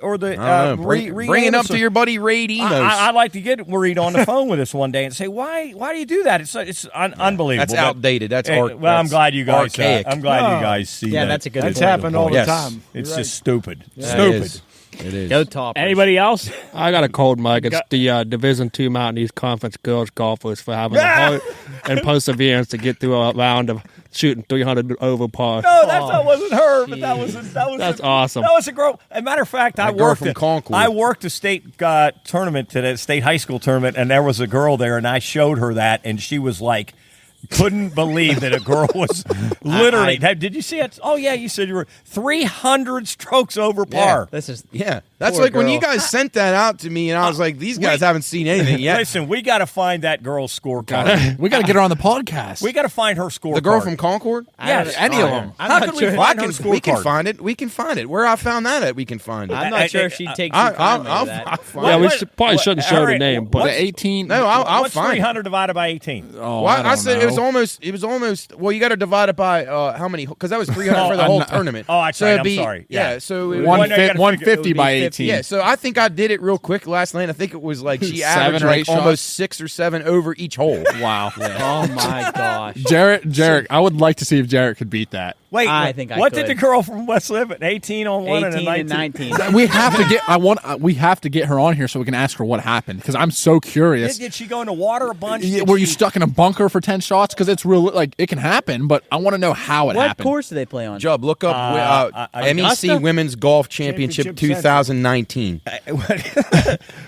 bring it up to your buddy Reed Emos. I'd like to get Reed on the phone with us one day and say, why do you do that? It's unbelievable. That's outdated. That's well, I'm glad you guys. Archaic. I'm glad you guys see that. Yeah, that's a good. That's point. happened all the time. It's just stupid. Yeah, Stupid. It is. Go Toppers. Anybody else? I got a cold mic. It's the Division II Mountain East Conference girls golfers for having the heart and perseverance to get through a round of shooting 300 over par. No, that wasn't her. But that was that's awesome. That was a girl. As a matter of fact, I worked a state tournament today, state high school tournament, and there was a girl there, and I showed her that, and she was like. Couldn't believe that a girl was literally. Did you see it? Oh yeah, you said you were 300 strokes over par. This is That's like when you guys sent that out to me, and I was like, these guys haven't seen anything yet. Listen, we got to find that girl's scorecard. We got to get her on the podcast. We got to find her scorecard. The girl from Concord? Yes, any of them. How can we find her scorecard? We can find it. We can find it. Where I found that at, we can find it. I'm not sure if she'd take you I'll that. Yeah, we probably shouldn't show the name, but the 18. No, I'll what's find 300 divided by 18? Oh, well, I said know. it was almost. Well, you got to divide it by how many? Because that was 300 for the whole tournament. Oh, that's right. I'm sorry. Yeah, so it was 150 by 18. Yeah, so I think I did it real quick last night. I think it was like she averaged like almost 6 or 7 over each hole. Wow. Oh my gosh. Jarrett, I would like to see if Jarrett could beat that. Wait, I think I what could. did the girl from West live at? 18 on one 18 and 19. We have to get. We have to get her on here so we can ask her what happened because I'm so curious. Did she go in the water a bunch? Were you stuck in a bunker for 10 shots? Because it's real. Like it can happen, but I want to know how it What happened. course do they play on? Jubb, look up MEC Women's Golf Championship 2019.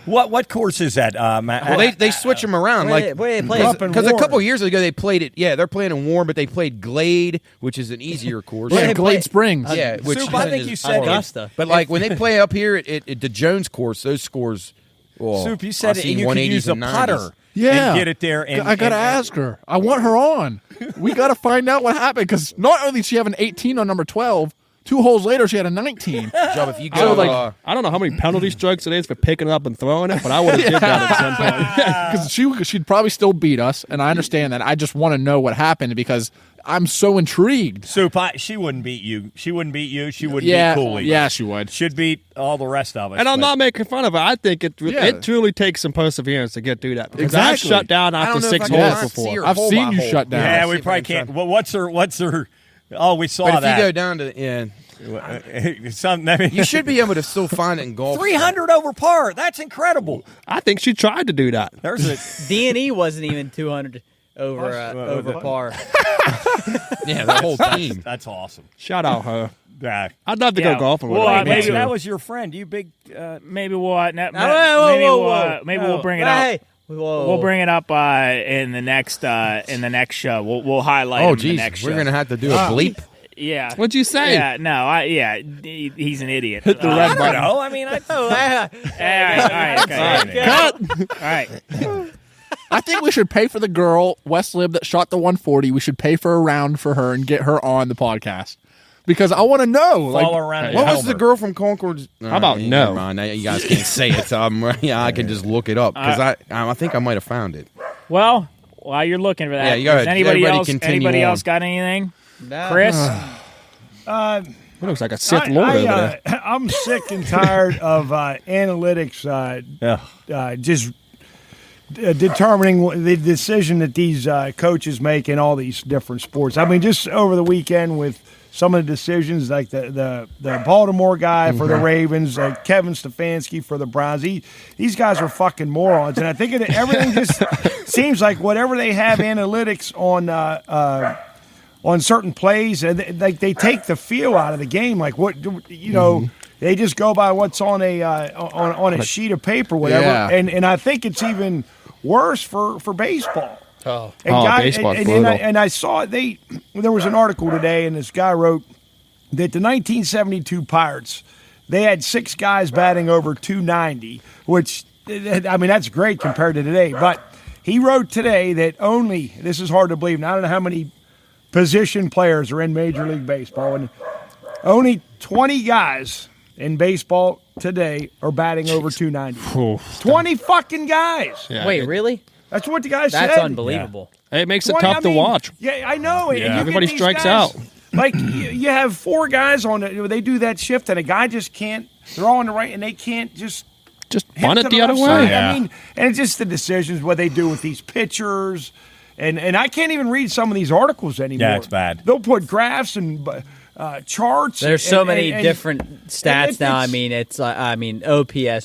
What course is that, Matt? Well, they switch them around. Because a couple years ago they played it. Yeah, they're playing in Warren, but they played Glade, which is an easier course. Yeah, Glade Springs. Yeah, which Soup, I think you said Augusta. But like when they play up here at the Jones course, those scores. Well, Soup, you said it, and you could use a putter. Yeah, and get it there. And, I gotta ask her. I want her on. We gotta find out what happened because not only did she have an 18 on number 12, 2 holes later she had a 19. Jubb, if you go, I don't know how many penalty strokes it is for picking it up and throwing it, but I would have did that at some point. Because she'd probably still beat us, and I understand that. I just want to know what happened because I'm so intrigued. Soup, she wouldn't beat you. She wouldn't beat you. She wouldn't beat Cooley. Yeah, she would. Should beat all the rest of us. And I'm not making fun of her. I think it truly takes some perseverance to get through that. Because I shut down after 6 holes before. I've seen you shut down. Yeah, we probably can't. Well, what's her? Oh, we saw but that. If you go down to you should be able to still find it in golf. 300 over par. That's incredible. I think she tried to do that. There's a D&E wasn't even 200 over par. Yeah, the whole team. That's awesome. Shout out her. Yeah. I'd love to go golfing with Well, her. maybe that was your friend. You big. Maybe we'll maybe whoa. we'll bring it up. Hey. Whoa. We'll bring it up in the next show. We'll highlight. Oh, in the geez, next we're show. gonna have to do a bleep. Yeah. What'd you say? Yeah, no, he's an idiot. Hit the red button. No, I mean, All right, okay. Cut. All right. I think we should pay for the girl, West Lib, that shot the 140. We should pay for a round for her and get her on the podcast. Because I want to know. Follow around. What was the girl from Concord? How about no? Never mind. You guys can't say it. So I can just look it up because I think I might have found it. Well, while you're looking for that, Yeah, you go does ahead. anybody Everybody else continue got anything? No. Chris? It looks like a Sith Lord over there. I'm sick and tired of analytics just determining the decision that these coaches make in all these different sports. I mean, just over the weekend with some of the decisions, like the Baltimore guy for the Ravens, Kevin Stefanski for the Browns. These guys are fucking morons, and I think everything just seems like whatever they have analytics on certain plays, and like they take the feel out of the game. Like they just go by what's on a sheet of paper, whatever. Yeah. And I think it's even worse for baseball. Baseball's brutal. And I saw there was an article today, and this guy wrote that the 1972 Pirates, they had 6 guys batting over 290, which, I mean, that's great compared to today. But he wrote today that this is hard to believe, and I don't know how many position players are in Major League Baseball, and only 20 guys in baseball today are batting over 290. 20 fucking guys. Yeah, Wait, really? That's what the guy said. That's unbelievable. It makes it 20, tough to watch. Yeah, I know. And you get Everybody these strikes guys, out. Like, you have 4 guys on it. They do that shift, and a guy just can't. They're all on the right, and they can't just hit punt to it the other left way. side. Yeah. I mean, and it's just the decisions, what they do with these pitchers. And I can't even read some of these articles anymore. Yeah, it's bad. They'll put graphs and charts. There's so and- many and- different stats now. it's-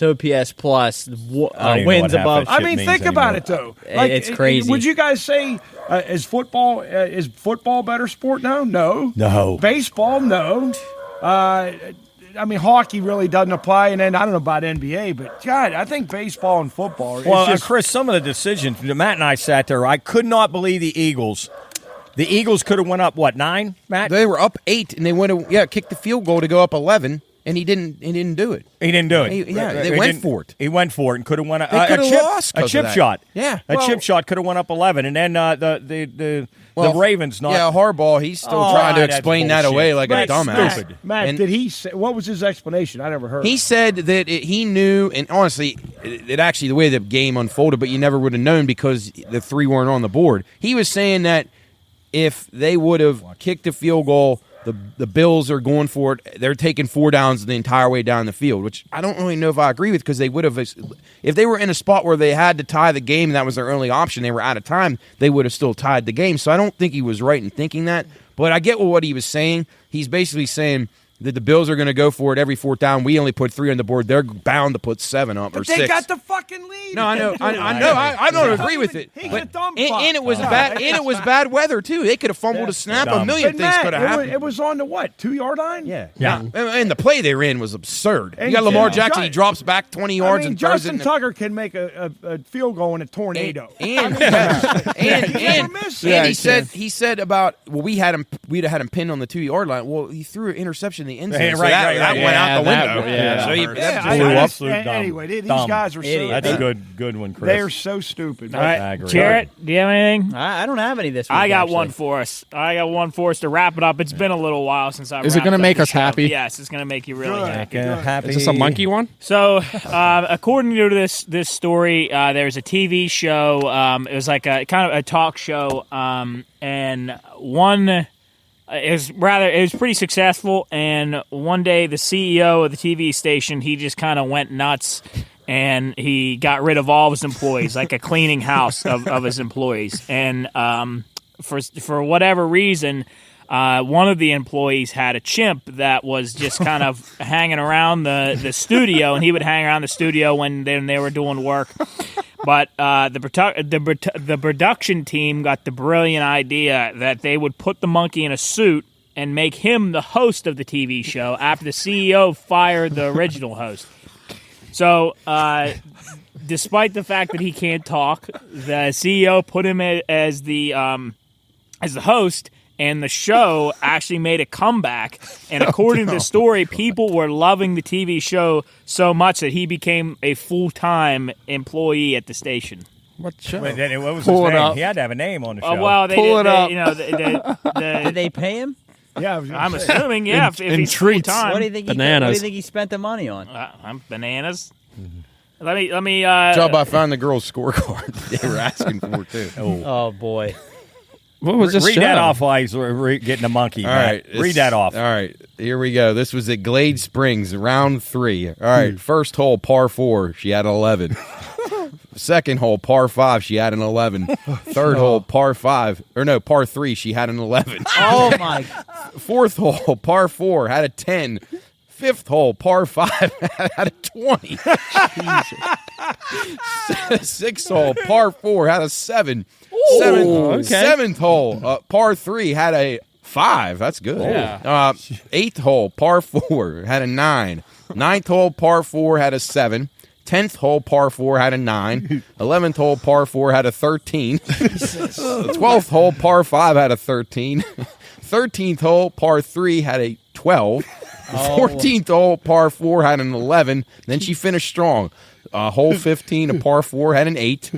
OPS plus don't even know wins what half above. that I shit mean, means think about anymore. it though. It's crazy. Would you guys say is football a better sport now? No. No. Baseball, no. I mean, hockey really doesn't apply, and then I don't know about NBA, but God, I think baseball and football. It's Well, just, Chris, some of the decisions, Matt and I sat there. I could not believe the Eagles. The Eagles could have went up, 9, Matt? They were up 8, and they went to kick the field goal to go up 11, and he didn't do it. He didn't do it. They He went didn't- for it. He went for it and could have went up. They could have lost a 'cause chip of that. shot. Yeah. A Well- chip shot could have went up 11, and then the Ravens not. Yeah, Harbaugh, he's still Oh, trying to that's explain that bullshit. away like a That's dumbass. stupid. Matt, And- did he say, what was his explanation? I never heard. He said that he knew, and honestly, it actually the way the game unfolded, but you never would have known because the 3 weren't on the board. He was saying that if they would have kicked the field goal, the Bills are going for it. They're taking 4 downs the entire way down the field, which I don't really know if I agree with because they would have, if they were in a spot where they had to tie the game and that was their only option, they were out of time, they would have still tied the game. So I don't think he was right in thinking that, but I get what he was saying. He's basically saying that the Bills are going to go for it every 4th down. We only put 3 on the board. They're bound to put 7 up or but 6. they got the fucking lead. No, I know. I don't agree with it. He's But a dumb and fuck. it was bad. And it was bad weather too. They could have fumbled a snap. Dumb. A million But things Matt, could have happened. it was on the what? 2-yard line? Yeah. And the play they ran was absurd. And You got Lamar yeah. Jackson. He drops back 20 yards I mean, and throws Justin it. Tucker can make a field goal in a tornado. And miss and it. he said about we'd have had him pinned on the 2-yard line. Well, he threw an interception in the end zone, Yeah, so right, that right. went out the that- window. yeah, so that he, hurts. that I- blew I- up. Absolute dumb. Anyway, these Dumb. guys are so That's a good one, Chris. they're so stupid. All right, I agree. Jarrett, do you have anything? I don't have any this week. I got actually. one for us. To wrap it up. It's been a little while since I. Is it going to make us happy? Yes, it's going to make you really happy. Happy. Is this a monkey one? So, according to this story, there's a TV show. It was like a kind of a talk show, and one. It was pretty successful. And one day, the CEO of the TV station, he just kind of went nuts, and he got rid of all of his employees, like a cleaning house of his employees. And for whatever reason. One of the employees had a chimp that was just kind of hanging around the studio, and he would hang around the studio when they were doing work. But the production team got the brilliant idea that they would put the monkey in a suit and make him the host of the TV show after the CEO fired the original host. So, despite the fact that he can't talk, the CEO put him as the host. and the show actually made a comeback. And according to the story, people were loving the TV show so much that he became a full-time employee at the station. What show? What was Pull his it name? up. He had to have a name on the show. Well, they Pull did, it up. you know, Did they pay him? Yeah, I'm assuming, yeah. If in he's treats. full-time. What do you think? What do Bananas. you think he spent the money on? I'm bananas. Let me. Good job I found the girls' scorecard they were asking for, too. Oh boy. What was this Read show? that off while he's getting a monkey. All Matt. right. Read that off. All right. Here we go. This was at Glade Springs, round 3. All right. First hole, par 4. She had an 11. Second hole, par 5. She had an 11. Third hole, par 3. She had an 11. Oh my. Fourth hole, par 4. Had a 10. Fifth hole, par 5. Had a 20. Sixth hole, par 4. Had a 7. Seventh hole, par 3, had a 5. That's good. Yeah. Eighth hole, par 4, had a 9. Ninth hole, par 4, had a 7. 10th hole, par 4, had a 9. 11th hole, par 4, had a 13. 12th hole, par 5, had a 13. 13th hole, par 3, had a 12. 14th hole, par 4, had an 11. Then she finished strong. Hole 15, a par 4, had an 8.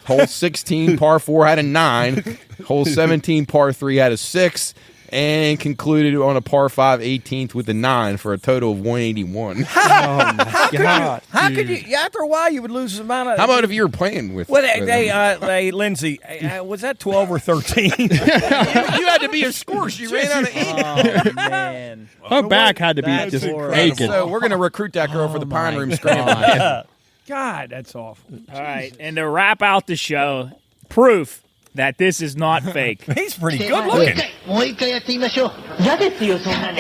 Hole 16, par 4, had a 9. Hole 17, par 3, had a 6. And concluded on a par 5 18th with a 9 for a total of 181. Oh my God. How could you? After a while, you would lose the amount of. How about if you were playing with? Well, with hey, Lindsay, was that 12 or 13? you had to be a score. She ran out of ink. Oh man. Her back had to be That's just horrible. aching. So we're going to recruit that girl for the Pine Room Scramble. God, that's awful. All right, and to wrap out the show, proof that this is not fake. He's pretty good looking. もう一回やってみましょう。嫌ですよ、そんなの。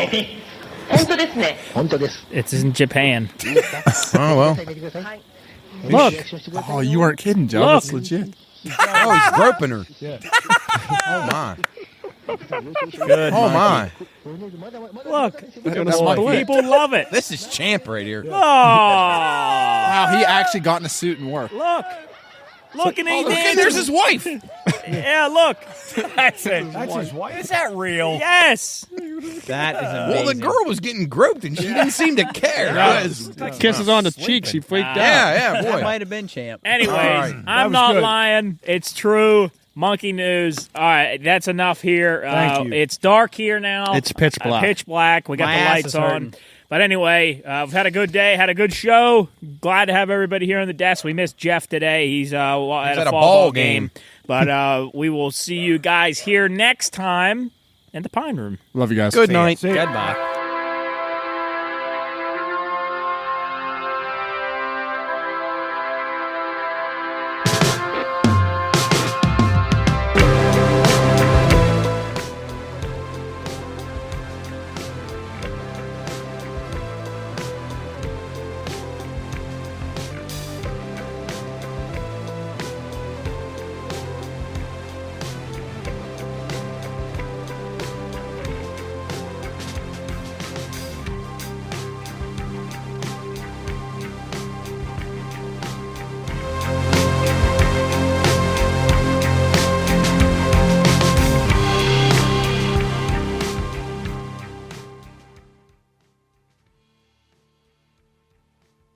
本当ですね。本当です。 It's in Japan. Oh, well. Look. Oh, you weren't kidding, Joe. Look. That's legit. Oh, he's groping her. Oh, my. Good. Oh, my. Look. People love it. This is champ right here. Oh. Wow, he actually got in a suit and work. Look. Look, and he Oh, look, did. there's his wife. Yeah, look. That's it. That's his wife. Is that real? Yes. That is amazing. Well, the girl was getting groped, and she didn't seem to care. Kisses on the cheek. She freaked out. Yeah, That boy. might have been champ. Anyways, right. That I'm was not good. lying. It's true. Monkey news. All right, that's enough here. Thank you. It's dark here now. It's pitch black. Pitch black. We got My the ass lights is on. hurting. But anyway, we've had a good day, had a good show. Glad to have everybody here on the desk. We missed Jeff today. He's at a ball game. But we will see you guys here next time in the Pine Room. Love you guys. Good night. Goodbye.